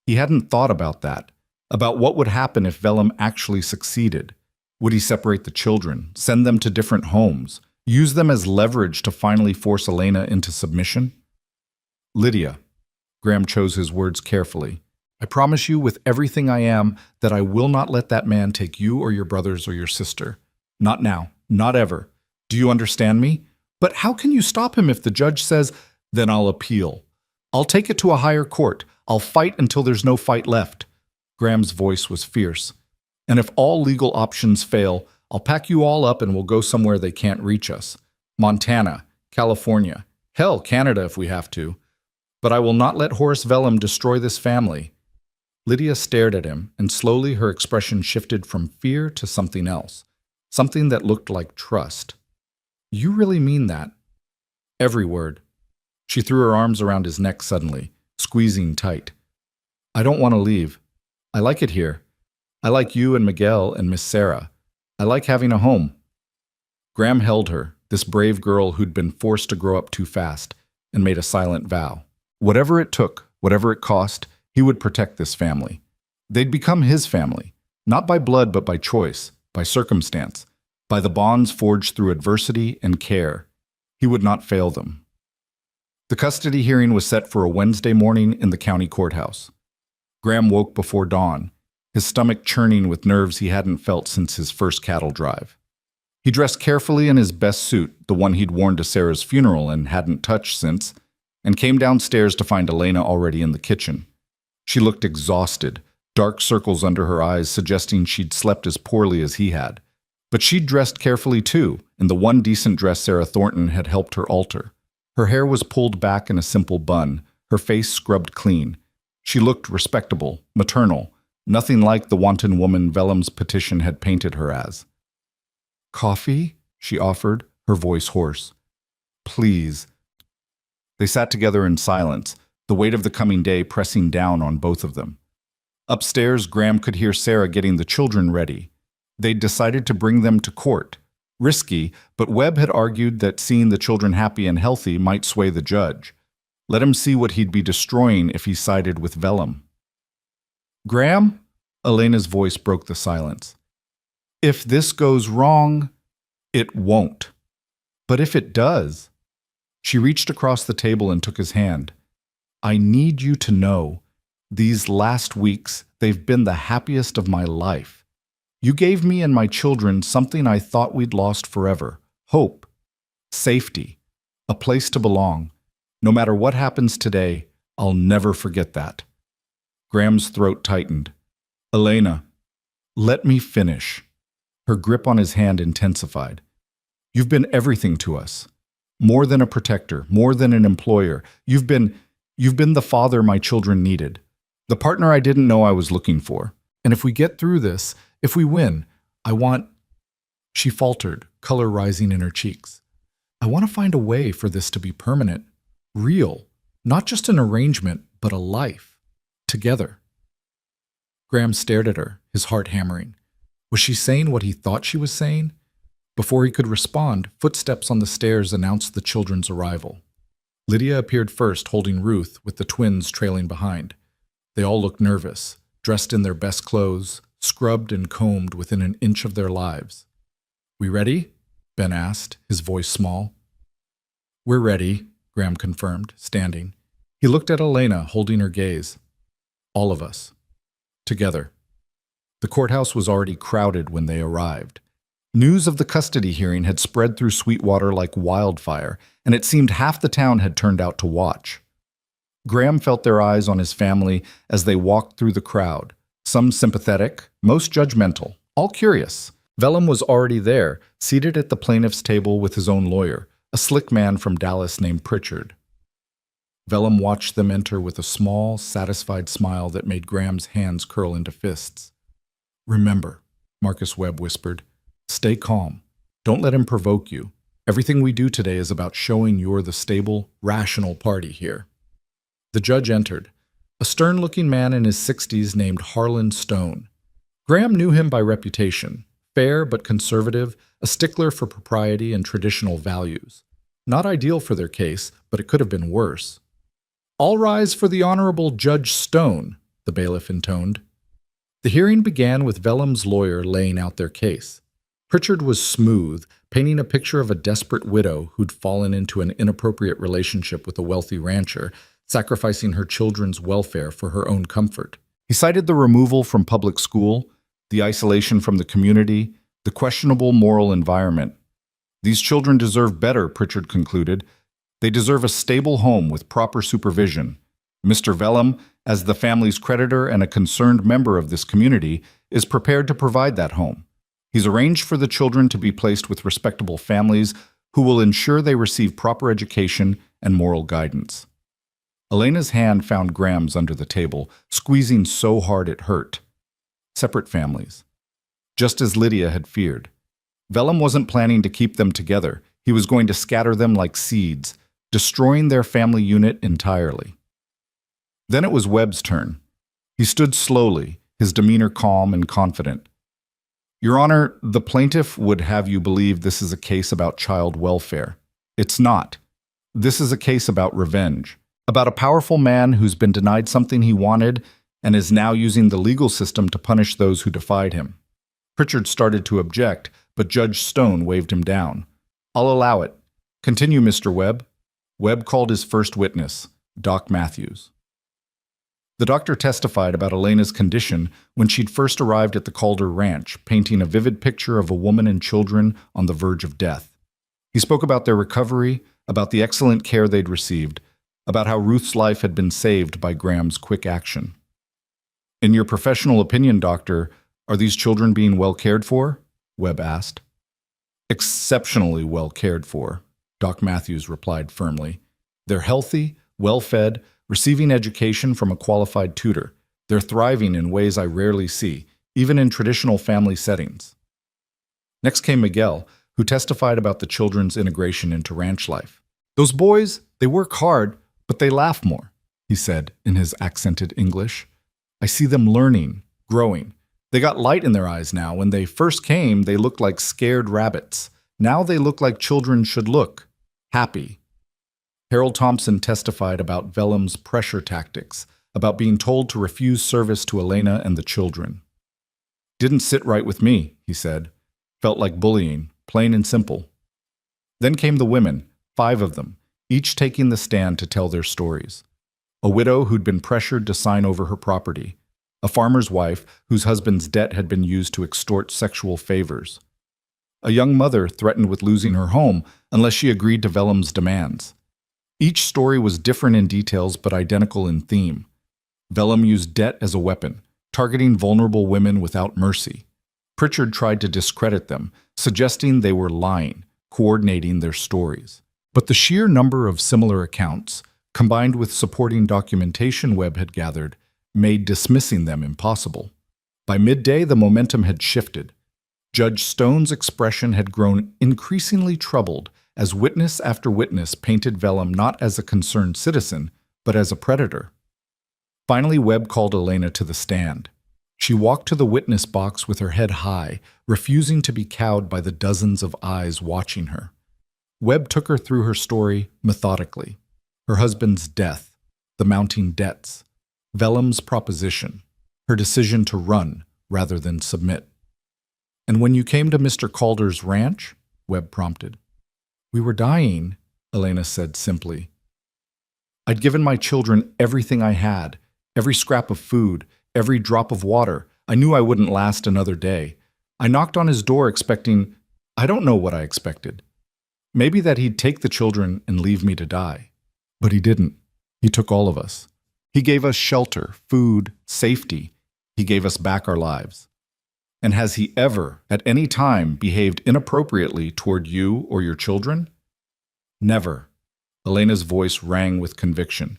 S1: He hadn't thought about that, about what would happen if Vellum actually succeeded. Would he separate the children, send them to different homes, use them as leverage to finally force Elena into submission? Lydia, Graham chose his words carefully, I promise you with everything I am that I will not let that man take you or your brothers or your sister. Not now, not ever. Do you understand me? But how can you stop him if the judge says, then I'll appeal. I'll take it to a higher court. I'll fight until there's no fight left. Graham's voice was fierce. And if all legal options fail, I'll pack you all up and we'll go somewhere they can't reach us. Montana, California, hell, Canada if we have to. But I will not let Horace Vellum destroy this family. Lydia stared at him, and slowly her expression shifted from fear to something else, something that looked like trust. You really mean that? Every word. She threw her arms around his neck suddenly, squeezing tight. I don't want to leave. I like it here. I like you and Miguel and Miss Sarah. I like having a home. Graham held her, this brave girl who'd been forced to grow up too fast, and made a silent vow. Whatever it took, whatever it cost, he would protect this family. They'd become his family, not by blood but by choice, by circumstance, by the bonds forged through adversity and care. He would not fail them. The custody hearing was set for a Wednesday morning in the county courthouse. Graham woke before dawn, his stomach churning with nerves he hadn't felt since his first cattle drive. He dressed carefully in his best suit, the one he'd worn to Sarah's funeral and hadn't touched since, and came downstairs to find Elena already in the kitchen. She looked exhausted, dark circles under her eyes suggesting she'd slept as poorly as he had. But she'd dressed carefully too, in the one decent dress Sarah Thornton had helped her alter. Her hair was pulled back in a simple bun, her face scrubbed clean. She looked respectable, maternal, nothing like the wanton woman Vellum's petition had painted her as. Coffee? She offered, her voice hoarse. Please. They sat together in silence, the weight of the coming day pressing down on both of them. Upstairs, Graham could hear Sarah getting the children ready. They'd decided to bring them to court. Risky, but Webb had argued that seeing the children happy and healthy might sway the judge. Let him see what he'd be destroying if he sided with Vellum. Graham? Elena's voice broke the silence. If this goes wrong, it won't. But if it does, she reached across the table and took his hand. I need you to know, these last weeks, they've been the happiest of my life. You gave me and my children something I thought we'd lost forever. Hope, safety, a place to belong. No matter what happens today, I'll never forget that. Graham's throat tightened. Elena, let me finish. Her grip on his hand intensified. You've been everything to us. More than a protector, more than an employer. You've been the father my children needed. The partner I didn't know I was looking for. And if we get through this, if we win, I want... She faltered, color rising in her cheeks. I want to find a way for this to be permanent, real, not just an arrangement, but a life, together. Graham stared at her, his heart hammering. Was she saying what he thought she was saying? Before he could respond, footsteps on the stairs announced the children's arrival. Lydia appeared first, holding Ruth, with the twins trailing behind. They all looked nervous, dressed in their best clothes, scrubbed and combed within an inch of their lives. We ready? Ben asked, his voice small. We're ready, Graham confirmed, standing. He looked at Elena, holding her gaze. All of us. Together. The courthouse was already crowded when they arrived. News of the custody hearing had spread through Sweetwater like wildfire, and it seemed half the town had turned out to watch. Graham felt their eyes on his family as they walked through the crowd, some sympathetic, most judgmental, all curious. Vellum was already there, seated at the plaintiff's table with his own lawyer, a slick man from Dallas named Pritchard. Vellum watched them enter with a small, satisfied smile that made Graham's hands curl into fists. Remember, Marcus Webb whispered, stay calm. Don't let him provoke you. Everything we do today is about showing you're the stable, rational party here. The judge entered, a stern-looking man in his 60s named Harlan Stone. Graham knew him by reputation, fair but conservative, a stickler for propriety and traditional values. Not ideal for their case, but it could have been worse. All rise for the Honorable Judge Stone, the bailiff intoned. The hearing began with Vellum's lawyer laying out their case. Pritchard was smooth, painting a picture of a desperate widow who'd fallen into an inappropriate relationship with a wealthy rancher, sacrificing her children's welfare for her own comfort. He cited the removal from public school, the isolation from the community, the questionable moral environment. These children deserve better, Pritchard concluded. They deserve a stable home with proper supervision. Mr. Vellum, as the family's creditor and a concerned member of this community, is prepared to provide that home. He's arranged for the children to be placed with respectable families who will ensure they receive proper education and moral guidance. Elena's hand found Graham's under the table, squeezing so hard it hurt. Separate families. Just as Lydia had feared. Vellum wasn't planning to keep them together. He was going to scatter them like seeds, destroying their family unit entirely. Then it was Webb's turn. He stood slowly, his demeanor calm and confident. Your Honor, the plaintiff would have you believe this is a case about child welfare. It's not. This is a case about revenge, about a powerful man who's been denied something he wanted and is now using the legal system to punish those who defied him. Pritchard started to object, but Judge Stone waved him down. I'll allow it. Continue, Mr. Webb. Webb called his first witness, Doc Matthews. The doctor testified about Elena's condition when she'd first arrived at the Calder Ranch, painting a vivid picture of a woman and children on the verge of death. He spoke about their recovery, about the excellent care they'd received, about how Ruth's life had been saved by Graham's quick action. In your professional opinion, doctor, are these children being well cared for? Webb asked. Exceptionally well cared for, Doc Matthews replied firmly. They're healthy, well-fed, receiving education from a qualified tutor. They're thriving in ways I rarely see, even in traditional family settings. Next came Miguel, who testified about the children's integration into ranch life. Those boys, they work hard, but they laugh more, he said in his accented English. I see them learning, growing. They got light in their eyes now. When they first came, they looked like scared rabbits. Now they look like children should look, happy. Harold Thompson testified about Vellum's pressure tactics, about being told to refuse service to Elena and the children. Didn't sit right with me, he said. Felt like bullying, plain and simple. Then came the women, 5 of them, each taking the stand to tell their stories. A widow who'd been pressured to sign over her property. A farmer's wife whose husband's debt had been used to extort sexual favors. A young mother threatened with losing her home unless she agreed to Vellum's demands. Each story was different in details but identical in theme. Vellum used debt as a weapon, targeting vulnerable women without mercy. Pritchard tried to discredit them, suggesting they were lying, coordinating their stories. But the sheer number of similar accounts, combined with supporting documentation Webb had gathered, made dismissing them impossible. By midday, the momentum had shifted. Judge Stone's expression had grown increasingly troubled as witness after witness painted Vellum not as a concerned citizen, but as a predator. Finally, Webb called Elena to the stand. She walked to the witness box with her head high, refusing to be cowed by the dozens of eyes watching her. Webb took her through her story methodically. Her husband's death, the mounting debts, Vellum's proposition, her decision to run rather than submit. "And when you came to Mr. Calder's ranch?" Webb prompted. "We were dying," Elena said simply. "I'd given my children everything I had, every scrap of food, every drop of water. I knew I wouldn't last another day. I knocked on his door expecting, I don't know what I expected. Maybe that he'd take the children and leave me to die. But he didn't. He took all of us. He gave us shelter, food, safety. He gave us back our lives. And has he ever, at any time, behaved inappropriately toward you or your children? Never." Elena's voice rang with conviction.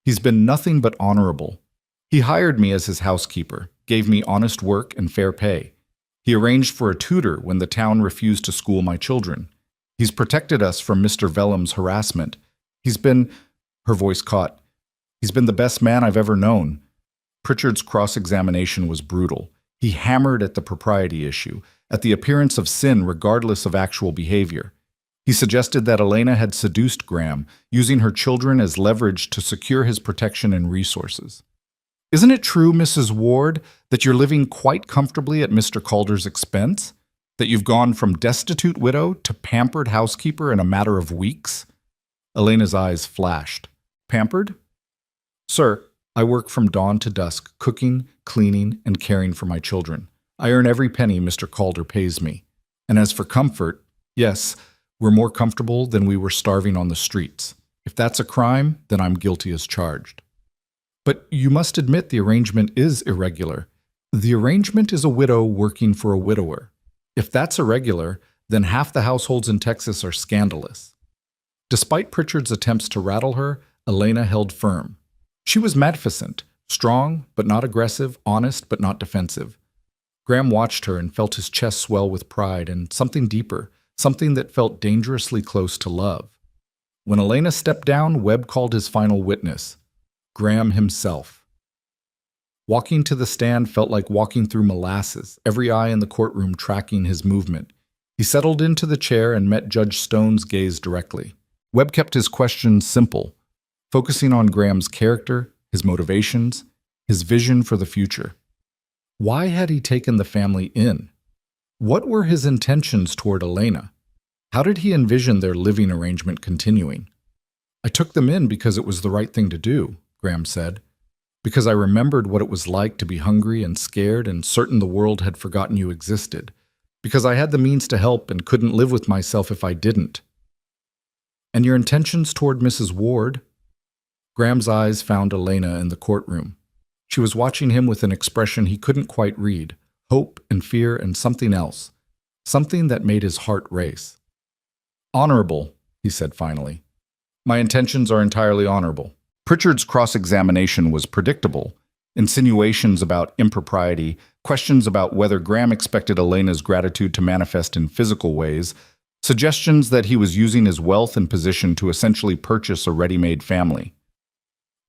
S1: "He's been nothing but honorable. He hired me as his housekeeper, gave me honest work and fair pay. He arranged for a tutor when the town refused to school my children. He's protected us from Mr. Vellum's harassment. He's been," her voice caught, "he's been the best man I've ever known." Pritchard's cross-examination was brutal. He hammered at the propriety issue, at the appearance of sin regardless of actual behavior. He suggested that Elena had seduced Graham, using her children as leverage to secure his protection and resources. "Isn't it true, Mrs. Ward, that you're living quite comfortably at Mr. Calder's expense? That you've gone from destitute widow to pampered housekeeper in a matter of weeks?" Elena's eyes flashed. "Pampered?" "Sir, I work from dawn to dusk, cooking, cleaning, and caring for my children. I earn every penny Mr. Calder pays me. And as for comfort, yes, we're more comfortable than we were starving on the streets. If that's a crime, then I'm guilty as charged." "But you must admit the arrangement is irregular. The arrangement is a widow working for a widower. If that's irregular, then half the households in Texas are scandalous." Despite Pritchard's attempts to rattle her, Elena held firm. She was magnificent, strong but not aggressive, honest but not defensive. Graham watched her and felt his chest swell with pride and something deeper, something that felt dangerously close to love. When Elena stepped down, Webb called his final witness, Graham himself. Walking to the stand felt like walking through molasses, every eye in the courtroom tracking his movement. He settled into the chair and met Judge Stone's gaze directly. Webb kept his questions simple, focusing on Graham's character, his motivations, his vision for the future. Why had he taken the family in? What were his intentions toward Elena? How did he envision their living arrangement continuing? "I took them in because it was the right thing to do," Graham said. "Because I remembered what it was like to be hungry and scared and certain the world had forgotten you existed. Because I had the means to help and couldn't live with myself if I didn't." "And your intentions toward Mrs. Ward?" Graham's eyes found Elena in the courtroom. She was watching him with an expression he couldn't quite read, hope and fear and something else, something that made his heart race. "Honorable," he said finally. "My intentions are entirely honorable." Pritchard's cross-examination was predictable. Insinuations about impropriety, questions about whether Graham expected Elena's gratitude to manifest in physical ways, suggestions that he was using his wealth and position to essentially purchase a ready-made family.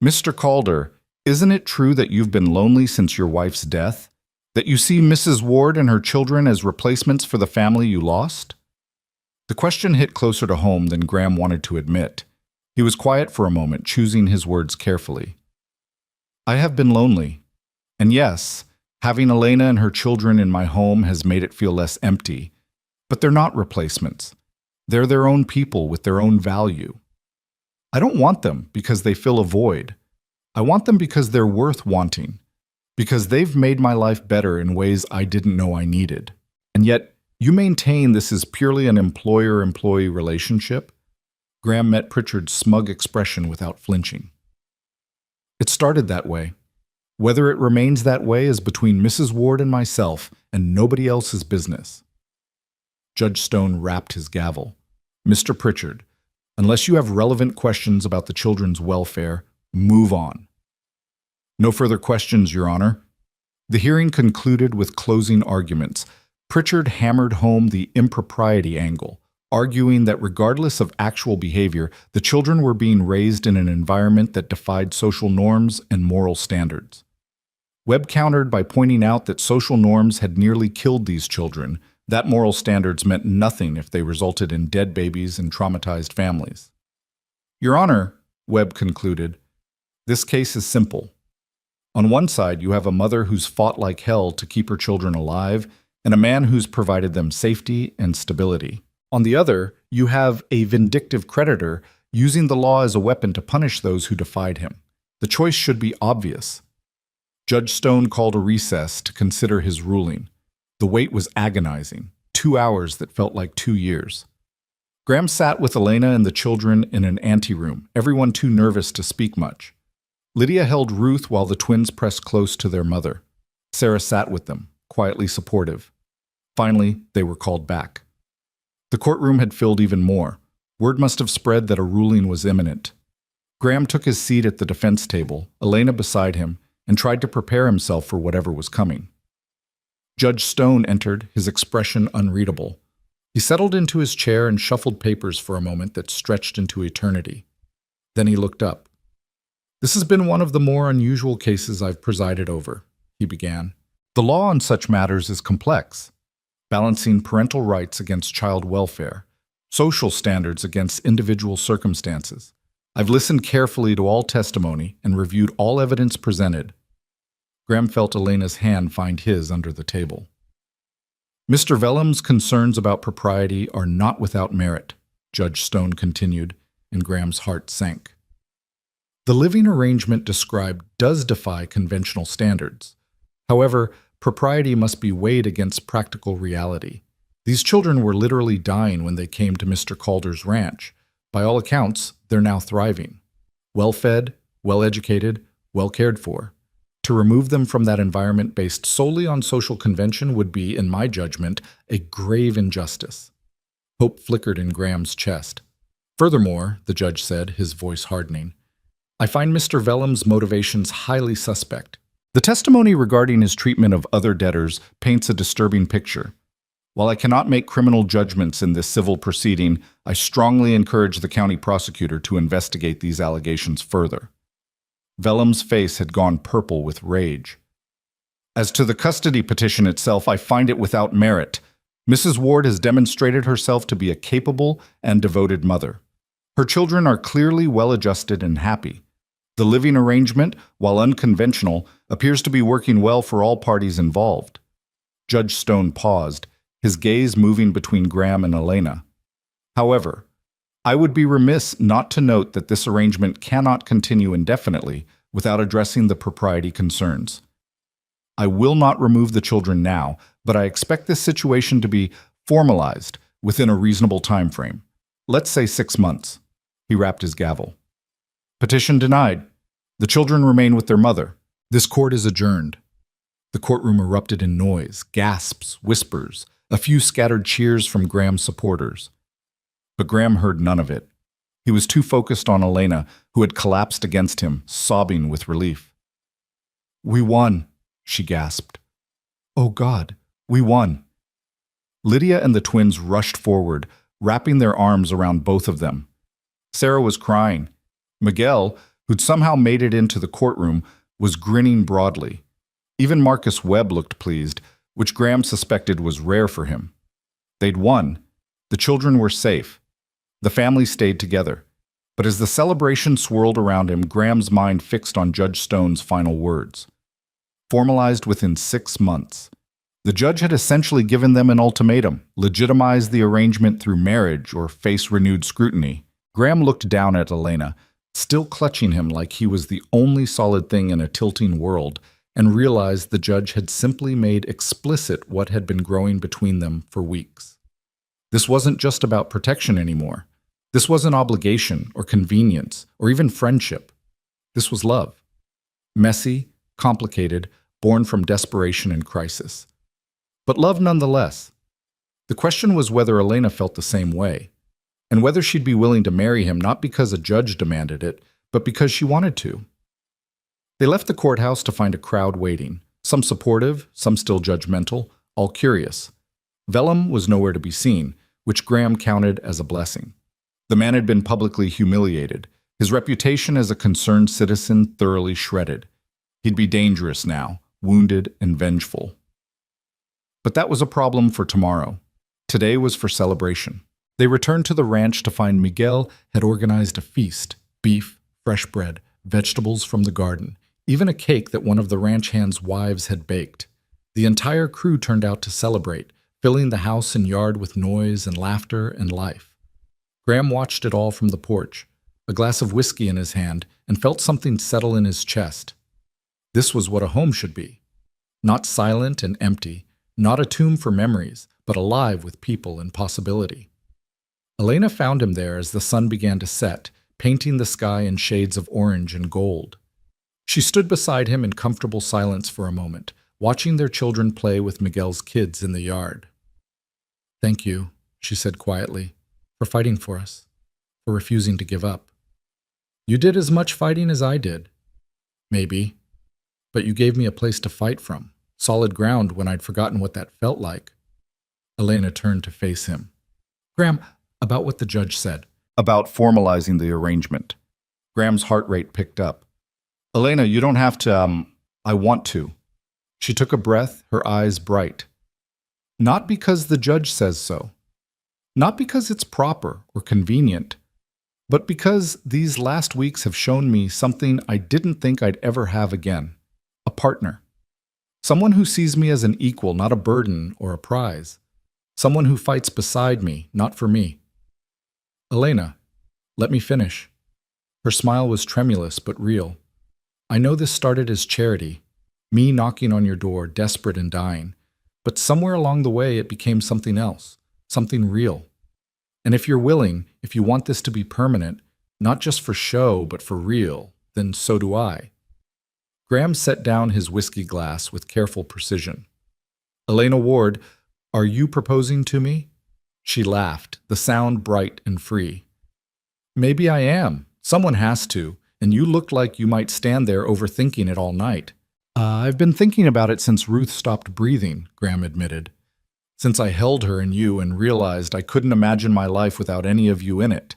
S1: "Mr. Calder, isn't it true that you've been lonely since your wife's death? That you see Mrs. Ward and her children as replacements for the family you lost?" The question hit closer to home than Graham wanted to admit. He was quiet for a moment, choosing his words carefully. "I have been lonely. And yes, Having Elena and her children in my home has made it feel less empty, but they're not replacements. They're their own people with their own value. I don't want them because they fill a void. I want them because they're worth wanting, because they've made my life better in ways I didn't know I needed. And yet, you maintain this is purely an employer-employee relationship? Graham met Pritchard's smug expression without flinching. It started that way. Whether it remains that way is between Mrs. Ward and myself, and nobody else's business. Judge Stone rapped his gavel. Mr. Pritchard, unless you have relevant questions about the children's welfare, move on. No further questions, Your Honor. The hearing concluded with closing arguments. Pritchard hammered home the impropriety angle, arguing that regardless of actual behavior, the children were being raised in an environment that defied social norms and moral standards. Webb countered by pointing out that social norms had nearly killed these children, that moral standards meant nothing if they resulted in dead babies and traumatized families. Your Honor, Webb concluded, this case is simple. On one side, you have a mother who's fought like hell to keep her children alive, and a man who's provided them safety and stability. On the other, you have a vindictive creditor using the law as a weapon to punish those who defied him. The choice should be obvious. Judge Stone called a recess to consider his ruling. The wait was agonizing, 2 hours that felt like 2 years. Graham sat with Elena and the children in an anteroom, everyone too nervous to speak much. Lydia held Ruth while the twins pressed close to their mother. Sarah sat with them, quietly supportive. Finally, they were called back. The courtroom had filled even more. Word must have spread that a ruling was imminent. Graham took his seat at the defense table, Elena beside him, and tried to prepare himself for whatever was coming. Judge Stone entered, his expression unreadable. He settled into his chair and shuffled papers for a moment that stretched into eternity. Then he looked up. This has been one of the more unusual cases I've presided over, he began. The law on such matters is complex, balancing parental rights against child welfare, social standards against individual circumstances. I've listened carefully to all testimony and reviewed all evidence presented. Graham felt Elena's hand find his under the table. Mr. Vellum's concerns about propriety are not without merit, Judge Stone continued, and Graham's heart sank. The living arrangement described does defy conventional standards. However, propriety must be weighed against practical reality. These children were literally dying when they came to Mr. Calder's ranch. By all accounts, they're now thriving. Well-fed, well-educated, well-cared for. To remove them from that environment based solely on social convention would be, in my judgment, a grave injustice. Hope flickered in Graham's chest. Furthermore, the judge said, his voice hardening, I find Mr. Vellum's motivations highly suspect. The testimony regarding his treatment of other debtors paints a disturbing picture. While I cannot make criminal judgments in this civil proceeding, I strongly encourage the county prosecutor to investigate these allegations further. Vellum's face had gone purple with rage. As to the custody petition itself, I find it without merit. Mrs. Ward has demonstrated herself to be a capable and devoted mother. Her children are clearly well-adjusted and happy. The living arrangement, while unconventional, appears to be working well for all parties involved. Judge Stone paused, his gaze moving between Graham and Elena. However, I would be remiss not to note that this arrangement cannot continue indefinitely without addressing the propriety concerns. I will not remove the children now, but I expect this situation to be formalized within a reasonable time frame. Let's say 6 months. He rapped his gavel. Petition denied. The children remain with their mother. This court is adjourned. The courtroom erupted in noise, gasps, whispers, a few scattered cheers from Graham's supporters. But Graham heard none of it. He was too focused on Elena, who had collapsed against him, sobbing with relief. We won, she gasped. Oh God, we won. Lydia and the twins rushed forward, wrapping their arms around both of them. Sarah was crying. Miguel, who'd somehow made it into the courtroom, was grinning broadly. Even Marcus Webb looked pleased, which Graham suspected was rare for him. They'd won. The children were safe. The family stayed together. But as the celebration swirled around him, Graham's mind fixed on Judge Stone's final words. formalized within 6 months. The judge had essentially given them an ultimatum: legitimize the arrangement through marriage or face renewed scrutiny. Graham looked down at Elena, still clutching him like he was the only solid thing in a tilting world, and realized the judge had simply made explicit what had been growing between them for weeks. This wasn't just about protection anymore. This wasn't obligation or convenience or even friendship. This was love. Messy, complicated, born from desperation and crisis. But love nonetheless. The question was whether Elena felt the same way, and whether she'd be willing to marry him not because a judge demanded it, but because she wanted to. They left the courthouse to find a crowd waiting, some supportive, some still judgmental, all curious. Vellum was nowhere to be seen, which Graham counted as a blessing. The man had been publicly humiliated, his reputation as a concerned citizen thoroughly shredded. He'd be dangerous now, wounded and vengeful. But that was a problem for tomorrow. Today was for celebration. They returned to the ranch to find Miguel had organized a feast: beef, fresh bread, vegetables from the garden, even a cake that one of the ranch hand's wives had baked. The entire crew turned out to celebrate, filling the house and yard with noise and laughter and life. Graham watched it all from the porch, a glass of whiskey in his hand, and felt something settle in his chest. This was what a home should be. Not silent and empty, not a tomb for memories, but alive with people and possibility. Elena found him there as the sun began to set, painting the sky in shades of orange and gold. She stood beside him in comfortable silence for a moment, watching their children play with Miguel's kids in the yard. "Thank you," she said quietly, "for fighting for us, for refusing to give up. You did as much fighting as I did. Maybe. But you gave me a place to fight from, solid ground when I'd forgotten what that felt like." Elena turned to face him. "Graham, about what the judge said." "About formalizing the arrangement." Graham's heart rate picked up. "Elena, you don't have to, I want to." She took a breath, her eyes bright. "Not because the judge says so. Not because it's proper or convenient, but because these last weeks have shown me something I didn't think I'd ever have again. A partner. Someone who sees me as an equal, not a burden or a prize. Someone who fights beside me, not for me." "Elena, let me finish." Her smile was tremulous but real. "I know this started as charity, me knocking on your door, desperate and dying, but somewhere along the way it became something else, something real. And if you're willing, if you want this to be permanent, not just for show but for real, then so do I." Graham set down his whiskey glass with careful precision. "Elena Ward, are you proposing to me?" She laughed, the sound bright and free. "Maybe I am. Someone has to, and you looked like you might stand there overthinking it all night." I've been thinking about it since Ruth stopped breathing," Graham admitted. "Since I held her and you and realized I couldn't imagine my life without any of you in it.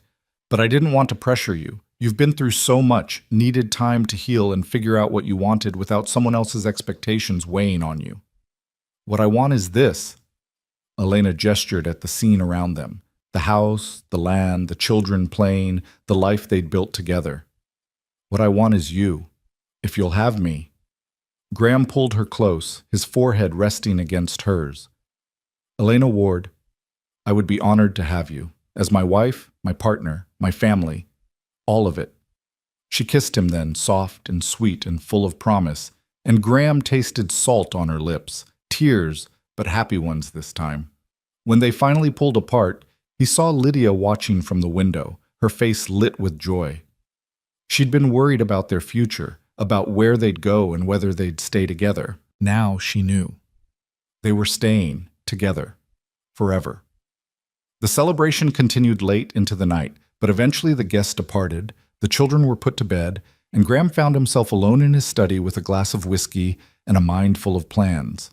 S1: But I didn't want to pressure you. You've been through so much, needed time to heal and figure out what you wanted without someone else's expectations weighing on you. What I want is this." Elena gestured at the scene around them: the house, the land, the children playing, the life they'd built together. "What I want is you. If you'll have me." Graham pulled her close, his forehead resting against hers. "Elena Ward, I would be honored to have you, as my wife, my partner, my family, all of it." She kissed him then, soft and sweet and full of promise, and Graham tasted salt on her lips, tears, but happy ones this time. When they finally pulled apart, he saw Lydia watching from the window, her face lit with joy. She'd been worried about their future, about where they'd go and whether they'd stay together. Now she knew. They were staying together, forever. The celebration continued late into the night, but eventually the guests departed, the children were put to bed, and Graham found himself alone in his study with a glass of whiskey and a mind full of plans.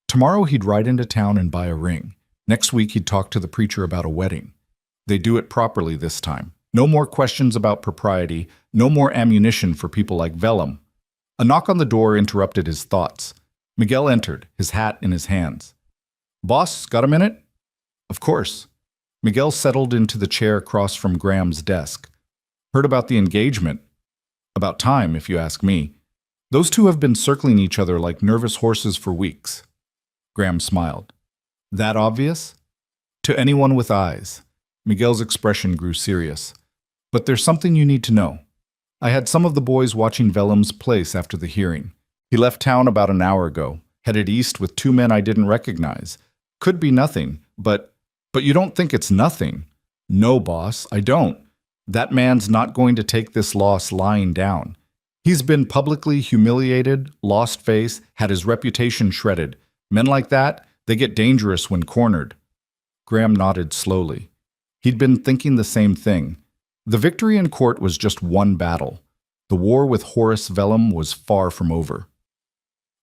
S1: Tomorrow he'd ride into town and buy a ring. Next week he'd talk to the preacher about a wedding. They'd do it properly this time. No more questions about propriety, no more ammunition for people like Vellum. A knock on the door interrupted his thoughts. Miguel entered, his hat in his hands. "Boss, got a minute?" "Of course." Miguel settled into the chair across from Graham's desk. "Heard about the engagement. About time, if you ask me." Those two have been circling each other like nervous horses for weeks. Graham smiled. That obvious? To anyone with eyes. Miguel's expression grew serious. But there's something you need to know. I had some of the boys watching Vellum's place after the hearing. He left town about an hour ago, headed east with two men I didn't recognize. Could be nothing, but you don't think it's nothing. No, boss, I don't. That man's not going to take this loss lying down. He's been publicly humiliated, lost face, had his reputation shredded. Men like that, they get dangerous when cornered. Graham nodded slowly. He'd been thinking the same thing. The victory in court was just one battle. The war with Horace Vellum was far from over.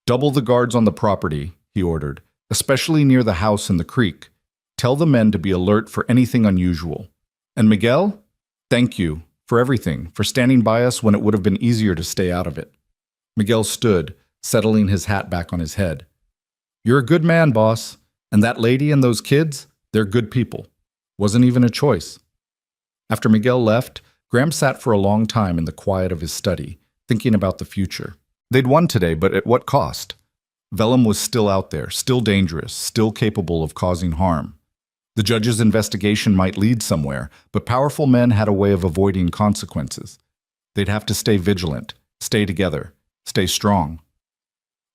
S1: Double the guards on the property, he ordered, especially near the house and the creek. Tell the men to be alert for anything unusual. And Miguel, thank you for everything, for standing by us when it would have been easier to stay out of it. Miguel stood, settling his hat back on his head. You're a good man, boss. And that lady and those kids, they're good people. Wasn't even a choice. After Miguel left, Graham sat for a long time in the quiet of his study, thinking about the future. They'd won today, but at what cost? Vellum was still out there, still dangerous, still capable of causing harm. The judge's investigation might lead somewhere, but powerful men had a way of avoiding consequences. They'd have to stay vigilant, stay together, stay strong.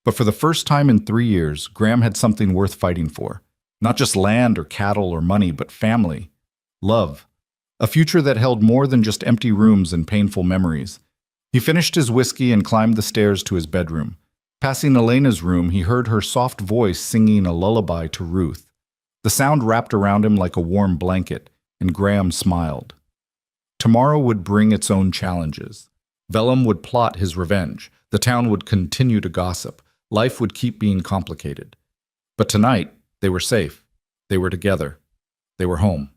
S1: But for the first time in 3 years, Graham had something worth fighting for. Not just land or cattle or money, but family, love. A future that held more than just empty rooms and painful memories. He finished his whiskey and climbed the stairs to his bedroom. Passing Elena's room, he heard her soft voice singing a lullaby to Ruth. The sound wrapped around him like a warm blanket, and Graham smiled. Tomorrow would bring its own challenges. Vellum would plot his revenge. The town would continue to gossip. Life would keep being complicated. But tonight, they were safe. They were together. They were home.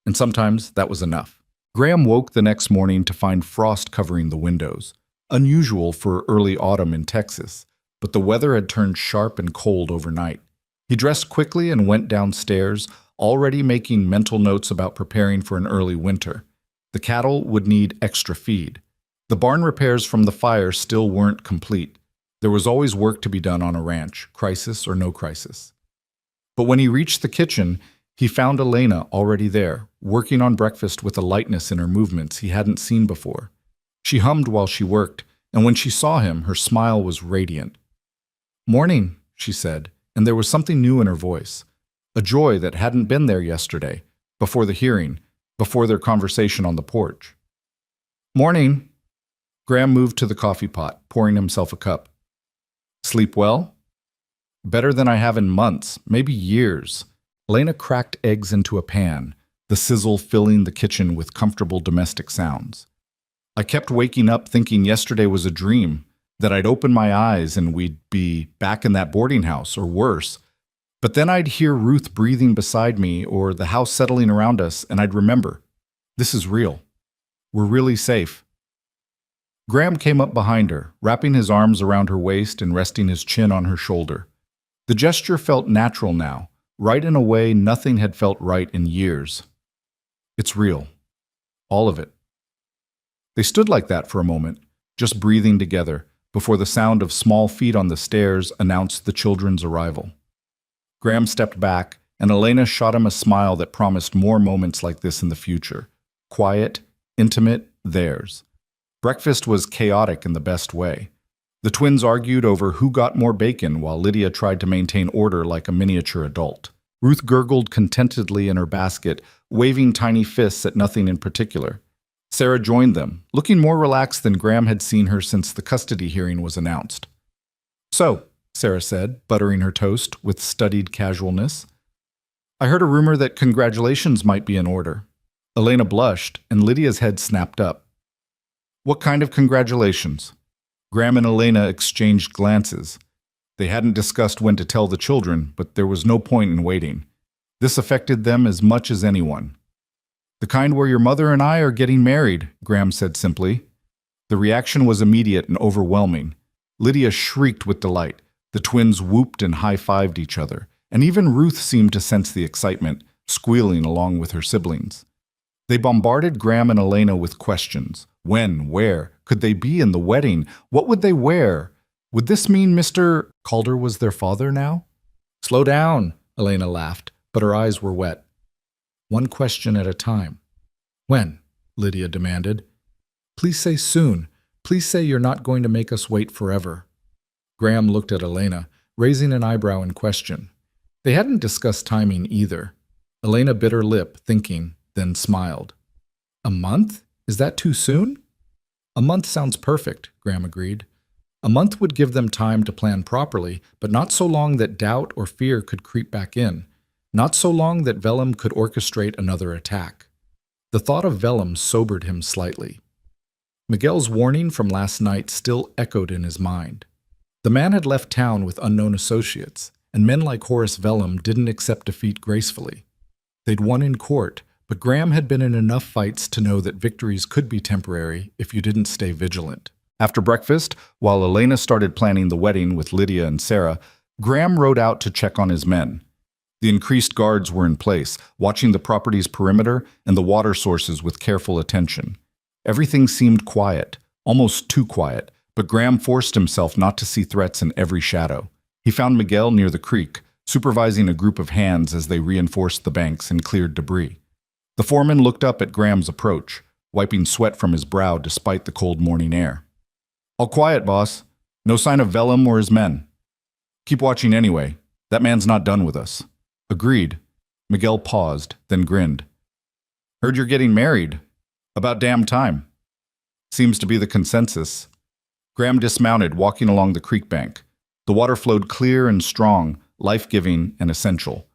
S1: And sometimes that was enough. Graham woke the next morning to find frost covering the windows. Unusual for early autumn in Texas, but the weather had turned sharp and cold overnight. He dressed quickly and went downstairs, already making mental notes about preparing for an early winter. The cattle would need extra feed. The barn repairs from the fire still weren't complete. There was always work to be done on a ranch, crisis or no crisis. But when he reached the kitchen, he found Elena already there, working on breakfast with a lightness in her movements he hadn't seen before. She hummed while she worked, and when she saw him, her smile was radiant. "Morning," she said, and there was something new in her voice, a joy that hadn't been there yesterday, before the hearing, before their conversation on the porch. "Morning." Graham moved to the coffee pot, pouring himself a cup. "Sleep well?" "Better than I have in months, maybe years." Elena cracked eggs into a pan, the sizzle filling the kitchen with comfortable domestic sounds. "I kept waking up thinking yesterday was a dream, that I'd open my eyes and we'd be back in that boarding house, or worse. But then I'd hear Ruth breathing beside me or the house settling around us, and I'd remember, this is real. We're really safe." Graham came up behind her, wrapping his arms around her waist and resting his chin on her shoulder. The gesture felt natural now, right in a way nothing had felt right in years. "It's real. All of it." They stood like that for a moment, just breathing together, before the sound of small feet on the stairs announced the children's arrival. Graham stepped back, and Elena shot him a smile that promised more moments like this in the future. Quiet, intimate, theirs. Breakfast was chaotic in the best way. The twins argued over who got more bacon while Lydia tried to maintain order like a miniature adult. Ruth gurgled contentedly in her basket, waving tiny fists at nothing in particular. Sarah joined them, looking more relaxed than Graham had seen her since the custody hearing was announced. "So," Sarah said, buttering her toast with studied casualness, "I heard a rumor that congratulations might be in order." Elena blushed, and Lydia's head snapped up. "What kind of congratulations?" Graham and Elena exchanged glances. They hadn't discussed when to tell the children, but there was no point in waiting. This affected them as much as anyone. "The kind where your mother and I are getting married," Graham said simply. The reaction was immediate and overwhelming. Lydia shrieked with delight. The twins whooped and high-fived each other, and even Ruth seemed to sense the excitement, squealing along with her siblings. They bombarded Graham and Elena with questions. When? Where? Could they be in the wedding? What would they wear? Would this mean Mr. Calder was their father now? Slow down, Elena laughed, but her eyes were wet. One question at a time. When? Lydia demanded. Please say soon. Please say you're not going to make us wait forever. Graham looked at Elena, raising an eyebrow in question. They hadn't discussed timing either. Elena bit her lip, thinking, then smiled. A month? Is that too soon? A month sounds perfect, Graham agreed. A month would give them time to plan properly, but not so long that doubt or fear could creep back in. Not so long that Vellum could orchestrate another attack. The thought of Vellum sobered him slightly. Miguel's warning from last night still echoed in his mind. The man had left town with unknown associates, and men like Horace Vellum didn't accept defeat gracefully. They'd won in court, but Graham had been in enough fights to know that victories could be temporary if you didn't stay vigilant. After breakfast, while Elena started planning the wedding with Lydia and Sarah, Graham rode out to check on his men. The increased guards were in place, watching the property's perimeter and the water sources with careful attention. Everything seemed quiet, almost too quiet, but Graham forced himself not to see threats in every shadow. He found Miguel near the creek, supervising a group of hands as they reinforced the banks and cleared debris. The foreman looked up at Graham's approach, wiping sweat from his brow despite the cold morning air. All quiet, boss. No sign of Vellum or his men. Keep watching anyway. That man's not done with us. Agreed. Miguel paused, then grinned. Heard you're getting married. About damn time. Seems to be the consensus. Graham dismounted, walking along the creek bank. The water flowed clear and strong, life-giving and essential.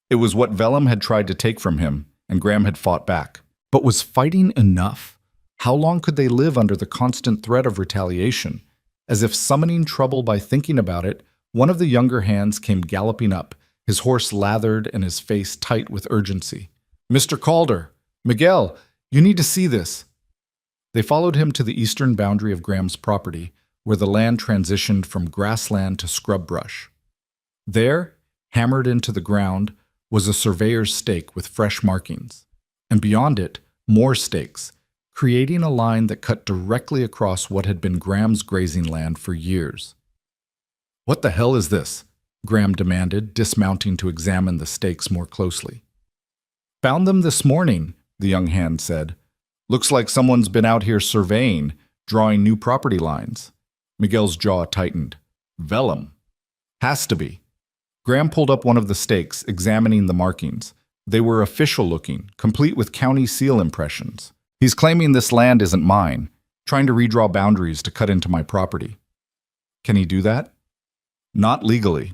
S1: It was what Vellum had tried to take from him, and Graham had fought back. But was fighting enough? How long could they live under the constant threat of retaliation? As if summoning trouble by thinking about it, one of the younger hands came galloping up, his horse lathered and his face tight with urgency. Mr. Calder! Miguel! You need to see this! They followed him to the eastern boundary of Graham's property, where the land transitioned from grassland to scrub brush. There, hammered into the ground, was a surveyor's stake with fresh markings, and beyond it, more stakes, creating a line that cut directly across what had been Graham's grazing land for years. What the hell is this? Graham demanded, dismounting to examine the stakes more closely. Found them this morning, the young hand said. Looks like someone's been out here surveying, drawing new property lines. Miguel's jaw tightened. Vellum. Has to be. Graham pulled up one of the stakes, examining the markings. They were official-looking, complete with county seal impressions. He's claiming this land isn't mine, trying to redraw boundaries to cut into my property. Can he do that? Not legally.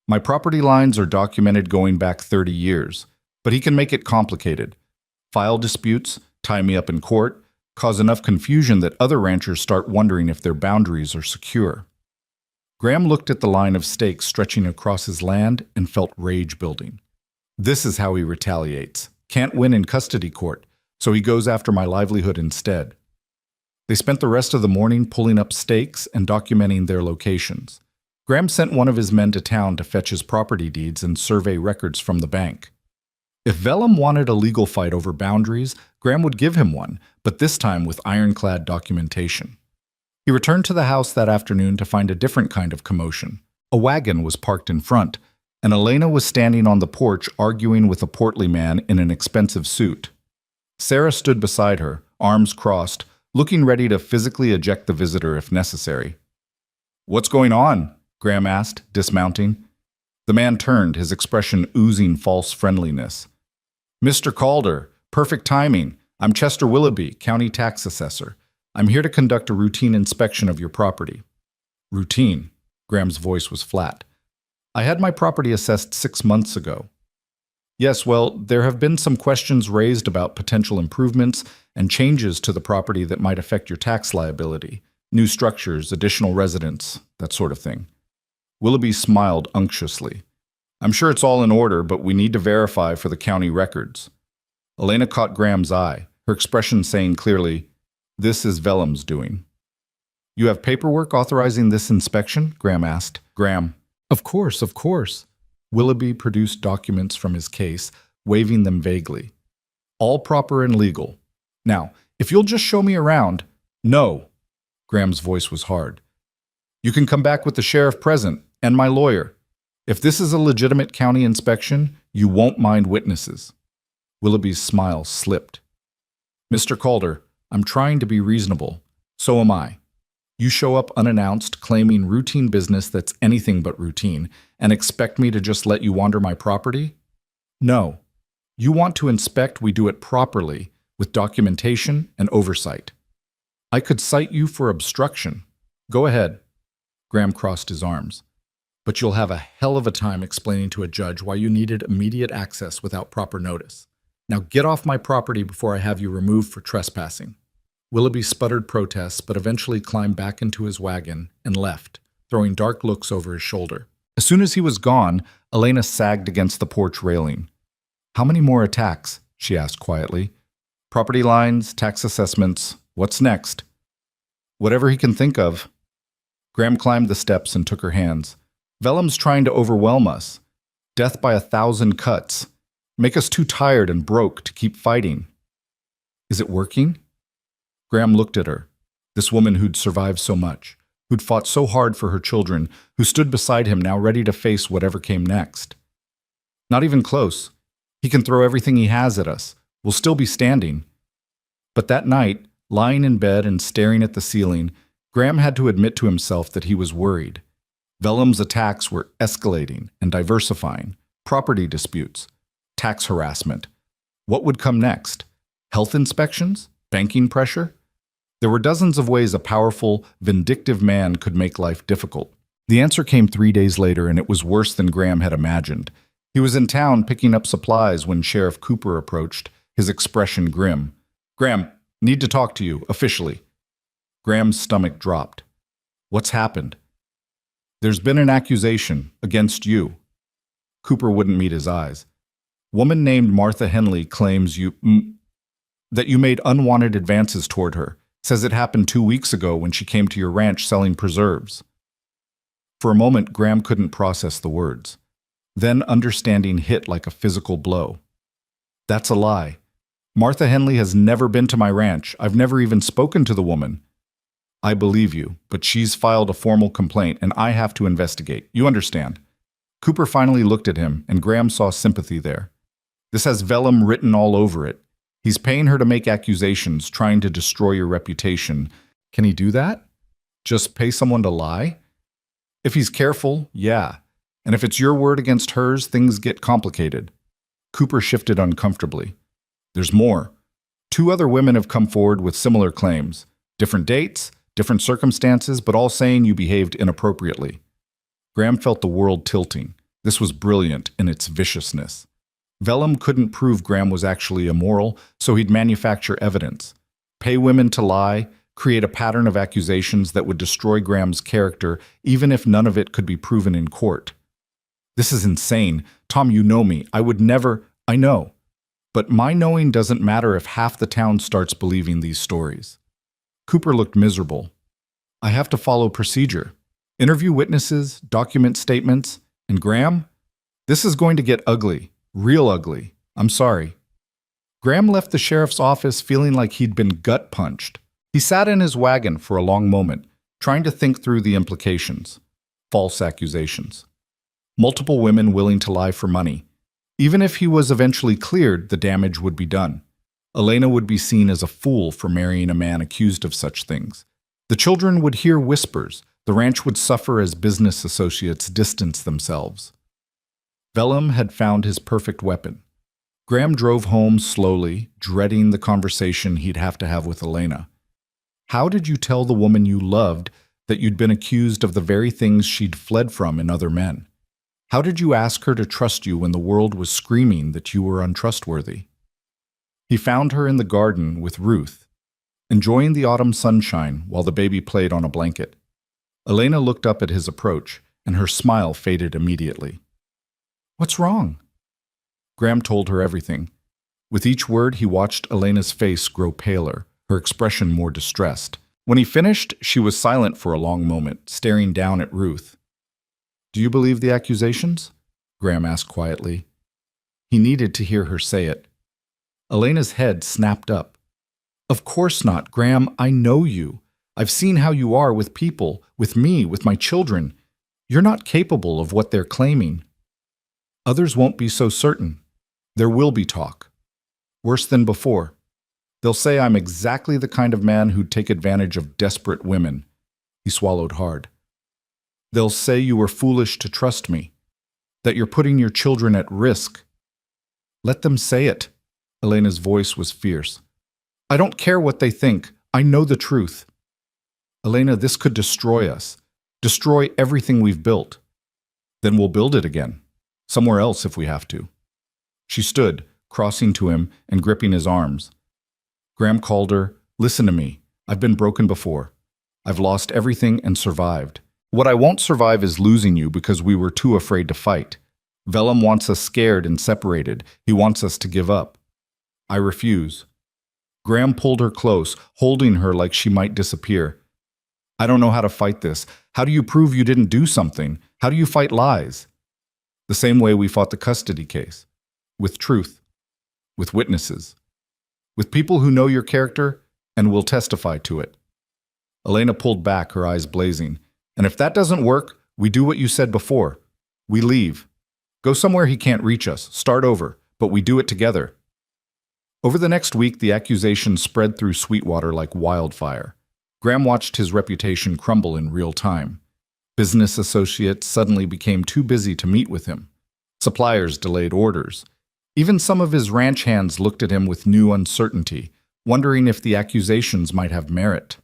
S1: My property lines are documented going back 30 years, but he can make it complicated. File disputes, tie me up in court, cause enough confusion that other ranchers start wondering if their boundaries are secure. Graham looked at the line of stakes stretching across his land and felt rage building. This is how he retaliates. Can't win in custody court, so he goes after my livelihood instead. They spent the rest of the morning pulling up stakes and documenting their locations. Graham sent one of his men to town to fetch his property deeds and survey records from the bank. If Vellum wanted a legal fight over boundaries, Graham would give him one, but this time with ironclad documentation. He returned to the house that afternoon to find a different kind of commotion. A wagon was parked in front, and Elena was standing on the porch arguing with a portly man in an expensive suit. Sarah stood beside her, arms crossed, looking ready to physically eject the visitor if necessary. "What's going on?" Graham asked, dismounting. The man turned, his expression oozing false friendliness. "Mr. Calder, perfect timing. I'm Chester Willoughby, county tax assessor. I'm here to conduct a routine inspection of your property." Routine. Graham's voice was flat. "I had my property assessed 6 months ago." "Yes, well, there have been some questions raised about potential improvements and changes to the property that might affect your tax liability. New structures, additional residents, that sort of thing." Willoughby smiled unctuously. "I'm sure it's all in order, but we need to verify for the county records." Elena caught Graham's eye, her expression saying clearly, "This is Vellum's doing." "You have paperwork authorizing this inspection?" Graham asked. Graham, Of course, of course." Willoughby produced documents from his case, waving them vaguely. "All proper and legal. Now, if you'll just show me around, No. Graham's voice was hard. You can come back with the sheriff present and my lawyer. If this is a legitimate county inspection, you won't mind witnesses. Willoughby's smile slipped. Mr. Calder, I'm trying to be reasonable. So am I. You show up unannounced, claiming routine business that's anything but routine, and expect me to just let you wander my property? No. You want to inspect, we do it properly, with documentation and oversight. I could cite you for obstruction. Go ahead. Graham crossed his arms. But you'll have a hell of a time explaining to a judge why you needed immediate access without proper notice. Now get off my property before I have you removed for trespassing. Willoughby sputtered protests, but eventually climbed back into his wagon and left, throwing dark looks over his shoulder. As soon as he was gone, Elena sagged against the porch railing. How many more attacks? She asked quietly. Property lines, tax assessments. What's next? Whatever he can think of. Graham climbed the steps and took her hands. Vellum's trying to overwhelm us. Death by 1,000 cuts. Make us too tired and broke to keep fighting. Is it working? Graham looked at her, this woman who'd survived so much, who'd fought so hard for her children, who stood beside him now ready to face whatever came next. Not even close. He can throw everything he has at us. We'll still be standing. But that night, lying in bed and staring at the ceiling, Graham had to admit to himself that he was worried. Vellum's attacks were escalating and diversifying. Property disputes, tax harassment. What would come next? Health inspections? Banking pressure? There were dozens of ways a powerful, vindictive man could make life difficult. The answer came 3 days later, and it was worse than Graham had imagined. He was in town picking up supplies when Sheriff Cooper approached, his expression grim. Graham, need to talk to you, officially. Graham's stomach dropped. What's happened? There's been an accusation against you. Cooper wouldn't meet his eyes. Woman named Martha Henley claims that you made unwanted advances toward her. Says it happened 2 weeks ago when she came to your ranch selling preserves. For a moment, Graham couldn't process the words. Then understanding hit like a physical blow. That's a lie. Martha Henley has never been to my ranch. I've never even spoken to the woman. I believe you, but she's filed a formal complaint and I have to investigate. You understand? Cooper finally looked at him, and Graham saw sympathy there. This has vellum written all over it. He's paying her to make accusations, trying to destroy your reputation. Can he do that? Just pay someone to lie? If he's careful, yeah. And if it's your word against hers, things get complicated. Cooper shifted uncomfortably. There's more. 2 other women have come forward with similar claims. Different dates, different circumstances, but all saying you behaved inappropriately. Graham felt the world tilting. This was brilliant in its viciousness. Vellum couldn't prove Graham was actually immoral, so he'd manufacture evidence. Pay women to lie, create a pattern of accusations that would destroy Graham's character, even if none of it could be proven in court. This is insane. Tom, you know me. I would never... I know. But my knowing doesn't matter if half the town starts believing these stories. Cooper looked miserable. I have to follow procedure. Interview witnesses, document statements, and Graham? This is going to get ugly. Real ugly. I'm sorry. Graham left the sheriff's office feeling like he'd been gut-punched. He sat in his wagon for a long moment, trying to think through the implications. False accusations. Multiple women willing to lie for money. Even if he was eventually cleared, the damage would be done. Elena would be seen as a fool for marrying a man accused of such things. The children would hear whispers. The ranch would suffer as business associates distance themselves. Vellum had found his perfect weapon. Graham drove home slowly, dreading the conversation he'd have to have with Elena. How did you tell the woman you loved that you'd been accused of the very things she'd fled from in other men? How did you ask her to trust you when the world was screaming that you were untrustworthy? He found her in the garden with Ruth, enjoying the autumn sunshine while the baby played on a blanket. Elena looked up at his approach, and her smile faded immediately. What's wrong? Graham told her everything. With each word, he watched Elena's face grow paler, her expression more distressed. When he finished, she was silent for a long moment, staring down at Ruth. Do you believe the accusations? Graham asked quietly. He needed to hear her say it. Elena's head snapped up. Of course not, Graham. I know you. I've seen how you are with people, with me, with my children. You're not capable of what they're claiming. Others won't be so certain. There will be talk. Worse than before. They'll say I'm exactly the kind of man who'd take advantage of desperate women. He swallowed hard. They'll say you were foolish to trust me, that you're putting your children at risk. Let them say it. Elena's voice was fierce. I don't care what they think. I know the truth. Elena, this could destroy us. Destroy everything we've built. Then we'll build it again. Somewhere else if we have to. She stood, crossing to him and gripping his arms. Graham called her. Listen to me. I've been broken before. I've lost everything and survived. What I won't survive is losing you because we were too afraid to fight. Vellum wants us scared and separated. He wants us to give up. I refuse. Graham pulled her close, holding her like she might disappear. I don't know how to fight this. How do you prove you didn't do something? How do you fight lies? The same way we fought the custody case. With truth. With witnesses. With people who know your character and will testify to it. Elena pulled back, her eyes blazing. And if that doesn't work, we do what you said before. We leave. Go somewhere he can't reach us. Start over. But we do it together. Over the next week, the accusations spread through Sweetwater like wildfire. Graham watched his reputation crumble in real time. Business associates suddenly became too busy to meet with him. Suppliers delayed orders. Even some of his ranch hands looked at him with new uncertainty, wondering if the accusations might have merit.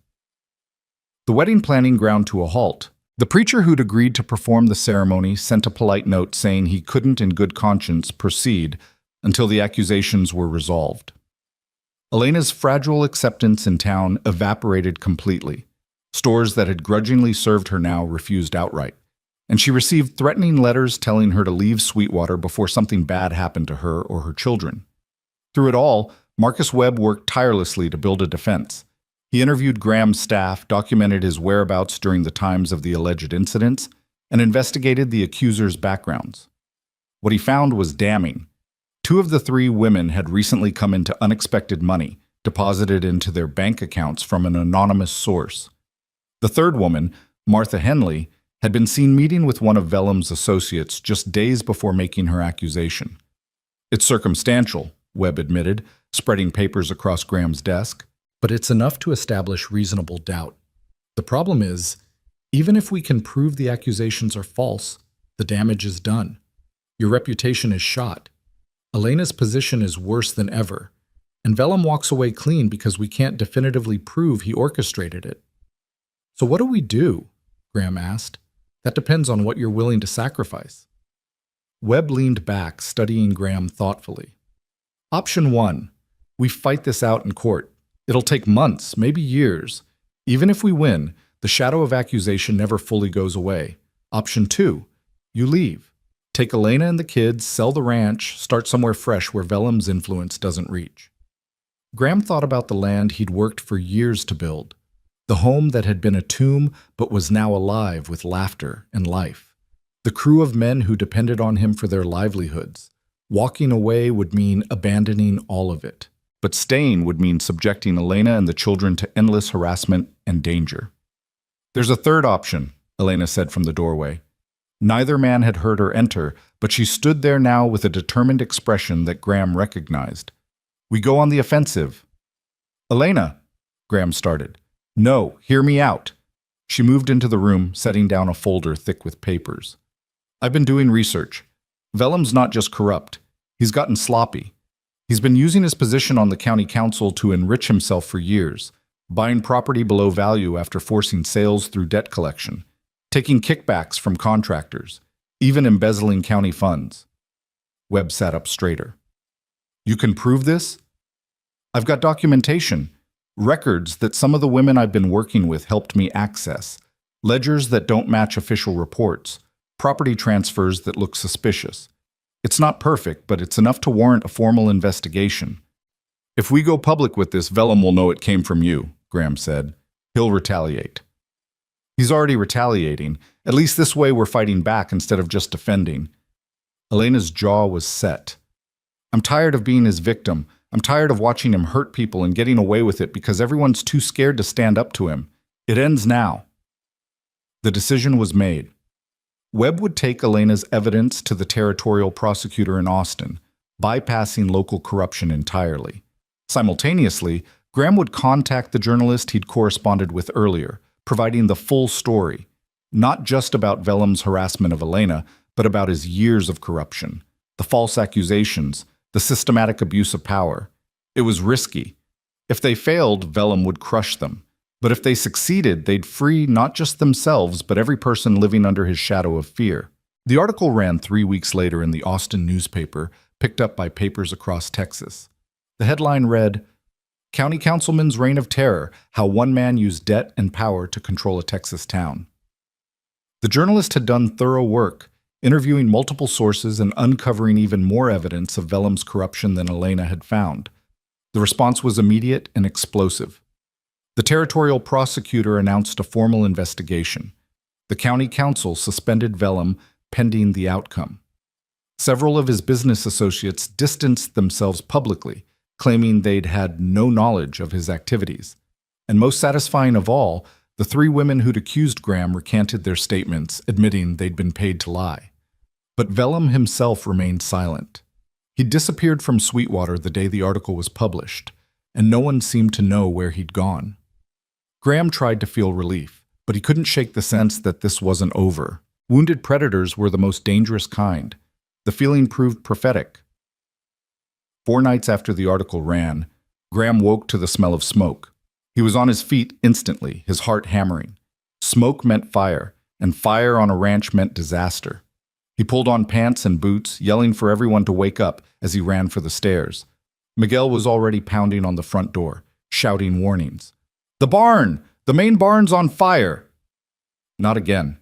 S1: The wedding planning ground to a halt. The preacher who'd agreed to perform the ceremony sent a polite note saying he couldn't in good conscience proceed until the accusations were resolved. Elena's fragile acceptance in town evaporated completely. Stores that had grudgingly served her now refused outright, and she received threatening letters telling her to leave Sweetwater before something bad happened to her or her children. Through it all, Marcus Webb worked tirelessly to build a defense. He interviewed Graham's staff, documented his whereabouts during the times of the alleged incidents, and investigated the accusers' backgrounds. What he found was damning. 2 of the 3 women had recently come into unexpected money, deposited into their bank accounts from an anonymous source. The 3rd woman, Martha Henley, had been seen meeting with one of Vellum's associates just days before making her accusation. It's circumstantial, Webb admitted, spreading papers across Graham's desk. But it's enough to establish reasonable doubt. The problem is, even if we can prove the accusations are false, the damage is done. Your reputation is shot. Elena's position is worse than ever, and Vellum walks away clean because we can't definitively prove he orchestrated it. So what do we do? Graham asked. That depends on what you're willing to sacrifice. Webb leaned back, studying Graham thoughtfully. Option 1. We fight this out in court. It'll take months, maybe years. Even if we win, the shadow of accusation never fully goes away. Option 2. You leave. Take Elena and the kids, sell the ranch, start somewhere fresh where Vellum's influence doesn't reach. Graham thought about the land he'd worked for years to build. The home that had been a tomb but was now alive with laughter and life. The crew of men who depended on him for their livelihoods. Walking away would mean abandoning all of it. But staying would mean subjecting Elena and the children to endless harassment and danger. There's a 3rd option, Elena said from the doorway. Neither man had heard her enter, but she stood there now with a determined expression that Graham recognized. We go on the offensive. Elena, Graham started. No, hear me out. She moved into the room, setting down a folder thick with papers. I've been doing research. Vellum's not just corrupt. He's gotten sloppy. He's been using his position on the county council to enrich himself for years, buying property below value after forcing sales through debt collection, taking kickbacks from contractors, even embezzling county funds. Webb sat up straighter. You can prove this? I've got documentation, records that some of the women I've been working with helped me access, ledgers that don't match official reports, property transfers that look suspicious. It's not perfect, but it's enough to warrant a formal investigation. If we go public with this, Vellum will know it came from you, Graham said. He'll retaliate. He's already retaliating. At least this way we're fighting back instead of just defending. Elena's jaw was set. I'm tired of being his victim. I'm tired of watching him hurt people and getting away with it because everyone's too scared to stand up to him. It ends now." The decision was made. Webb would take Elena's evidence to the territorial prosecutor in Austin, bypassing local corruption entirely. Simultaneously, Graham would contact the journalist he'd corresponded with earlier, providing the full story, not just about Vellum's harassment of Elena, but about his years of corruption, the false accusations, the systematic abuse of power. It was risky. If they failed, Vellum would crush them. But if they succeeded, they'd free not just themselves, but every person living under his shadow of fear. The article ran 3 weeks later in the Austin newspaper, picked up by papers across Texas. The headline read, "County Councilman's Reign of Terror, How One Man Used Debt and Power to Control a Texas Town." The journalist had done thorough work, interviewing multiple sources and uncovering even more evidence of Vellum's corruption than Elena had found. The response was immediate and explosive. The territorial prosecutor announced a formal investigation. The county council suspended Vellum pending the outcome. Several of his business associates distanced themselves publicly, claiming they'd had no knowledge of his activities. And most satisfying of all, the 3 women who'd accused Graham recanted their statements, admitting they'd been paid to lie. But Vellum himself remained silent. He'd disappeared from Sweetwater the day the article was published, and no one seemed to know where he'd gone. Graham tried to feel relief, but he couldn't shake the sense that this wasn't over. Wounded predators were the most dangerous kind. The feeling proved prophetic. 4 nights after the article ran, Graham woke to the smell of smoke. He was on his feet instantly, his heart hammering. Smoke meant fire, and fire on a ranch meant disaster. He pulled on pants and boots, yelling for everyone to wake up as he ran for the stairs. Miguel was already pounding on the front door, shouting warnings. "The barn! The main barn's on fire!" Not again.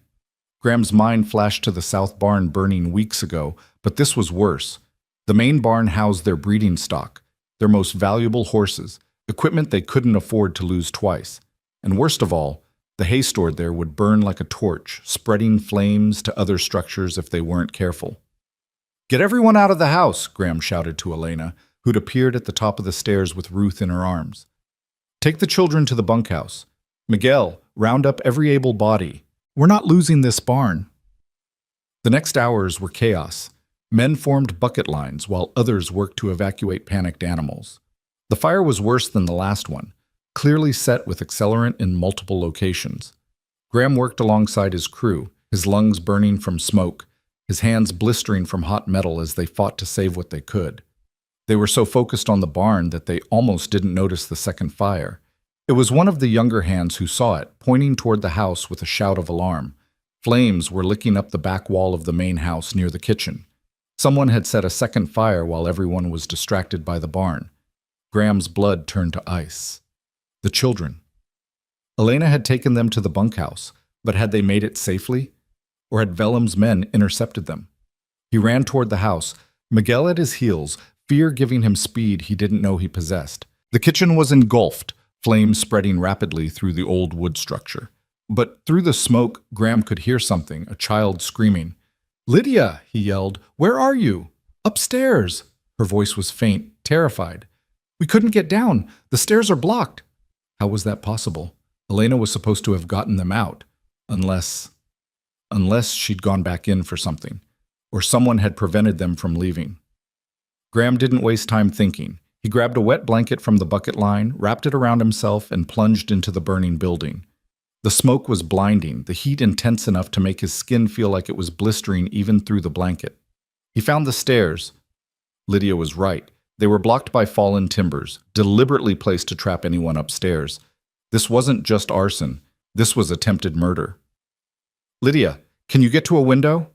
S1: Graham's mind flashed to the south barn burning weeks ago, but this was worse. The main barn housed their breeding stock, their most valuable horses, equipment they couldn't afford to lose twice. And worst of all, the hay stored there would burn like a torch, spreading flames to other structures if they weren't careful. "Get everyone out of the house," Graham shouted to Elena, who'd appeared at the top of the stairs with Ruth in her arms. "Take the children to the bunkhouse. Miguel, round up every able body. We're not losing this barn." The next hours were chaos. Men formed bucket lines while others worked to evacuate panicked animals. The fire was worse than the last one, clearly set with accelerant in multiple locations. Graham worked alongside his crew, his lungs burning from smoke, his hands blistering from hot metal as they fought to save what they could. They were so focused on the barn that they almost didn't notice the second fire. It was one of the younger hands who saw it, pointing toward the house with a shout of alarm. Flames were licking up the back wall of the main house near the kitchen. Someone had set a second fire while everyone was distracted by the barn. Graham's blood turned to ice. The children. Elena had taken them to the bunkhouse, but had they made it safely? Or had Vellum's men intercepted them? He ran toward the house, Miguel at his heels, fear giving him speed he didn't know he possessed. The kitchen was engulfed, flames spreading rapidly through the old wood structure. But through the smoke, Graham could hear something, a child screaming. "Lydia!" he yelled. "Where are you?" "Upstairs!" Her voice was faint, terrified. "We couldn't get down. The stairs are blocked." How was that possible? Elena was supposed to have gotten them out. Unless she'd gone back in for something, or someone had prevented them from leaving. Graham didn't waste time thinking. He grabbed a wet blanket from the bucket line, wrapped it around himself, and plunged into the burning building. The smoke was blinding, the heat intense enough to make his skin feel like it was blistering even through the blanket. He found the stairs. Lydia was right. They were blocked by fallen timbers, deliberately placed to trap anyone upstairs. This wasn't just arson. This was attempted murder. "Lydia, can you get to a window?"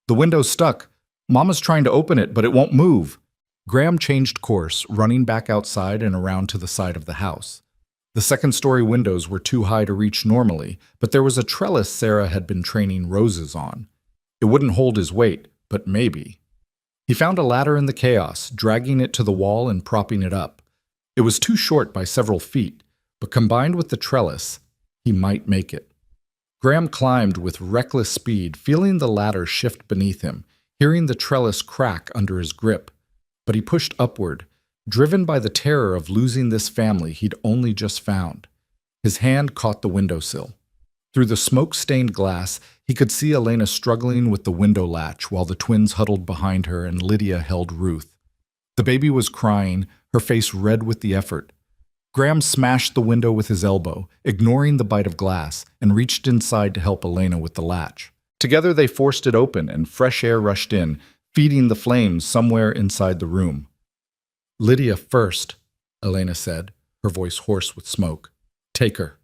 S1: "The window's stuck. Mama's trying to open it, but it won't move." Graham changed course, running back outside and around to the side of the house. The second-story windows were too high to reach normally, but there was a trellis Sarah had been training roses on. It wouldn't hold his weight, but maybe. He found a ladder in the chaos, dragging it to the wall and propping it up. It was too short by several feet, but combined with the trellis, he might make it. Graham climbed with reckless speed, feeling the ladder shift beneath him, hearing the trellis crack under his grip. But he pushed upward. driven by the terror of losing this family he'd only just found. His hand caught the windowsill. Through the smoke-stained glass, he could see Elena struggling with the window latch while the twins huddled behind her and Lydia held Ruth. The baby was crying, her face red with the effort. Graham smashed the window with his elbow, ignoring the bite of glass, and reached inside to help Elena with the latch. Together they forced it open and fresh air rushed in, feeding the flames somewhere inside the room. "Lydia first," Elena said, her voice hoarse with smoke. "Take her.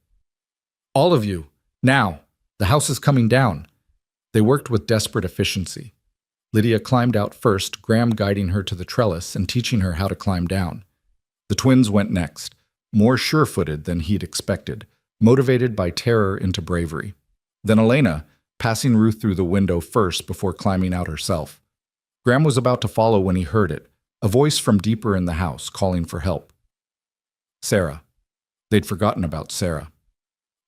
S1: All of you, now. The house is coming down." They worked with desperate efficiency. Lydia climbed out first, Graham guiding her to the trellis and teaching her how to climb down. The twins went next, more sure-footed than he'd expected, motivated by terror into bravery. Then Elena, passing Ruth through the window first before climbing out herself. Graham was about to follow when he heard it, a voice from deeper in the house calling for help. Sarah. They'd forgotten about Sarah.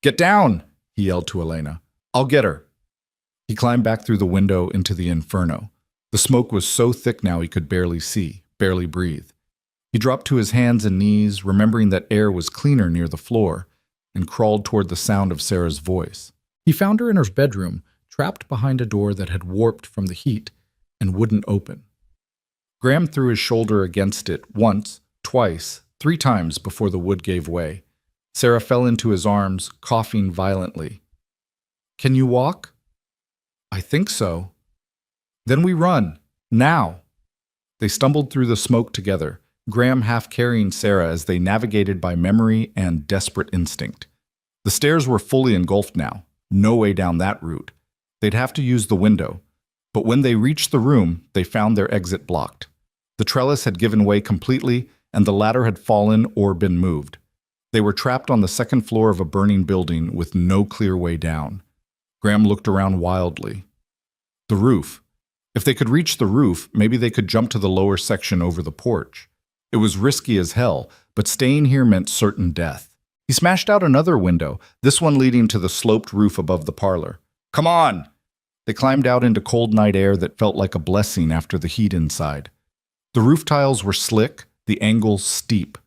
S1: "Get down!" he yelled to Elena. "I'll get her." He climbed back through the window into the inferno. The smoke was so thick now he could barely see, barely breathe. He dropped to his hands and knees, remembering that air was cleaner near the floor, and crawled toward the sound of Sarah's voice. He found her in her bedroom, trapped behind a door that had warped from the heat and wouldn't open. Graham threw his shoulder against it once, twice, 3 times before the wood gave way. Sarah fell into his arms, coughing violently. "Can you walk?" "I think so." "Then we run. Now." They stumbled through the smoke together, Graham half carrying Sarah as they navigated by memory and desperate instinct. The stairs were fully engulfed now. No way down that route. They'd have to use the window. But when they reached the room, they found their exit blocked. The trellis had given way completely, and the ladder had fallen or been moved. They were trapped on the second floor of a burning building with no clear way down. Graham looked around wildly. The roof. If they could reach the roof, maybe they could jump to the lower section over the porch. It was risky as hell, but staying here meant certain death. He smashed out another window, this one leading to the sloped roof above the parlor. "Come on!" They climbed out into cold night air that felt like a blessing after the heat inside. The roof tiles were slick, the angles steep.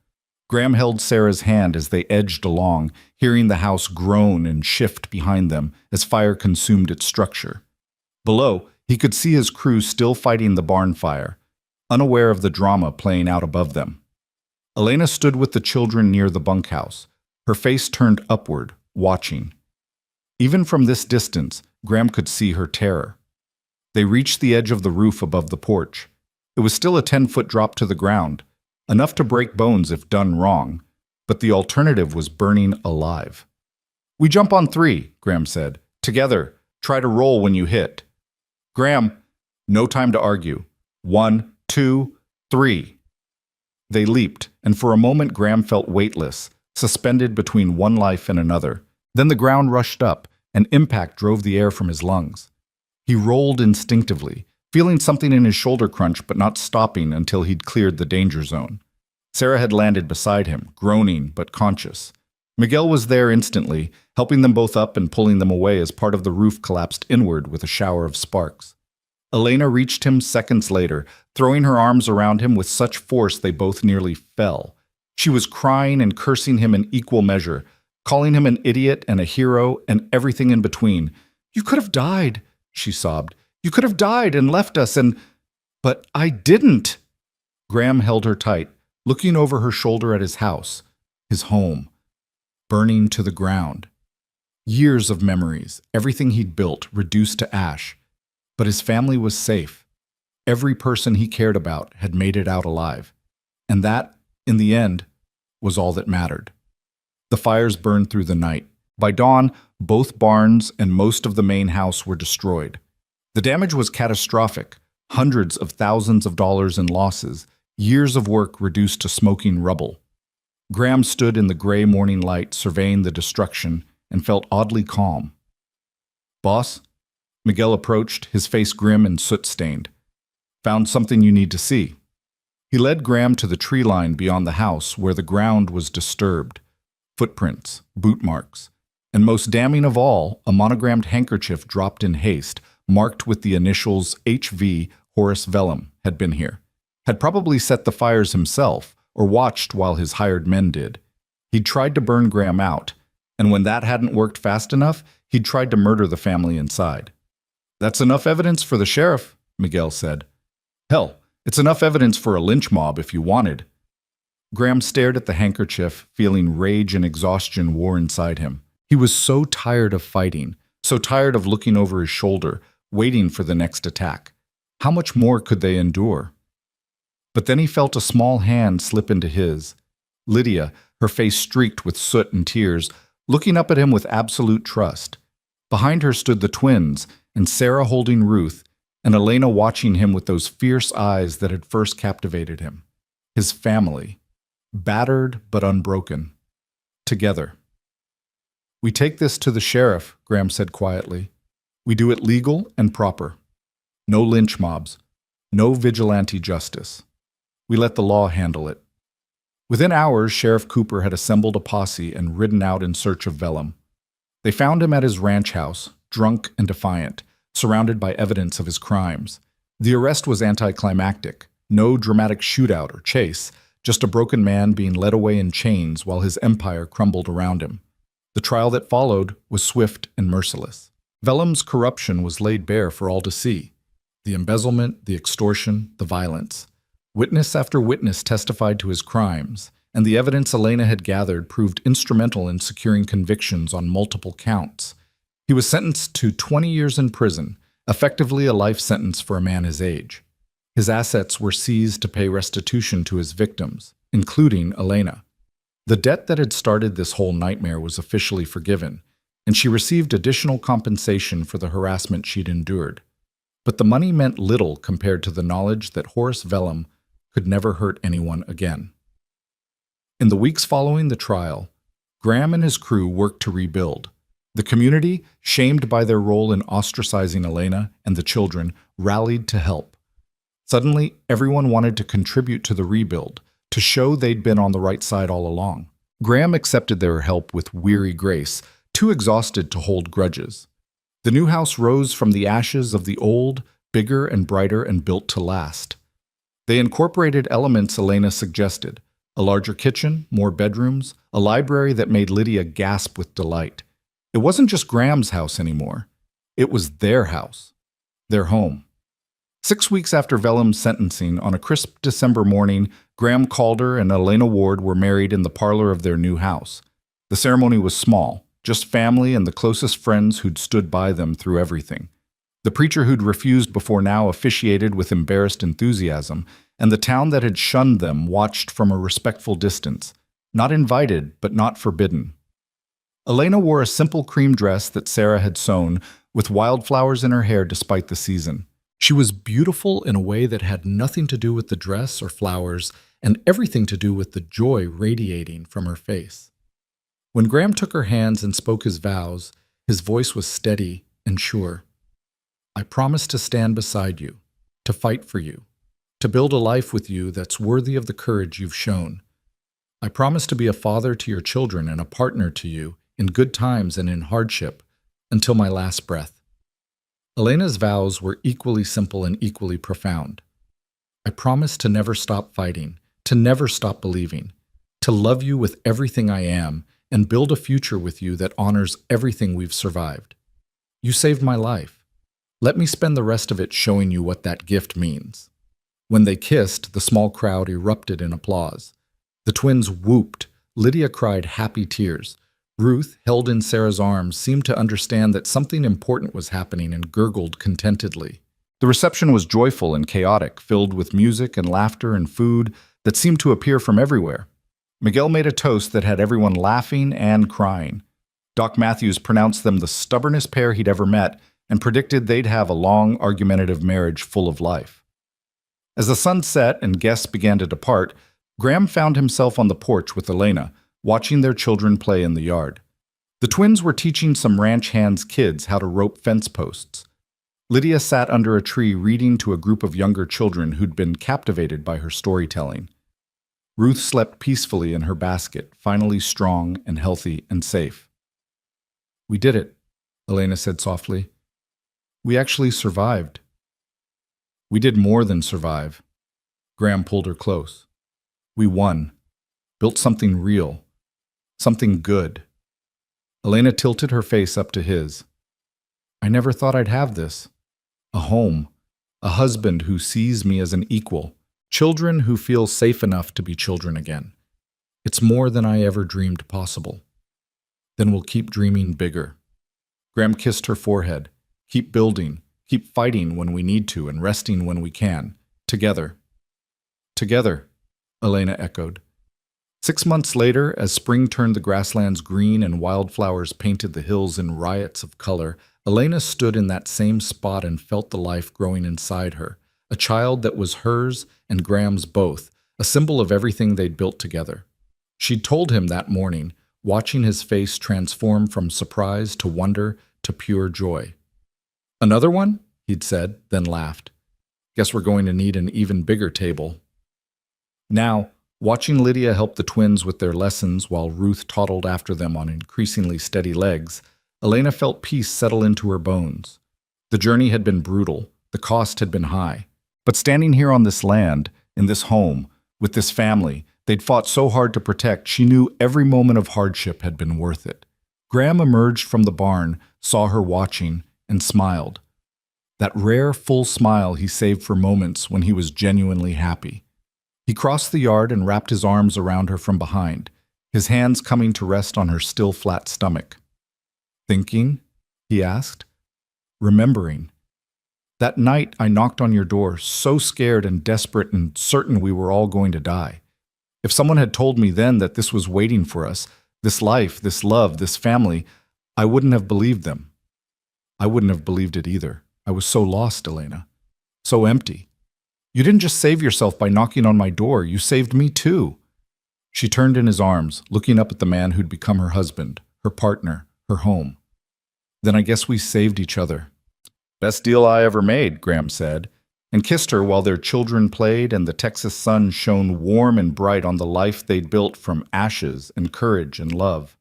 S1: Graham held Sarah's hand as they edged along, hearing the house groan and shift behind them as fire consumed its structure. Below, he could see his crew still fighting the barn fire, unaware of the drama playing out above them. Elena stood with the children near the bunkhouse, her face turned upward, watching. Even from this distance, Graham could see her terror. They reached the edge of the roof above the porch. It was still a 10-foot drop to the ground, enough to break bones if done wrong, but the alternative was burning alive. "We jump on 3, Graham said. "Together. Try to roll when you hit." "Graham." No time to argue. 1, 2, 3. They leaped, and for a moment Graham felt weightless, suspended between one life and another. Then the ground rushed up, and impact drove the air from his lungs. He rolled instinctively, feeling something in his shoulder crunch but not stopping until he'd cleared the danger zone. Sarah had landed beside him, groaning but conscious. Miguel was there instantly, helping them both up and pulling them away as part of the roof collapsed inward with a shower of sparks. Elena reached him seconds later, throwing her arms around him with such force they both nearly fell. She was crying and cursing him in equal measure, calling him an idiot and a hero and everything in between. "You could have died," she sobbed. "You could have died and left us and—" "But I didn't!" Graham held her tight, looking over her shoulder at his house, his home, burning to the ground. Years of memories, everything he'd built, reduced to ash. But his family was safe. Every person he cared about had made it out alive. And that, in the end, was all that mattered. The fires burned through the night. By dawn, both barns and most of the main house were destroyed. The damage was catastrophic, hundreds of thousands of dollars in losses, years of work reduced to smoking rubble. Graham stood in the gray morning light surveying the destruction and felt oddly calm. "Boss?" Miguel approached, his face grim and soot-stained. "Found something you need to see." He led Graham to the tree line beyond the house where the ground was disturbed. Footprints, boot marks, and most damning of all, a monogrammed handkerchief dropped in haste, marked with the initials HV Horace Vellum, had been here. Had probably set the fires himself, or watched while his hired men did. He'd tried to burn Graham out, and when that hadn't worked fast enough, he'd tried to murder the family inside. "That's enough evidence for the sheriff," Miguel said. "Hell, it's enough evidence for a lynch mob if you wanted." Graham stared at the handkerchief, feeling rage and exhaustion war inside him. He was so tired of fighting, so tired of looking over his shoulder, waiting for the next attack. How much more could they endure? But then he felt a small hand slip into his. Lydia, her face streaked with soot and tears, looking up at him with absolute trust. Behind her stood the twins, and Sarah holding Ruth, and Elena watching him with those fierce eyes that had first captivated him. His family, battered but unbroken, together. "We take this to the sheriff," Graham said quietly. "We do it legal and proper. No lynch mobs, no vigilante justice. We let the law handle it." Within hours, Sheriff Cooper had assembled a posse and ridden out in search of Vellum. They found him at his ranch house, drunk and defiant, surrounded by evidence of his crimes. The arrest was anticlimactic. No dramatic shootout or chase, just a broken man being led away in chains while his empire crumbled around him. The trial that followed was swift and merciless. Vellum's corruption was laid bare for all to see. The embezzlement, the extortion, the violence. Witness after witness testified to his crimes, and the evidence Elena had gathered proved instrumental in securing convictions on multiple counts. He was sentenced to 20 years in prison, effectively a life sentence for a man his age. His assets were seized to pay restitution to his victims, including Elena. The debt that had started this whole nightmare was officially forgiven, and she received additional compensation for the harassment she'd endured. But the money meant little compared to the knowledge that Horace Vellum could never hurt anyone again. In the weeks following the trial, Graham and his crew worked to rebuild. The community, shamed by their role in ostracizing Elena and the children, rallied to help. Suddenly, everyone wanted to contribute to the rebuild, to show they'd been on the right side all along. Graham accepted their help with weary grace, too exhausted to hold grudges. The new house rose from the ashes of the old, bigger and brighter and built to last. They incorporated elements Elena suggested: a larger kitchen, more bedrooms, a library that made Lydia gasp with delight. It wasn't just Graham's house anymore. It was their house, their home. 6 weeks after Vellum's sentencing, on a crisp December morning, Graham Calder and Elena Ward were married in the parlor of their new house. The ceremony was small, just family and the closest friends who'd stood by them through everything. The preacher who'd refused before now officiated with embarrassed enthusiasm, and the town that had shunned them watched from a respectful distance, not invited but not forbidden. Elena wore a simple cream dress that Sarah had sewn, with wildflowers in her hair despite the season. She was beautiful in a way that had nothing to do with the dress or flowers, and everything to do with the joy radiating from her face. When Graham took her hands and spoke his vows, his voice was steady and sure. "I promise to stand beside you, to fight for you, to build a life with you that's worthy of the courage you've shown. I promise to be a father to your children and a partner to you in good times and in hardship until my last breath." Elena's vows were equally simple and equally profound. "I promise to never stop fighting, to never stop believing, to love you with everything I am, and build a future with you that honors everything we've survived. You saved my life. Let me spend the rest of it showing you what that gift means." When they kissed, the small crowd erupted in applause. The twins whooped. Lydia cried happy tears. Ruth, held in Sarah's arms, seemed to understand that something important was happening and gurgled contentedly. The reception was joyful and chaotic, filled with music and laughter and food that seemed to appear from everywhere. Miguel made a toast that had everyone laughing and crying. Doc Matthews pronounced them the stubbornest pair he'd ever met and predicted they'd have a long, argumentative marriage full of life. As the sun set and guests began to depart, Graham found himself on the porch with Elena, watching their children play in the yard. The twins were teaching some ranch hands' kids how to rope fence posts. Lydia sat under a tree reading to a group of younger children who'd been captivated by her storytelling. Ruth slept peacefully in her basket, finally strong and healthy and safe. "We did it," Elena said softly. "We actually survived." "We did more than survive." Graham pulled her close. We won. Built something real. Something good. Elena tilted her face up to his. I never thought I'd have this. A home. A husband who sees me as an equal. Children who feel safe enough to be children again. It's more than I ever dreamed possible. Then we'll keep dreaming bigger. Graham kissed her forehead. Keep building. Keep fighting when we need to and resting when we can. Together. Together, Elena echoed. 6 months later, as spring turned the grasslands green and wildflowers painted the hills in riots of color, Elena stood in that same spot and felt the life growing inside her, a child that was hers and Graham's both, a symbol of everything they'd built together. She'd told him that morning, watching his face transform from surprise to wonder to pure joy. Another one? He'd said, then laughed. Guess we're going to need an even bigger table. Now, watching Lydia help the twins with their lessons while Ruth toddled after them on increasingly steady legs, Elena felt peace settle into her bones. The journey had been brutal, the cost had been high. But standing here on this land, in this home, with this family they'd fought so hard to protect, she knew every moment of hardship had been worth it. Graham emerged from the barn, saw her watching, and smiled. That rare, full smile he saved for moments when he was genuinely happy. He crossed the yard and wrapped his arms around her from behind, his hands coming to rest on her still flat stomach. Thinking? He asked. Remembering. That night I knocked on your door, so scared and desperate and certain we were all going to die. If someone had told me then that this was waiting for us, this life, this love, this family, I wouldn't have believed them. I wouldn't have believed it either. I was so lost, Elena. So empty. You didn't just save yourself by knocking on my door, you saved me too. She turned in his arms, looking up at the man who'd become her husband, her partner, her home. Then I guess we saved each other. Best deal I ever made, Graham said, and kissed her while their children played and the Texas sun shone warm and bright on the life they'd built from ashes and courage and love.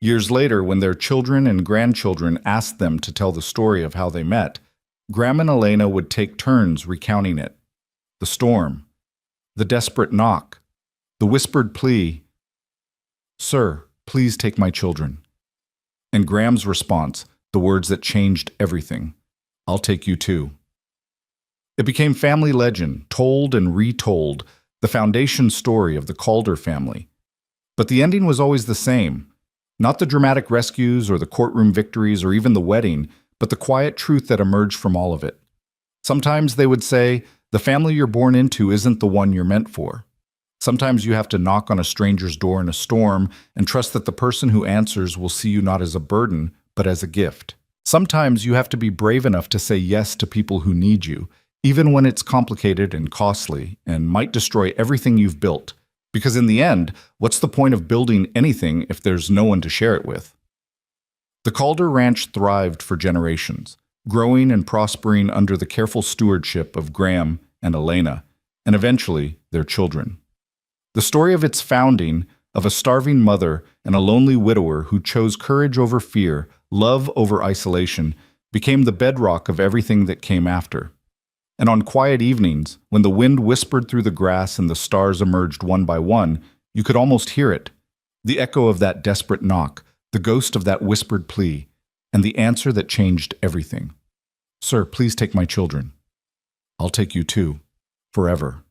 S1: Years later, when their children and grandchildren asked them to tell the story of how they met, Graham and Elena would take turns recounting it. The storm, the desperate knock, the whispered plea, "Sir, please take my children." And Graham's response, the words that changed everything, "I'll take you too." It became family legend, told and retold, the foundation story of the Calder family. But the ending was always the same. Not the dramatic rescues or the courtroom victories or even the wedding, but the quiet truth that emerged from all of it. Sometimes they would say, the family you're born into isn't the one you're meant for. Sometimes you have to knock on a stranger's door in a storm and trust that the person who answers will see you not as a burden, but as a gift. Sometimes you have to be brave enough to say yes to people who need you, even when it's complicated and costly and might destroy everything you've built. Because in the end, what's the point of building anything if there's no one to share it with? The Calder Ranch thrived for generations, growing and prospering under the careful stewardship of Graham and Elena, and eventually their children. The story of its founding, of a starving mother and a lonely widower who chose courage over fear, love over isolation, became the bedrock of everything that came after. And on quiet evenings, when the wind whispered through the grass and the stars emerged one by one, you could almost hear it. The echo of that desperate knock, the ghost of that whispered plea, and the answer that changed everything. "Sir, please take my children." "I'll take you too, forever."